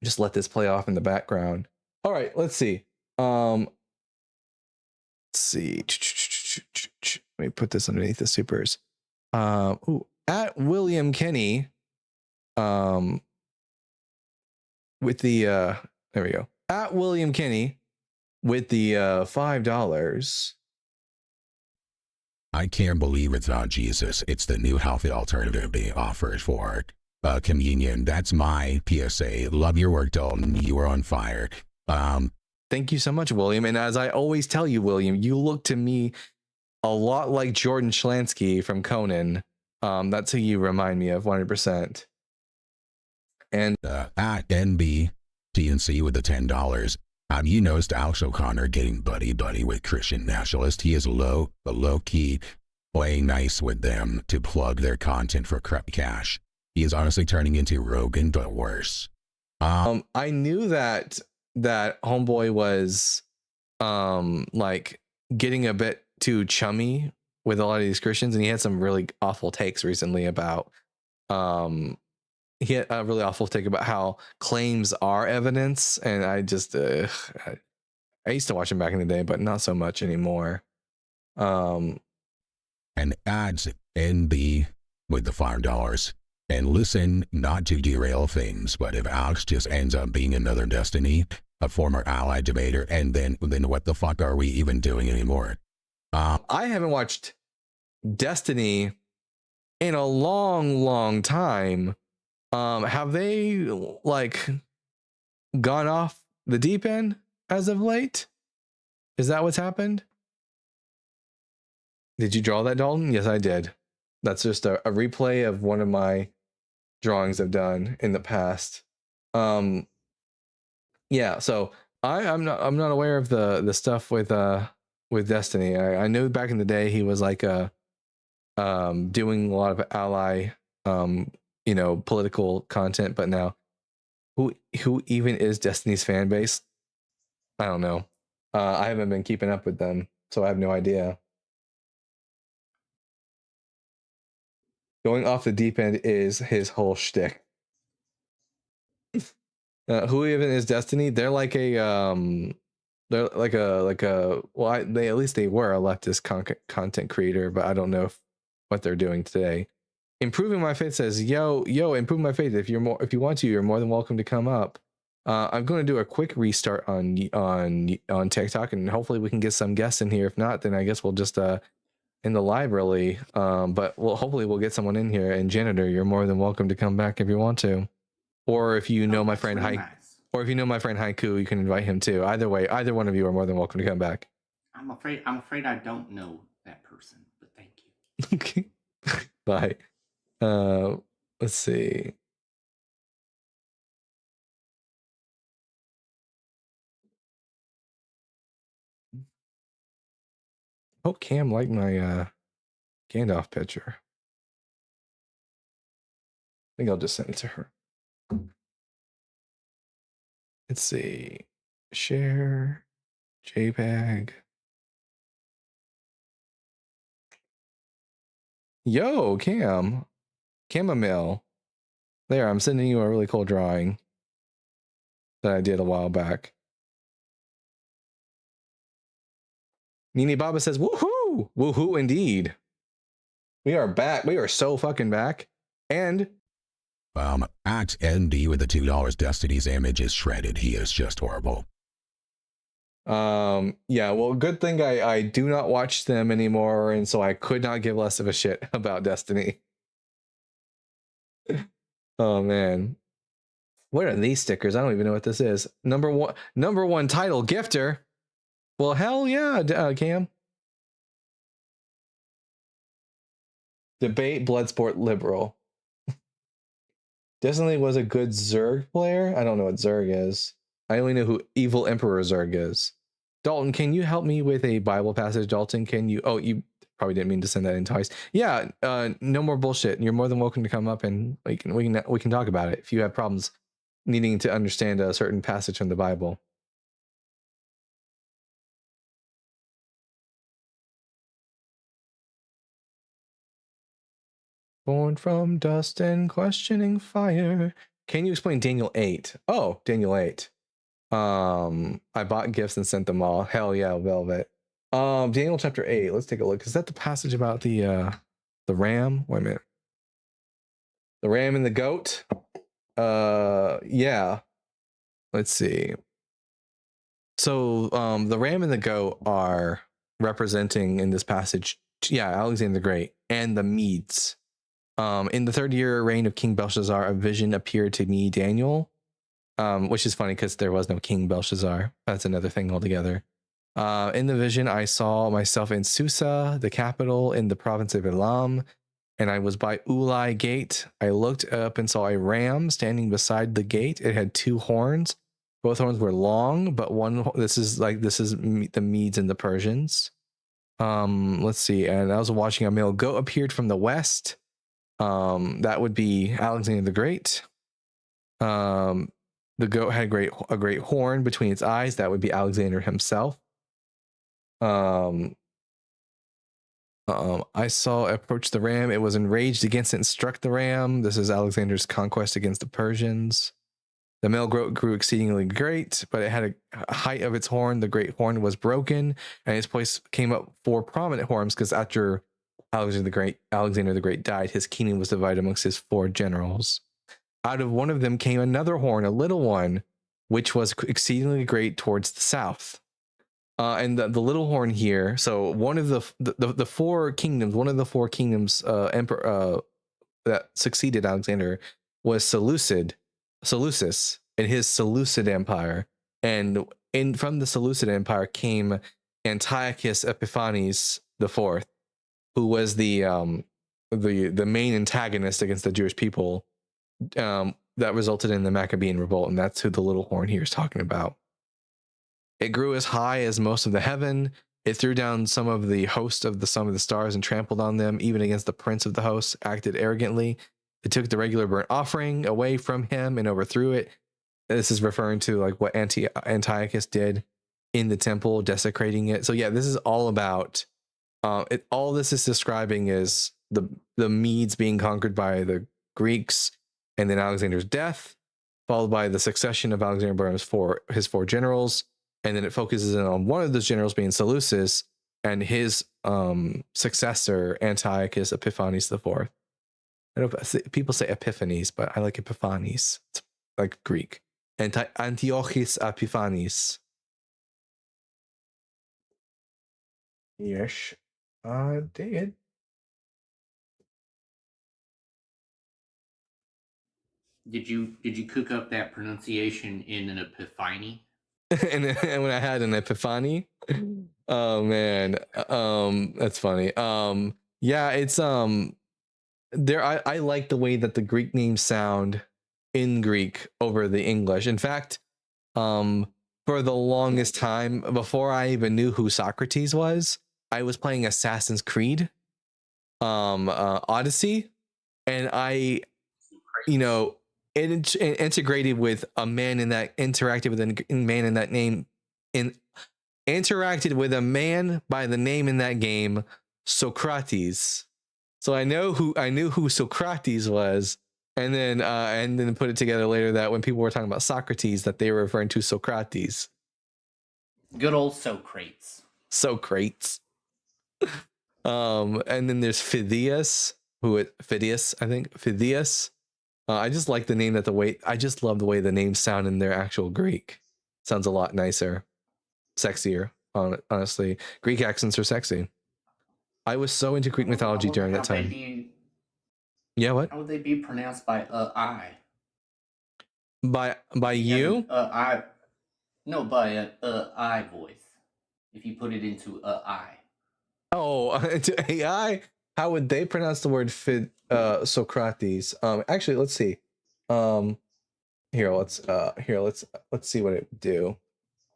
just let this play off in the background. All right, let's see. Let's see. Let me put this underneath the supers. At William Kenny, with the there we go. At William Kenny with the $5. I can't believe it's not Jesus. It's the new healthy alternative being offered for communion. That's my PSA. Love your work, Dalton. You are on fire. Thank you so much, William. And as I always tell you, William, you look to me a lot like Jordan Schlansky from Conan. That's who you remind me of 100%. And at NB TNC with the $10. Have you noticed Alex O'Connor getting buddy with Christian nationalists? He is low key playing nice with them to plug their content for crap cash. He is honestly turning into Rogan, but worse. I knew that homeboy was like getting a bit too chummy with a lot of these Christians, and he had some really awful takes recently about he had a really awful take about how claims are evidence, and I just I used to watch him back in the day, but not so much anymore. And ads NB with the $5. And listen, not to derail things, but if Alex just ends up being another Destiny, a former ally debater, and then what the fuck are we even doing anymore? I haven't watched Destiny in a long time. Have they like gone off the deep end as of late? Is that what's happened? Did you draw that, Dalton? Yes, I did. That's just a replay of one of my drawings I've done in the past. Yeah, so I'm not aware of the stuff with Destiny. I know back in the day he was like doing a lot of ally political content, but now who even is Destiny's fan base? I don't know. I haven't been keeping up with them, so I have no idea. Going off the deep end is his whole shtick. Who even is Destiny? They're like a they at least they were a leftist content creator, but I don't know what they're doing today. Improving My Faith says, yo, Improving My Faith. If you want to, you're more than welcome to come up. I'm going to do a quick restart on TikTok, and hopefully we can get some guests in here. If not, then I guess we'll just in the live early. But hopefully we'll get someone in here. And Janitor, you're more than welcome to come back if you want to, or if you know my friend Or if you know my friend Haiku, you can invite him too. Either way, either one of you are more than welcome to come back. I'm afraid I don't know that person, but thank you. Okay. Bye. Let's see. Oh, Cam liked my Gandalf picture. I think I'll just send it to her. Let's see. Share JPEG. Yo, Cam. Chamomile. There, I'm sending you a really cool drawing that I did a while back. Nini Baba says, woohoo! Woohoo indeed. We are back. We are so fucking back. And at ND with the $2 Destiny's image is shredded. He is just horrible. Yeah, well, good thing I do not watch them anymore, and so I could not give less of a shit about Destiny. Oh man. What are these stickers? I don't even know what this is. Number one title gifter. Well, hell yeah, Cam. Debate Bloodsport liberal. Destiny was a good Zerg player. I don't know what Zerg is. I only know who Evil Emperor Zerg is. Dalton, can you help me with a Bible passage? Dalton, can you? Oh, you probably didn't mean to send that in twice. Yeah, no more bullshit. You're more than welcome to come up and we can talk about it if you have problems needing to understand a certain passage from the Bible. Born from dust and questioning fire. Can you explain Daniel 8? Oh, Daniel 8. I bought gifts and sent them all. Hell yeah, Velvet. Daniel chapter 8. Let's take a look. Is that the passage about the ram? Wait a minute. The ram and the goat? Yeah. Let's see. So, the ram and the goat are representing in this passage, yeah, Alexander the Great and the Medes. In the 3rd year reign of King Belshazzar, a vision appeared to me, Daniel, which is funny because there was no King Belshazzar. That's another thing altogether. In the vision, I saw myself in Susa, the capital in the province of Elam, and I was by Ulai Gate. I looked up and saw a ram standing beside the gate. It had 2 horns. Both horns were long, but this is the Medes and the Persians. Let's see. And I was watching a male goat appeared from the west. That would be Alexander the Great. The goat had a great horn between its eyes. That would be Alexander himself. I saw approach the ram. It was enraged against it and struck the ram. This is Alexander's conquest against the Persians. The male goat grew exceedingly great, but it had a height of its horn. The great horn was broken, and its place came up 4 prominent horns, because after Alexander the Great died, his kingdom was divided amongst his 4 generals. Out of one of them came another horn, a little one, which was exceedingly great towards the south. And the little horn here, so one of the 4 kingdoms, one of the 4 kingdoms emperor that succeeded Alexander was Seleucus in his Seleucid Empire, and from the Seleucid Empire came Antiochus Epiphanes IV, who was the main antagonist against the Jewish people, that resulted in the Maccabean revolt, and that's who the little horn here is talking about. It grew as high as most of the heaven. It threw down some of the host of the sum of the stars and trampled on them, even against the prince of the host, acted arrogantly. It took the regular burnt offering away from him and overthrew it. This is referring to like what Antiochus did in the temple, desecrating it. So yeah, this is all about all this is describing is the Medes being conquered by the Greeks, and then Alexander's death, followed by the succession of Alexander by his 4 generals, and then it focuses in on one of those generals being Seleucus and his successor Antiochus Epiphanes IV. I don't know if people say Epiphanes, but I like Epiphanes. It's like Greek. Antiochus Epiphanes. Yes, I did. Did you cook up that pronunciation in an epiphany? and when I had an epiphany, oh man, that's funny. Yeah, it's there. I like the way that the Greek names sound in Greek over the English. In fact, for the longest time, before I even knew who Socrates was, I was playing Assassin's Creed, Odyssey, and I, you know, it integrated with a man in that interacted with a man in that name, in interacted with a man by the name in that game, Socrates. So I knew who Socrates was, and then put it together later that when people were talking about Socrates, that they were referring to Socrates. Good old Socrates. Socrates. And then there's Phidias, Phidias, I think Phidias. I just like the name I just love the way the names sound in their actual Greek. Sounds a lot nicer, sexier. Honestly, Greek accents are sexy. I was so into Greek mythology during that time. Yeah, what? How would they be pronounced by I? By you? I. No, by I voice. If you put it into I. Oh, into AI? How would they pronounce the word Socrates? Actually, let's see. Let's see what it would do.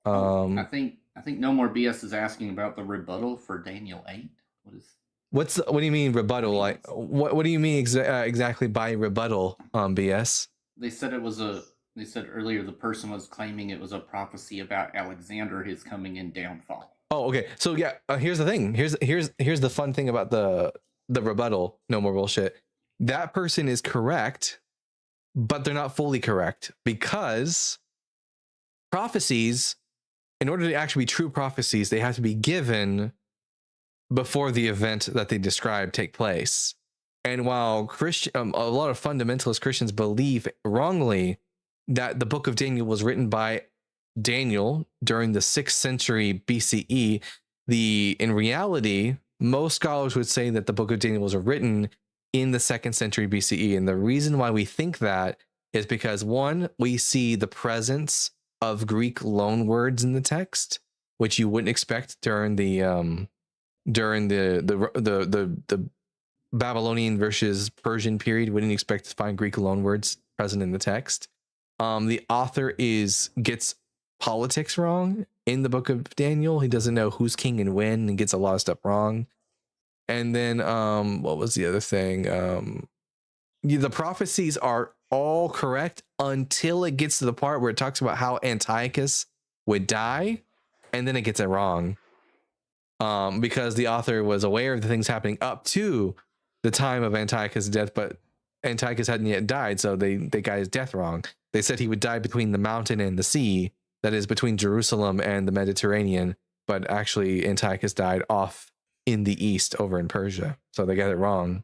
I think No More BS is asking about the rebuttal for Daniel 8. What do you mean rebuttal? Like what do you mean exactly by rebuttal, BS? They said they said earlier the person was claiming it was a prophecy about Alexander, his coming and downfall. Oh, okay. So yeah, here's the thing. Here's the fun thing about the rebuttal. No more bullshit. That person is correct, but they're not fully correct, because prophecies, in order to actually be true prophecies, they have to be given before the event that they describe take place. And while a lot of fundamentalist Christians believe wrongly that the book of Daniel was written by Daniel during the 6th century BCE, in reality, most scholars would say that the book of Daniel was written in the 2nd century BCE. And the reason why we think that is because, one, we see the presence of Greek loan words in the text, which you wouldn't expect during the Babylonian versus Persian period. Wouldn't expect to find Greek loan words present in the text. The author gets politics wrong in the book of Daniel. He doesn't know who's king and when, and gets a lot of stuff wrong. And then what was the other thing? The prophecies are all correct until it gets to the part where it talks about how Antiochus would die, and then it gets it wrong. Because the author was aware of the things happening up to the time of Antiochus' death, but Antiochus hadn't yet died, so they got his death wrong. They said he would die between the mountain and the sea, that is between Jerusalem and the Mediterranean, but actually Antiochus died off in the east over in Persia, so they got it wrong.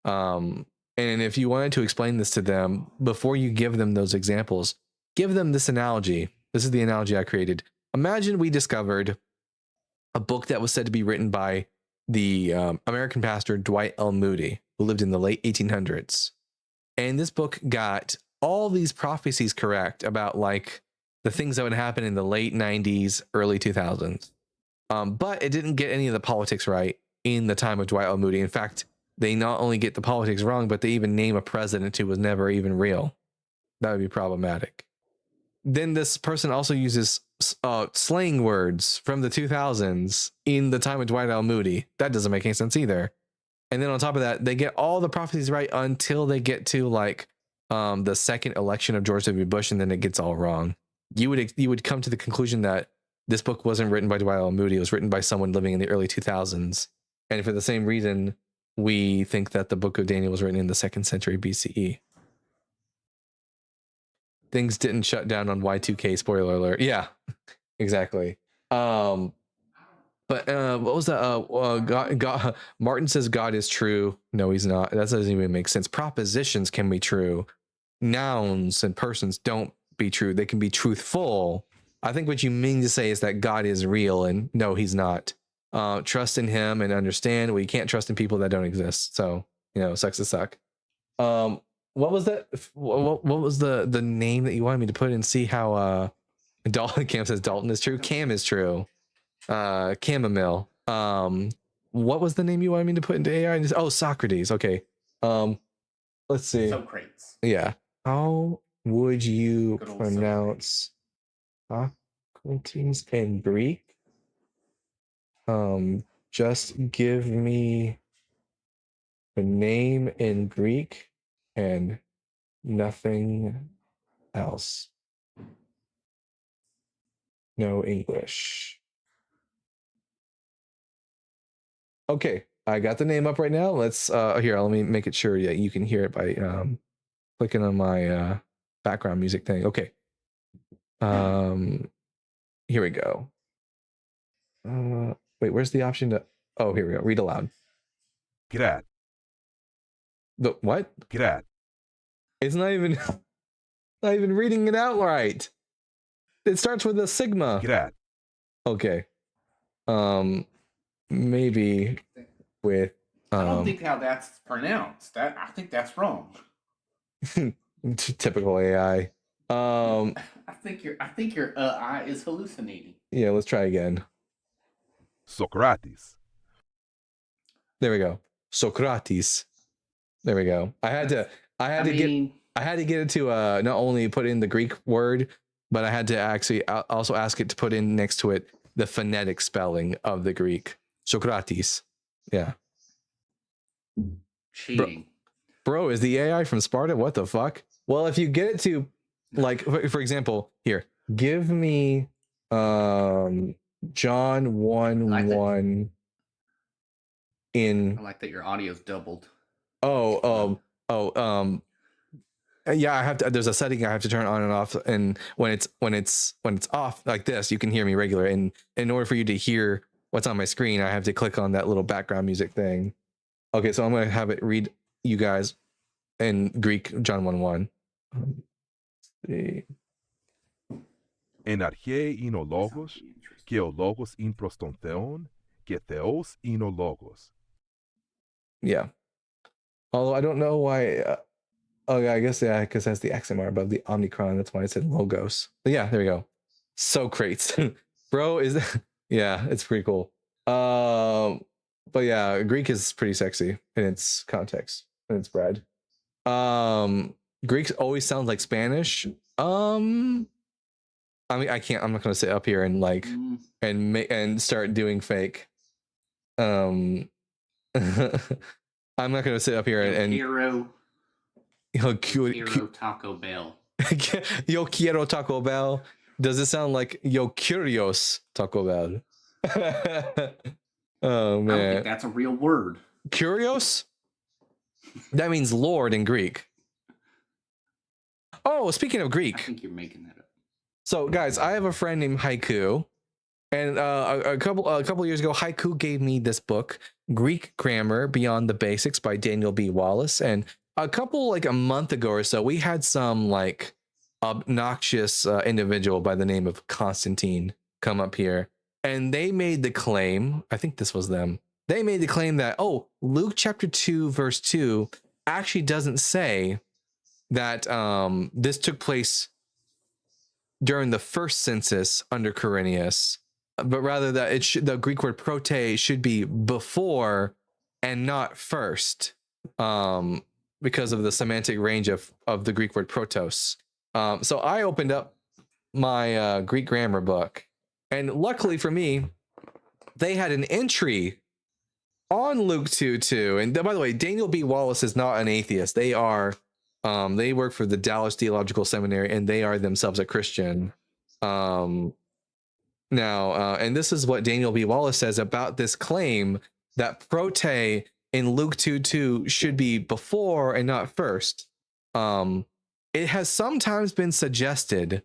And if you wanted to explain this to them, before you give them those examples, give them this analogy. This is the analogy I created. Imagine we discovered a book that was said to be written by the American pastor Dwight L. Moody, who lived in the late 1800s. And this book got all these prophecies correct about like the things that would happen in the late 90s, early 2000s. But it didn't get any of the politics right in the time of Dwight L. Moody. In fact, they not only get the politics wrong, but they even name a president who was never even real. That would be problematic. Then this person also uses slang words from the 2000s in the time of Dwight L. Moody. That doesn't make any sense either. And then on top of that, they get all the prophecies right until they get to like the second election of George W. Bush, and then it gets all wrong. You would come to the conclusion that this book wasn't written by Dwight L. Moody. It was written by someone living in the early 2000s. And for the same reason, we think that the book of Daniel was written in the 2nd century BCE. Things didn't shut down on Y2K, spoiler alert. Yeah, exactly. But what was that? God, Martin says God is true. No, he's not. That doesn't even make sense. Propositions can be true. Nouns and persons don't be true. They can be truthful. I think what you mean to say is that God is real, and no, he's not. Trust in him and understand. We can't trust in people that don't exist. So, sucks to suck. what was that? What was the name that you wanted me to put in? See how Dalton Cam says Dalton is true. Cam is true. Chamomile. What was the name you wanted me to put into AI? Oh, Socrates. Okay. Let's see. Socrates. Yeah. How would you Good old pronounce Socrates in Greek? Just give me the name in Greek and nothing else. No English. Okay, I got the name up right now. Let's here, let me make it sure that you can hear it by clicking on my background music thing. Okay. Here we go. Wait, where's the option to oh, here we go. Read aloud. Grad. The what? Grad. It's not even not even reading it out right. It starts with a sigma. Grad. Okay. Maybe with I don't think how that's pronounced. I think that's wrong. typical AI. I think your eye is hallucinating. Yeah, let's try again. Socrates. There we go. Socrates. There we go. I had to get it to not only put in the Greek word, but I had to actually also ask it to put in next to it the phonetic spelling of the Greek. Socrates. Yeah. Cheating. Bro, is the AI from Sparta? What the fuck? Well, if you get it to, like, for example, here, give me John 1:1 in. I like that your audio's doubled. Yeah, I have to. There's a setting I have to turn on and off, and when it's off like this, you can hear me regular. And in order for you to hear what's on my screen, I have to click on that little background music thing. Okay, so I'm gonna have it read you guys in Greek John 1:1. Εν αρχαί είναι ο λόγος, και ο λόγος είναι προς τον Θεόν, και Θεός είναι ο λόγος. Yeah. Although I don't know why. I guess yeah, because it has the accent mark above the Omicron. That's why I said logos. But yeah, there we go. Socrates, bro. Is yeah, it's pretty cool. But yeah, Greek is pretty sexy in its context and its bread. Greek always sounds like Spanish. I mean, I can't. I'm not gonna sit up here and like and start doing fake. I'm not gonna sit up here and Hero Taco Bell. Yo quiero Taco Bell. Does it sound like Yo curios Taco Bell? Oh man, I don't think that's a real word. Curios? That means Lord in Greek. Oh, speaking of Greek, I think you're making that up. So guys, I have a friend named Haiku, and a couple years ago, Haiku gave me this book, Greek Grammar Beyond the Basics by Daniel B. Wallace. And a month ago or so, we had some like obnoxious individual by the name of Constantine come up here, and they made the claim, I think this was them, they made the claim that, oh, Luke chapter 2 verse 2 actually doesn't say that this took place during the first census under Quirinius, but rather that the Greek word prote should be before and not first, because of the semantic range of the Greek word protos. So I opened up my Greek grammar book, and luckily for me, they had an entry on Luke 2:2. And by the way, Daniel B. Wallace is not an atheist. They are, they work for the Dallas Theological Seminary, and they are themselves a Christian. And this is what Daniel B. Wallace says about this claim that prote in Luke 2:2 should be before and not first. It has sometimes been suggested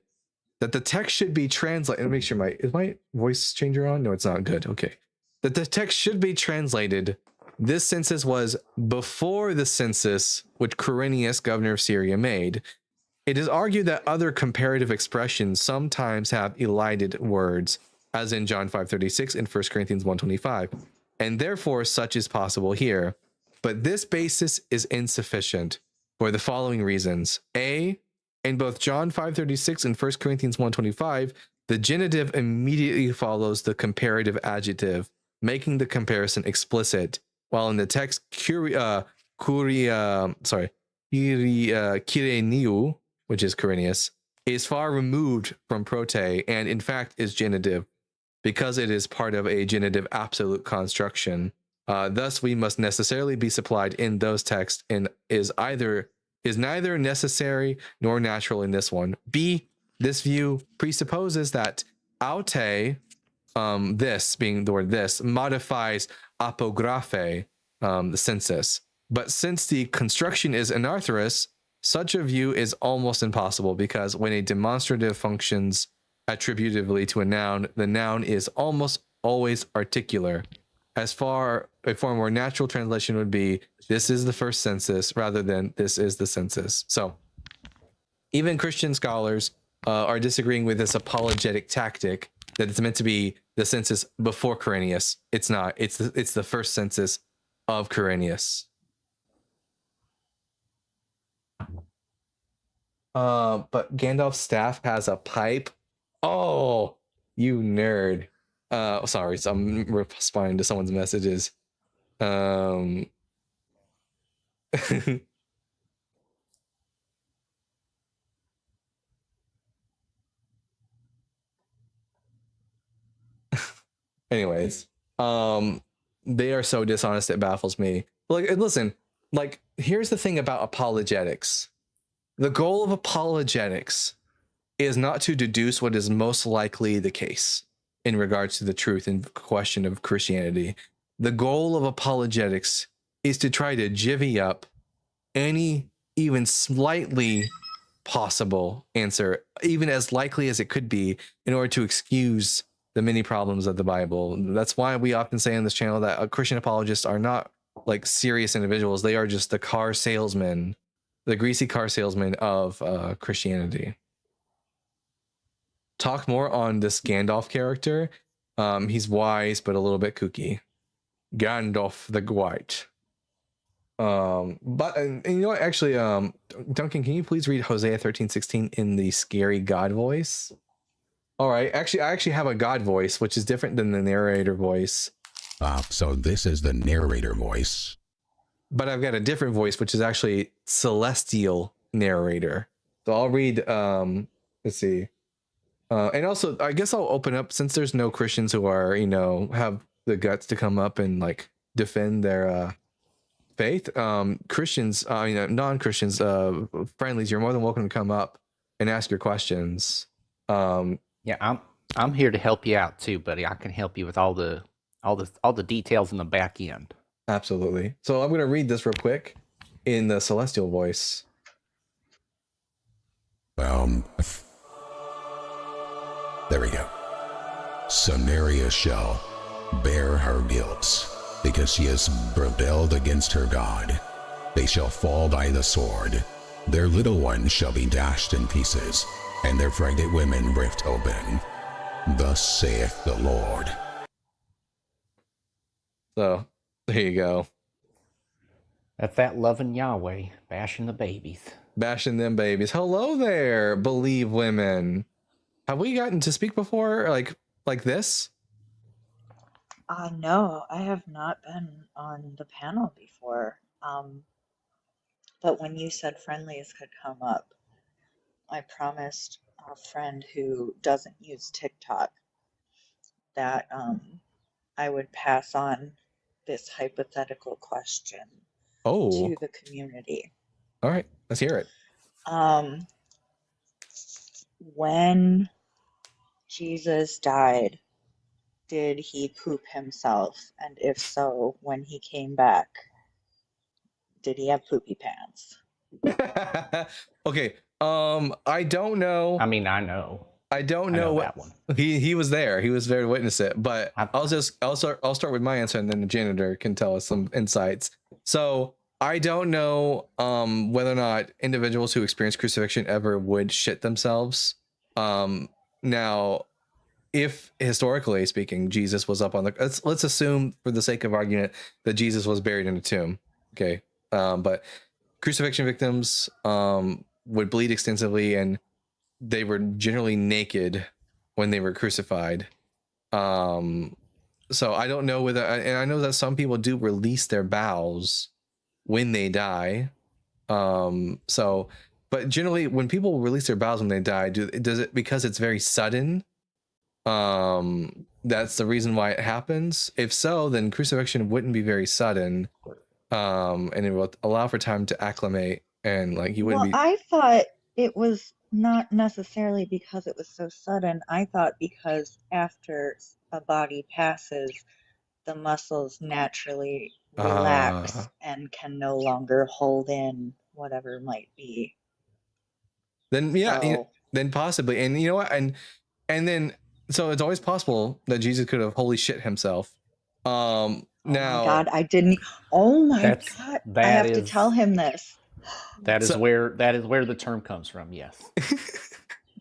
that the text should be translated. Make sure is my voice changer on? No, it's not. Good. Okay. That the text should be translated. This census was before the census which Quirinius, governor of Syria, made. It is argued that other comparative expressions sometimes have elided words, as in John 5:36 and 1 Corinthians 1:25, and therefore such is possible here. But this basis is insufficient. for the following reasons. A, in both John 5:36 and 1 Corinthians 1:25, the genitive immediately follows the comparative adjective, making the comparison explicit, while in the text kireniu, which is Quirinius, is far removed from prote and in fact is genitive, because it is part of a genitive absolute construction. Thus, we must necessarily be supplied in those texts and is neither necessary nor natural in this one. B, this view presupposes that aute, this being the word this, modifies apographe, the census. But since the construction is anarthrous, such a view is almost impossible, because when a demonstrative functions attributively to a noun, the noun is almost always articular. As far a far more natural translation would be, this is the first census, rather than this is the census. So even Christian scholars are disagreeing with this apologetic tactic that it's meant to be the census before Quirinius. It's not. It's the first census of Quirinius. But Gandalf's staff has a pipe. Oh, you nerd. Sorry, so I'm responding to someone's messages. Anyways, they are so dishonest, it baffles me. Like, listen, like, here's the thing about apologetics. The goal of apologetics is not to deduce what is most likely the case in regards to the truth and question of Christianity. The goal of apologetics is to try to jivvy up any even slightly possible answer, even as likely as it could be, in order to excuse the many problems of the Bible. That's why we often say on this channel that Christian apologists are not like serious individuals. They are just the car salesmen, the greasy car salesman of Christianity. Talk more on this Gandalf character. He's wise, but a little bit kooky. Gandalf the White. But and you know what? Actually, Duncan, can you please read Hosea 13:16 in the scary God voice? All right. Actually, I actually have a God voice, which is different than the narrator voice. So this is the narrator voice. But I've got a different voice, which is actually celestial narrator. So I'll read. Let's see. And also, I guess I'll open up, since there's no Christians who are, have the guts to come up and like defend their faith. Christians, non-Christians, friendlies, you're more than welcome to come up and ask your questions. Yeah, I'm here to help you out too, buddy. I can help you with all the details in the back end. Absolutely. So I'm going to read this real quick in the celestial voice. There we go. Samaria shall bear her guilt, because she has rebelled against her God. They shall fall by the sword. Their little ones shall be dashed in pieces, and their pregnant women ripped open. Thus saith the Lord. So, there you go. That's that loving Yahweh bashing the babies. Bashing them babies. Hello there, believe women. Have we gotten to speak before, like this? No, I have not been on the panel before. But when you said friendlies could come up, I promised a friend who doesn't use TikTok that I would pass on this hypothetical question to the community. All right, let's hear it. When Jesus died, did he poop himself? And if so, when he came back, did he have poopy pants? Okay. I don't know. I mean, I know. I don't know what that one. He was there. He was there to witness it. But I'll start with my answer, and then the janitor can tell us some insights. So I don't know whether or not individuals who experience crucifixion ever would shit themselves. Now, if historically speaking, Jesus was up on the, let's assume for the sake of argument that Jesus was buried in a tomb. Okay. But crucifixion victims would bleed extensively, and they were generally naked when they were crucified. So I don't know whether, and I know that some people do release their bowels when they die. So, but generally, when people release their bowels when they die, does it because it's very sudden? That's the reason why it happens. If so, then crucifixion wouldn't be very sudden, and it will allow for time to acclimate, and like you wouldn't Well, be. I thought it was not necessarily because it was so sudden. I thought because after a body passes, the muscles naturally relax and can no longer hold in whatever might be. Then yeah, So, then possibly, and you know what, and then so it's always possible that Jesus could have holy shit himself. oh Now, my God, I didn't. Oh my That's God, I that have to is tell him this. that is So- where the term comes from. Yes.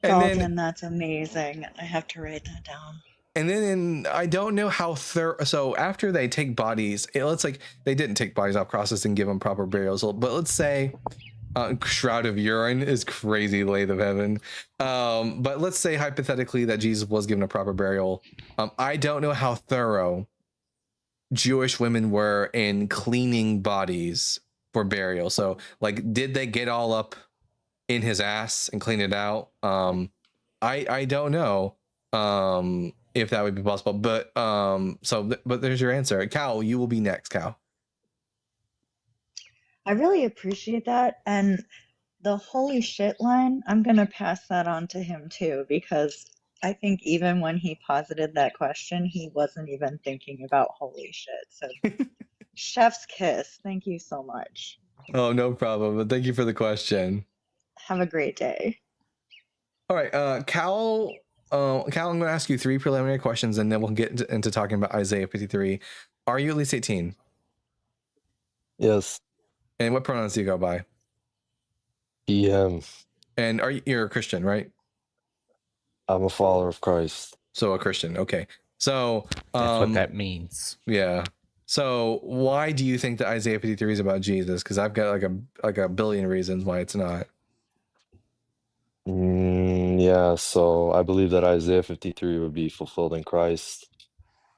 and then Dalton, that's amazing. I have to write that down. and then I don't know how so after they take bodies, let's like they didn't take bodies off crosses and give them proper burials, but let's say shroud of urine is crazy, lathe of heaven. But let's say hypothetically that Jesus was given a proper burial. I don't know how thorough Jewish women were in cleaning bodies for burial. So like, did they get all up in his ass and clean it out? I don't know if that would be possible, but but there's your answer. Cal, you will be next, Cal. I really appreciate that. And the holy shit line, I'm going to pass that on to him too, because I think even when he posited that question, he wasn't even thinking about holy shit. So, chef's kiss. Thank you so much. Oh, no problem. But thank you for the question. Have a great day. All right, Cal, I'm going to ask you 3 preliminary questions, and then we'll get into talking about Isaiah 53. Are you at least 18? Yes. And what pronouns do you go by? He, him. And you're a Christian, right? I'm a follower of Christ. So a Christian, okay. So That's what that means. Yeah. So why do you think that Isaiah 53 is about Jesus? Because I've got like a billion reasons why it's not. Yeah, so I believe that Isaiah 53 would be fulfilled in Christ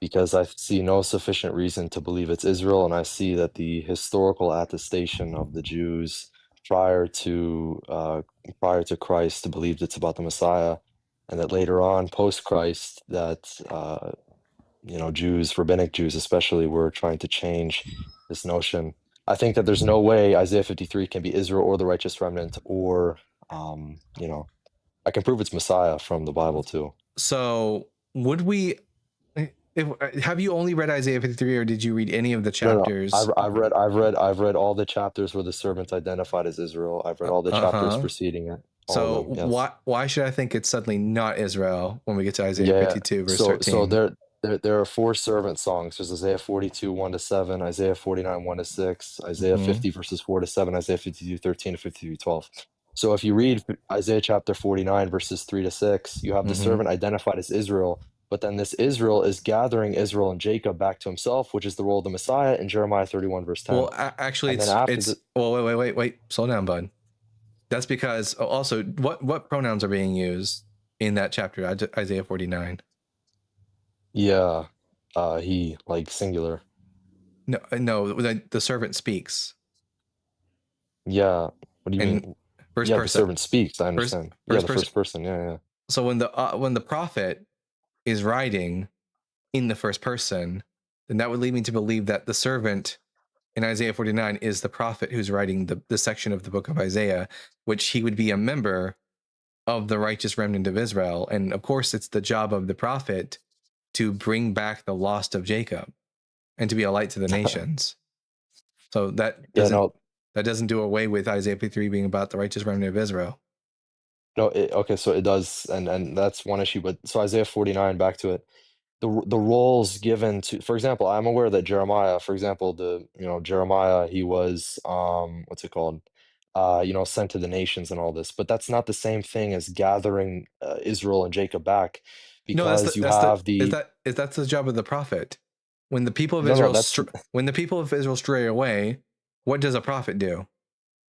because I see no sufficient reason to believe it's Israel, and I see that the historical attestation of the Jews prior to Christ believed it's about the Messiah, and that later on, post Christ, that Jews, rabbinic Jews especially, were trying to change this notion. I think that there's no way Isaiah 53 can be Israel or the righteous remnant, or I can prove it's Messiah from the Bible too. So would we? Have you only read Isaiah 53, or did you read any of the chapters? No, I've read all the chapters where the servant's identified as Israel. I've read all the chapters preceding it. So why should I think it's suddenly not Israel when we get to Isaiah 52 verse 13? So there are 4 servant songs. There's Isaiah 42 1-7, Isaiah 49 1-6, Isaiah 50 verses 4-7, Isaiah 52 13 to 53 12. So if you read Isaiah chapter 49 verses 3-6, you have the servant identified as Israel, but then this Israel is gathering Israel and Jacob back to himself, which is the role of the Messiah in Jeremiah 31 verse 10. Well, actually, wait, slow down, bud. That's because also what pronouns are being used in that chapter, Isaiah 49? Yeah, he, like, singular. No, the servant speaks. Yeah, what do you mean? First yeah, person. The servant speaks. I understand. First person. Yeah. So when the prophet is writing in the first person, then that would lead me to believe that the servant in Isaiah 49 is the prophet who's writing the section of the book of Isaiah, which he would be a member of the righteous remnant of Israel. And of course, it's the job of the prophet to bring back the lost of Jacob and to be a light to the nations. So that doesn't do away with Isaiah 53 being about the righteous remnant of Israel. No, okay, so it does, and that's one issue. But so Isaiah 49, back to it. The roles given to, for example, I'm aware that Jeremiah, for example, Jeremiah, he was what's it called? Sent to the nations and all this, but that's not the same thing as gathering Israel and Jacob back, because that's the job of the prophet. When the people of Israel when the people of Israel stray away, what does a prophet do?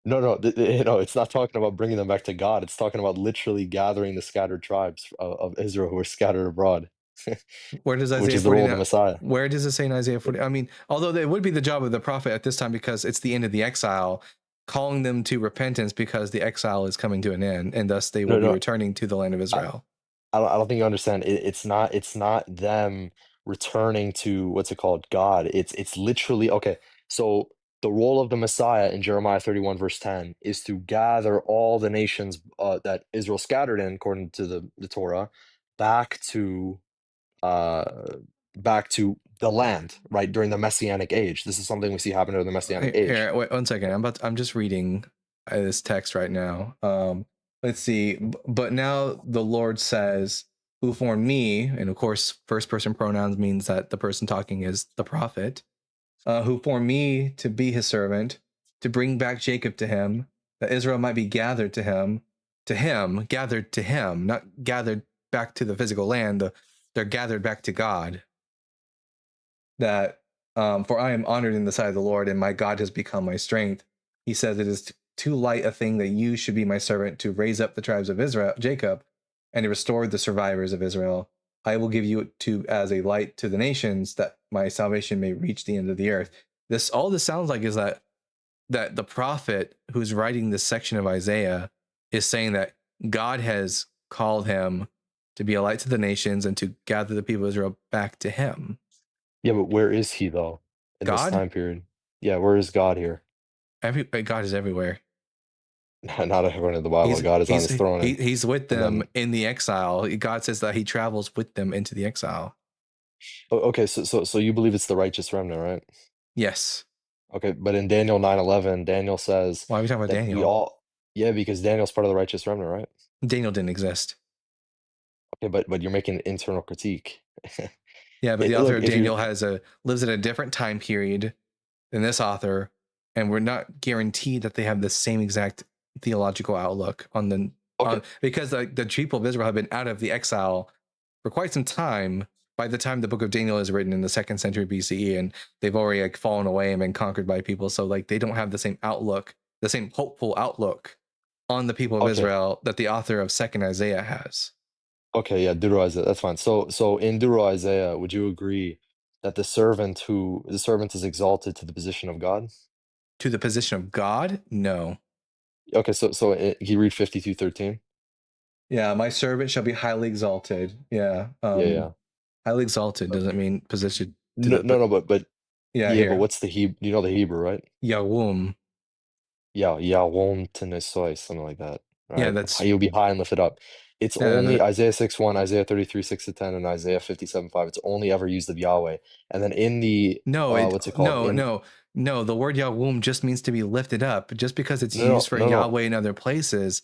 No, it's not talking about bringing them back to God. It's talking about literally gathering the scattered tribes of Israel who are scattered abroad, Where does which Isaiah is the role 40 of the Messiah. Where does it say in Isaiah 40? I mean, although it would be the job of the prophet at this time because it's the end of the exile, calling them to repentance because the exile is coming to an end, and thus they will be No, returning to the land of Israel. I don't think you understand. It's not them returning to what's it called, God. It's literally okay. So the role of the Messiah in Jeremiah 31 verse 10 is to gather all the nations that Israel scattered in, according to the Torah, back to uh back to the land, right, during the Messianic age. This is something we see happen during the Messianic age. Here, wait 1 second. I'm just reading this text right now. Let's see. But now the Lord says, "Who formed me?" And of course, first person pronouns means that the person talking is the prophet. Who formed me to be his servant, to bring back Jacob to him, that Israel might be gathered to him, gathered to him, not gathered back to the physical land. They're gathered back to God. That for I am honored in the sight of the Lord, and my God has become my strength. He says, it is too light a thing that you should be my servant to raise up the tribes of Israel, Jacob, and to restore the survivors of Israel. I will give you to as a light to the nations, that my salvation may reach the end of the earth. All this sounds like is that the prophet who's writing this section of Isaiah is saying that God has called him to be a light to the nations and to gather the people of Israel back to him. Yeah, but where is he though in this God? time period? Yeah, where is God here? God is everywhere. Not everyone in the Bible. God is on his throne. He's with them in the exile. God says that he travels with them into the exile. Okay, so you believe it's the righteous remnant, right? Yes. Okay, but in Daniel 9:11, Daniel says, why are we talking about Daniel? Yeah, because Daniel's part of the righteous remnant, right? Daniel didn't exist. Okay, but you're making an internal critique. Yeah, but the author of Daniel lives in a different time period than this author, and we're not guaranteed that they have the same exact theological outlook on the because the people of Israel have been out of the exile for quite some time by the time the book of Daniel is written in the 2nd century BCE, and they've already fallen away and been conquered by people. So they don't have the same outlook, the same hopeful outlook on the people of Israel that the author of 2nd Isaiah has. Okay, yeah, Deutero Isaiah, that's fine. So in Deutero Isaiah, would you agree that the servant is exalted to the position of God? To the position of God? No. Okay, so can you read 52:13? Yeah, my servant shall be highly exalted. Yeah. Yeah. Highly exalted doesn't mean position. No, but here. But what's the Hebrew? You know the Hebrew, right? Yawum. Yeah, Yawom Tenesoi, something like that. Yeah, Right? that's You'll be high and lifted up. It's only Isaiah 6:1, Isaiah 33:6-10, and Isaiah 57:5. It's only ever used of Yahweh. And then in the what's it called? No. The word Yahwum just means to be lifted up. Just because it's used for Yahweh in other places,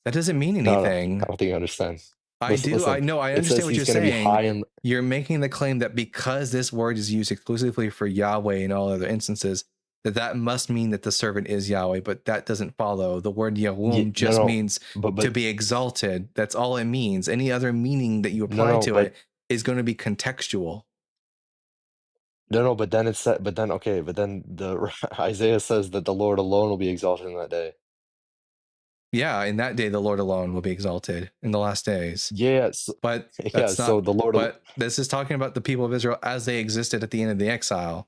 that doesn't mean anything. I don't think you understand. I do. I know. I understand what you're saying. You're making the claim that because this word is used exclusively for Yahweh in all other instances, that must mean that the servant is Yahweh, but that doesn't follow. The word Yahwum just means to be exalted. That's all it means. Any other meaning that you apply to it is going to be contextual. No, but then the Isaiah says that the Lord alone will be exalted in that day. Yeah, in that day the Lord alone will be exalted in the last days. Yes, but that's not. So the Lord. But this is talking about the people of Israel as they existed at the end of the exile.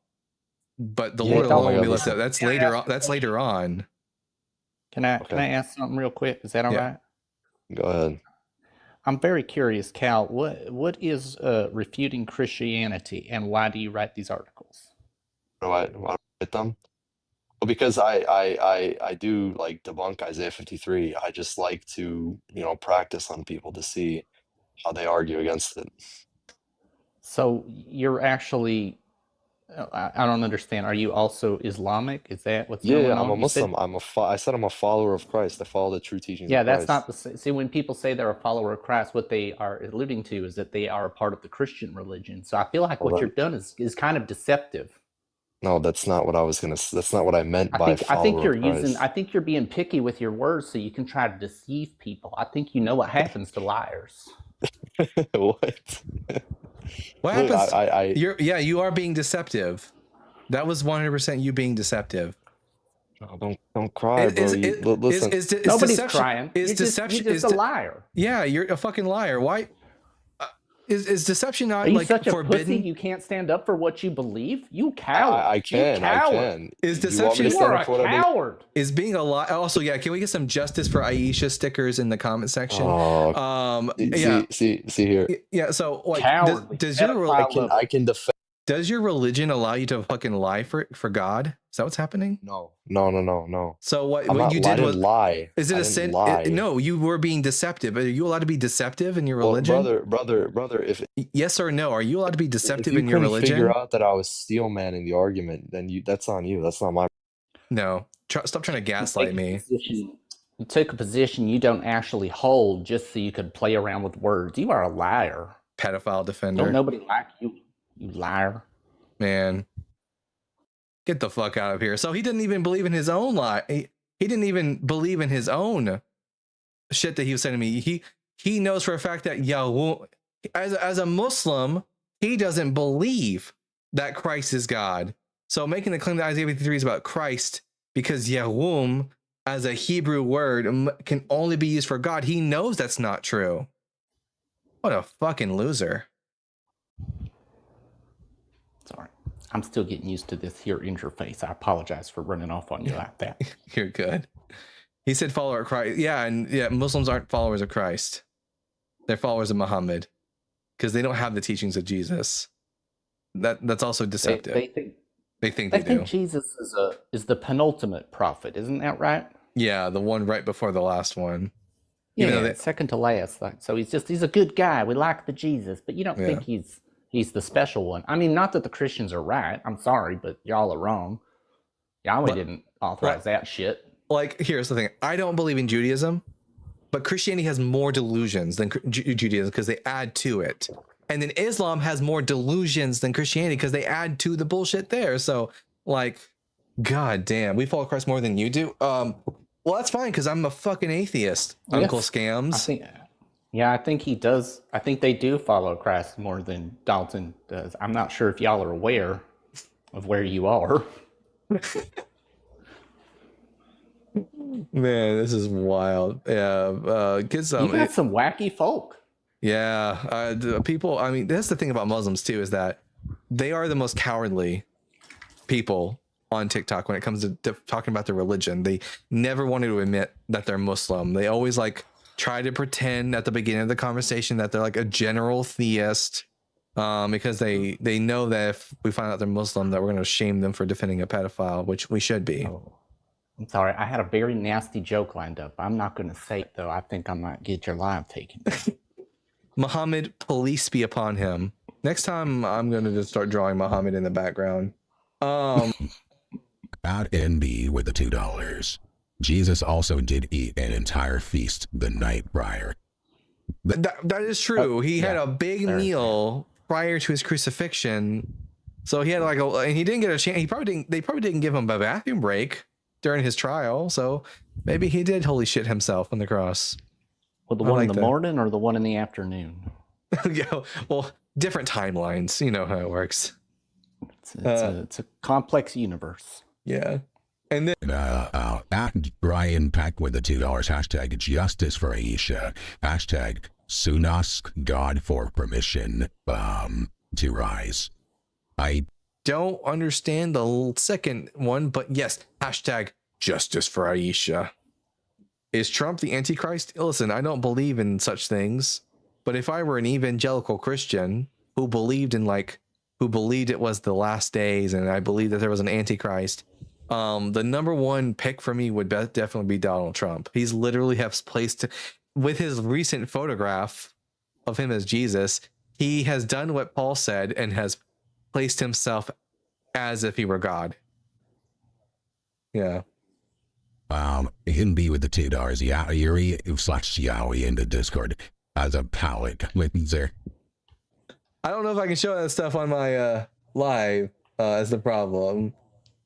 But the Lord alone will be lifted up. That's later on. That's later on. Can I ask something real quick? Is that all right? Go ahead. I'm very curious, Cal. What is refuting Christianity, and why do you write these articles? Why do I write them? Well, because I do like debunk Isaiah 53. I just like to practice on people to see how they argue against it. So you're actually, I don't understand. Are you also Islamic? Is that what's going on? Yeah, I'm a Muslim. I said I'm a follower of Christ. I follow the true teachings of Christ. That's not the see. When people say they're a follower of Christ, what they are alluding to is that they are a part of the Christian religion. So I feel like what you've done is kind of deceptive. No, that's not what I was gonna. That's not what I meant by follower I think you're of Christ. using. I think you're being picky with your words, so you can try to deceive people. I think you know what happens to liars. What? What happens? You are being deceptive. That was 100% you being deceptive. Oh, don't cry, bro. Listen. Nobody's deception crying. is You're deception just a liar. yeah, you're a fucking liar. Why is deception Are not you like such a forbidden? pussy you can't stand up for what you believe? You coward. I You can. coward. Is Do you want me deception to You stand are up a for what I believe? coward. is being a lie? Also, yeah, can we get some justice for Aisha stickers in the comment section? Oh, Yeah, see here. yeah. So, like, Cowardly. does your Pedophile I can defend. does your religion allow you to fucking lie for God? Is that what's happening? No. So what I'm what not. you I did was didn't lie. is it I a didn't sin? lie. No, you were being deceptive. Are you allowed to be deceptive in your Well, religion? brother, if Yes or no? Are you allowed to be if deceptive you in your couldn't figure religion? out that I was steel manning the argument, then that's on you. That's not my. No. Stop trying to gaslight me. You took a position you don't actually hold just so you could play around with words. You are a liar. Pedophile defender. Don't nobody like you, you liar. Man. Get the fuck out of here. So he didn't even believe in his own lie. He didn't even believe in his own shit that he was saying to me. He knows for a fact that Yahweh, as a Muslim, he doesn't believe that Christ is God. So making the claim that Isaiah 53 is about Christ because Yahweh as a Hebrew word can only be used for God, he knows that's not true. What a fucking loser. Sorry. I'm still getting used to this here interface. I apologize for running off on you like that. You're good. He said follower of Christ. Yeah, and yeah, Muslims aren't followers of Christ. They're followers of Muhammad because they don't have the teachings of Jesus. That's also deceptive. They think Jesus is the penultimate prophet, isn't that right? Yeah, the one right before the last one. Yeah, second to last. So he's a good guy. We like the Jesus, but you don't think he's the special one. I mean, not that the Christians are right. I'm sorry, but y'all are wrong. Yahweh didn't authorize that shit. Like, here's the thing. I don't believe in Judaism, but Christianity has more delusions than Judaism because they add to it. And then Islam has more delusions than Christianity because they add to the bullshit there. So, like, god damn, we follow Christ more than you do. Well, that's fine because I'm a fucking atheist, Yes. Uncle Scams. I think he does. I think they do follow Christ more than Dalton does. I'm not sure if y'all are aware of where you are. Man, this is wild. Yeah, get some. You got some wacky folk. Yeah, people. I mean, that's the thing about Muslims too, is that they are the most cowardly people on TikTok when it comes to talking about their religion. They never wanted to admit that they're Muslim. They always like try to pretend at the beginning of the conversation that they're like a general theist, because they know that if we find out they're Muslim, that we're going to shame them for defending a pedophile, which we should be. Oh. I'm sorry, I had a very nasty joke lined up. I'm not going to say it, though. I think I might get your live taken. Muhammad, police be upon him. Next time, I'm going to just start drawing Muhammad in the background. At NB with the $2. Jesus also did eat an entire feast the night prior. That is true. He had a big meal prior to his crucifixion. So he had like and he didn't get a chance. They probably didn't give him a bathroom break during his trial, so maybe he did holy shit himself on the cross. Well, the one in the morning or the one in the afternoon? Yeah, well, different timelines. You know how it works. It's a complex universe. Yeah. And then at Brian Peck with the $2 hashtag justice for Aisha, hashtag soon ask God for permission to rise. I don't understand the second one, but yes, hashtag justice for Aisha. Is Trump the Antichrist? Listen, I don't believe in such things, but if I were an evangelical Christian who believed it was the last days and I believe that there was an Antichrist, the number one pick for me would definitely be Donald Trump. He's literally has placed, with his recent photograph of him as Jesus, he has done what Paul said and has placed himself as if he were God. Yeah. Him be with the $2. Yuri / Yowie in the Discord as a palette cleanser. I don't know if I can show that stuff on my live. Is the problem.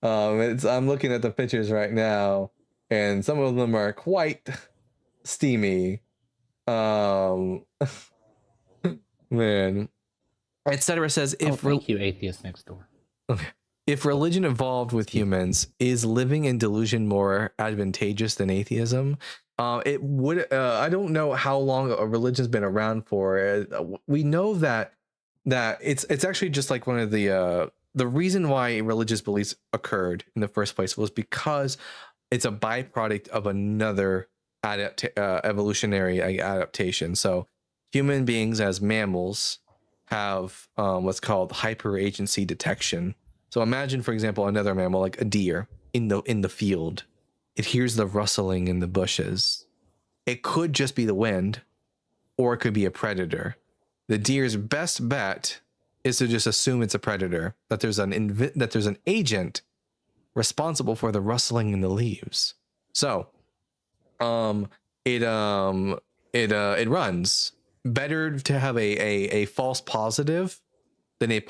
I'm looking at the pictures right now, and some of them are quite steamy. Man. Etc. says if thank you, atheist next door. Okay. if religion evolved with humans, is living in delusion more advantageous than atheism? It would. I don't know how long a religion's been around for. We know that it's actually just like one of the reason why religious beliefs occurred in the first place was because it's a byproduct of another evolutionary adaptation. So human beings as mammals have what's called hyperagency detection. So imagine, for example, another mammal like a deer in the field. It hears the rustling in the bushes. It could just be the wind, or it could be a predator. The deer's best bet is to just assume it's a predator, that there's an agent responsible for the rustling in the leaves. So, it runs. Better to have a false positive than an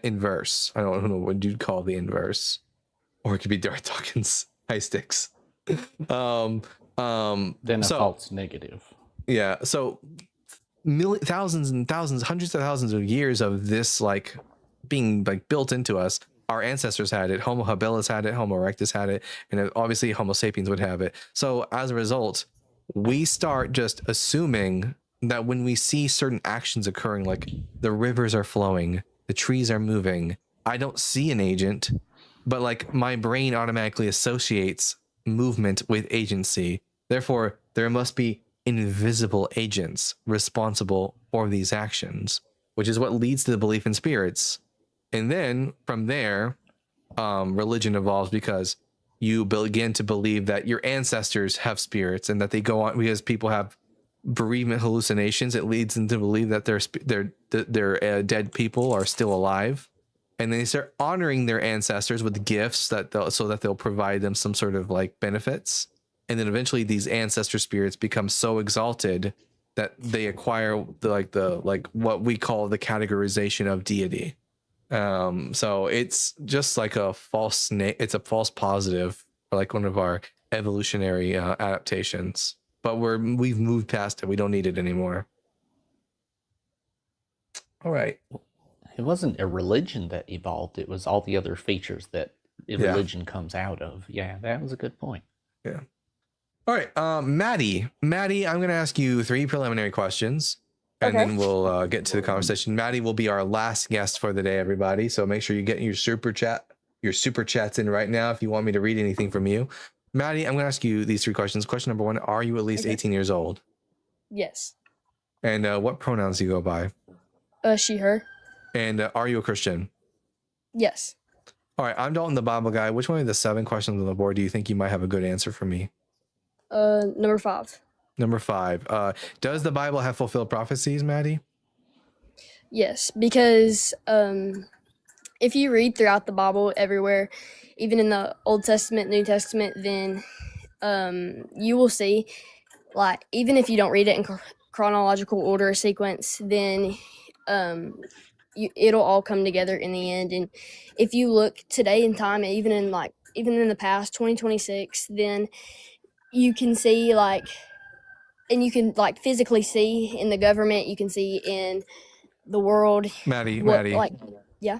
inverse. I don't know what you'd call the inverse, or it could be Darth Dawkins high sticks. Then a false negative. Yeah. So thousands and thousands, hundreds of thousands of years of this like being like built into us. Our ancestors had it. Homo habilis had it. Homo erectus had it, and obviously Homo sapiens would have it. So as a result, we start just assuming that when we see certain actions occurring, like the rivers are flowing, the trees are moving, I don't see an agent, but like my brain automatically associates movement with agency. Therefore, there must be invisible agents responsible for these actions, which is what leads to the belief in spirits. And then from there, religion evolves because you begin to believe that your ancestors have spirits and that they go on, because people have bereavement hallucinations. It leads them to believe that their dead people are still alive, and then they start honoring their ancestors with gifts so that they'll provide them some sort of like benefits. And then eventually these ancestor spirits become so exalted that they acquire what we call the categorization of deity. So it's just like a false it's a false positive, like one of our evolutionary adaptations. But we've moved past it. We don't need it anymore. All right. It wasn't a religion that evolved. It was all the other features that religion comes out of. Yeah, that was a good point. Yeah. All right. Maddie, I'm going to ask you 3 preliminary questions, and then we'll get to the conversation. Maddie will be our last guest for the day, everybody. So make sure you get your super chats in right now if you want me to read anything from you. Maddie, I'm going to ask you these 3 questions. Question number 1, are you at least 18 years old? Yes. And what pronouns do you go by? She, her. And are you a Christian? Yes. All right, I'm Dalton, the Bible guy. Which one of the 7 questions on the board do you think you might have a good answer for me? Number 5. Number 5. Does the Bible have fulfilled prophecies, Maddie? Yes, because if you read throughout the Bible everywhere, even in the Old Testament, New Testament, then you will see, like, even if you don't read it in chronological order or sequence, then it'll all come together in the end. And if you look today in time, even in the past 2026, then you can see and you can physically see in the government, you can see in the world. Maddie. Yeah.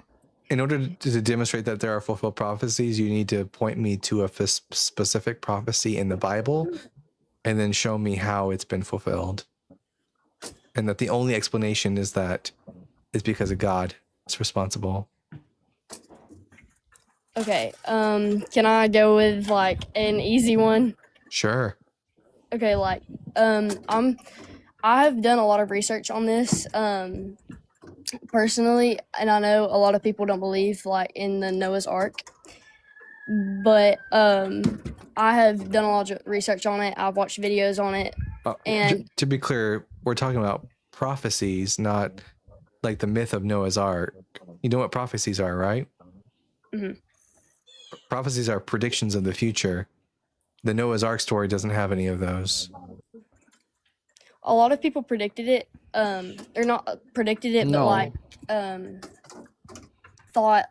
In order to demonstrate that there are fulfilled prophecies, you need to point me to a specific prophecy in the Bible and then show me how it's been fulfilled. And that the only explanation is that it's because of God is responsible. Okay. Can I go with an easy one? Sure. Okay, I've done a lot of research on this personally, and I know a lot of people don't believe in the Noah's Ark, but I have done a lot of research on it. I've watched videos on it, and to be clear, we're talking about prophecies, not like the myth of Noah's Ark. You know what prophecies are, right? Mm-hmm. Prophecies are predictions of the future. The Noah's Ark story doesn't have any of those. A lot of people predicted it. Or not predicted it, No. but thought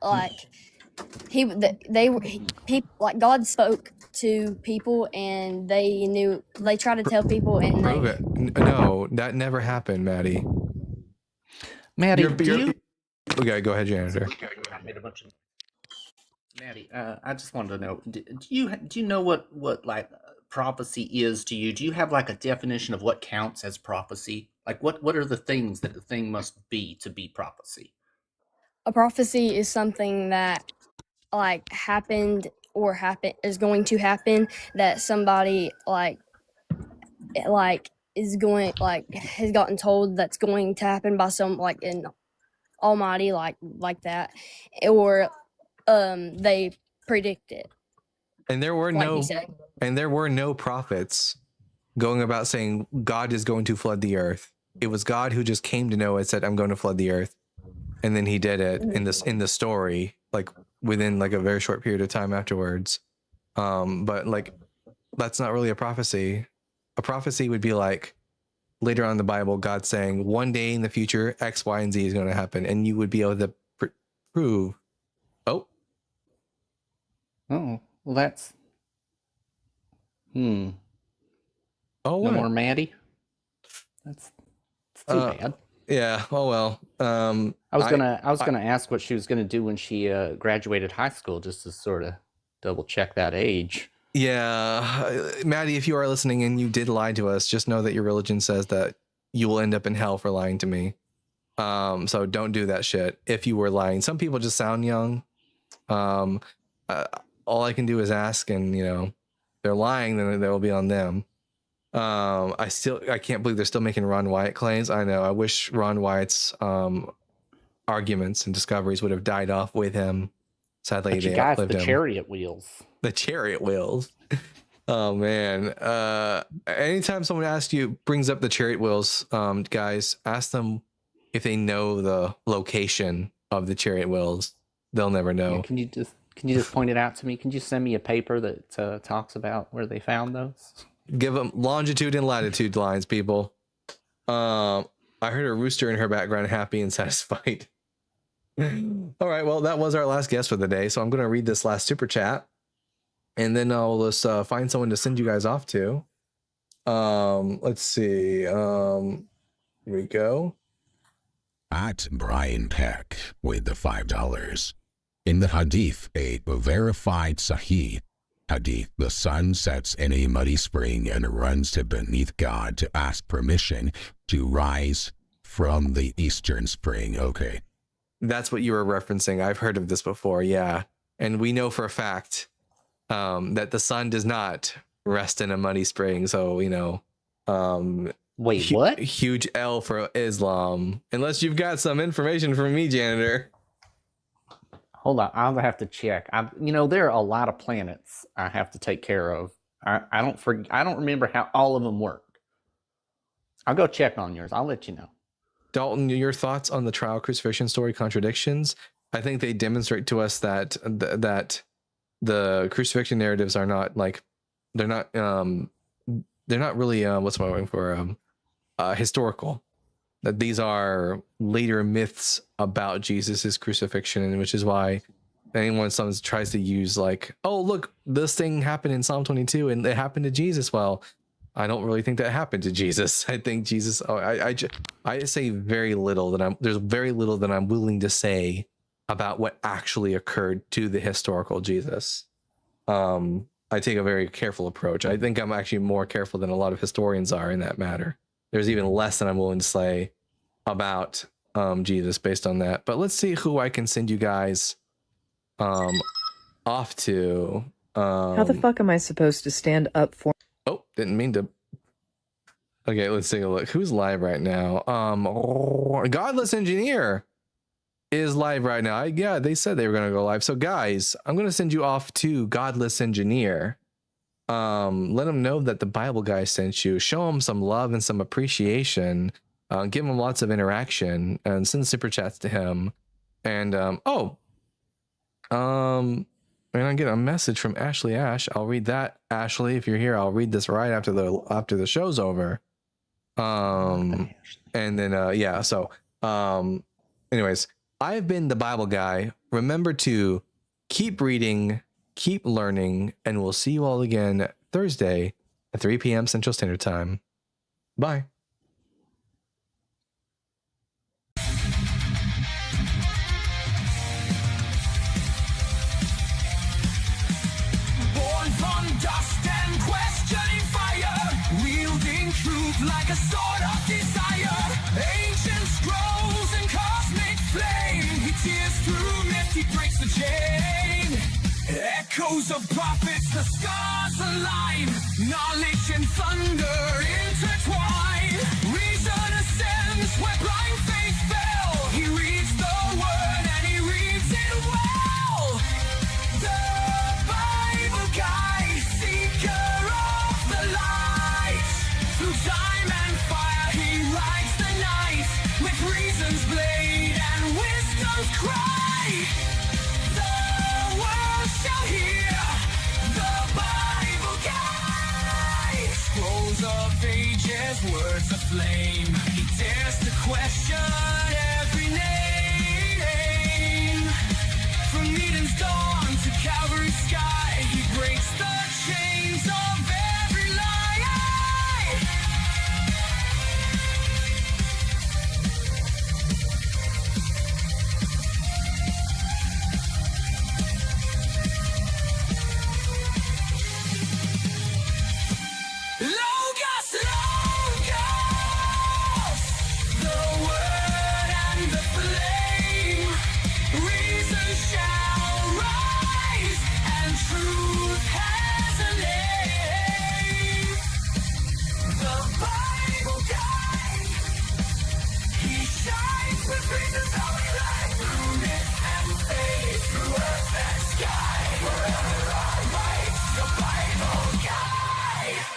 God spoke to people, and they knew. They tried to tell people, and Prove it. No, that never happened, Maddie. Maddie, Okay, go ahead, janitor. I made a bunch of Maddie, I just wanted to know, do you know what like prophecy is to you? Do you have like a definition of what counts as prophecy? Like what are the things that the thing must be to be prophecy? A prophecy is something that like happened or is going to happen, that somebody like is going like has gotten told that's going to happen by some like an almighty like that, or they predict it. And there were Like you said. no prophets going about saying God is going to flood the earth. It was God who just came to Noah and said, I'm going to flood the earth. And then he did it in the story, like within like a very short period of time afterwards. But like that's not really a prophecy. A prophecy would be like later on in the Bible, God saying one day in the future, X, Y, and Z is going to happen. And you would be able to prove. Oh, well, that's Oh, no what? more Maddie. It's too bad. Yeah. Oh well. I was gonna ask what she was gonna do when she graduated high school, just to sort of double check that age. Yeah, Maddie, if you are listening and you did lie to us, just know that your religion says that you will end up in hell for lying to me. So don't do that shit if you were lying. Some people just sound young. All I can do is ask, and you know, if they're lying, then they will be on them. I can't believe they're still making Ron Wyatt claims. I know. I wish Ron Wyatt's arguments and discoveries would have died off with him. Sadly, But you they guys, outlived the him. chariot wheels. The chariot wheels. Oh man. Anytime someone asks you, brings up the chariot wheels, guys, ask them if they know the location of the chariot wheels. They'll never know. Yeah, can you just point it out to me? Can you send me a paper that talks about where they found those? Give them longitude and latitude lines, people. I heard a rooster in her background, happy and satisfied. All right, well, that was our last guest for the day, so I'm going to read this last super chat, and then I'll just find someone to send you guys off to. Let's see. Here we go. At Brian Peck with the $5. In the Hadith, a verified Sahih Hadith, the sun sets in a muddy spring and runs to beneath God to ask permission to rise from the eastern spring. Okay. That's what you were referencing. I've heard of this before, yeah. And we know for a fact that the sun does not rest in a muddy spring. So, you know, wait, what? Huge L for Islam. Unless you've got some information from me, janitor. Hold on, I'll have to check. You know, there are a lot of planets I have to take care of. I don't remember how all of them work. I'll go check on yours. I'll let you know. Dalton, your thoughts on the trial crucifixion story contradictions? I think they demonstrate to us that that the crucifixion narratives are not like they're not really what's my word for historical. That these are later myths about Jesus's crucifixion, which is why anyone tries to use like, oh look, this thing happened in Psalm 22 and it happened to Jesus. Well, I don't really think that happened to Jesus. I think Jesus. I say very little there's very little that I'm willing to say about what actually occurred to the historical Jesus. I take a very careful approach. I think I'm actually more careful than a lot of historians are in that matter. There's even less than I'm willing to say about Jesus based on that. But let's see who I can send you guys off to. How the fuck am I supposed to stand up for? Oh, didn't mean to. Okay, let's take a look. Who's live right now? Godless Engineer is live right now. Yeah, they said they were going to go live. So guys, I'm going to send you off to Godless Engineer. Let him know that the Bible guy sent you. Show him some love and some appreciation. Give him lots of interaction and send super chats to him. And and I get a message from Ashley Ash. I'll read that. Ashley, if you're here, I'll read this right after the show's over. And then yeah, so anyways, I've been the Bible guy. Remember to keep reading, keep learning, and we'll see you all again Thursday at 3 p.m. Central Standard Time. Bye. like a sword of desire, ancient scrolls and cosmic flame. He tears through myth, he breaks the chain. Echoes of prophets, the stars align. Knowledge and thunder intertwine. Reason ascends where blind faith fell. He reads the word and he reads it well. The Bible guide, seeker of the light. Through time and fire he rides the night. With reason's blade and wisdom's cry. The world shall hear the Bible guide. Scrolls of ages, words aflame. He dares to question every name. From Eden's dawn to Calvary's sky, he breaks the chains of every lie. Logos, Logos, the word and the flame. Reason shall rise and truth has a name. The Bible guide, he shines with reason's holy light. Through myth and faith, through earth and sky, forever our light, the Bible guide.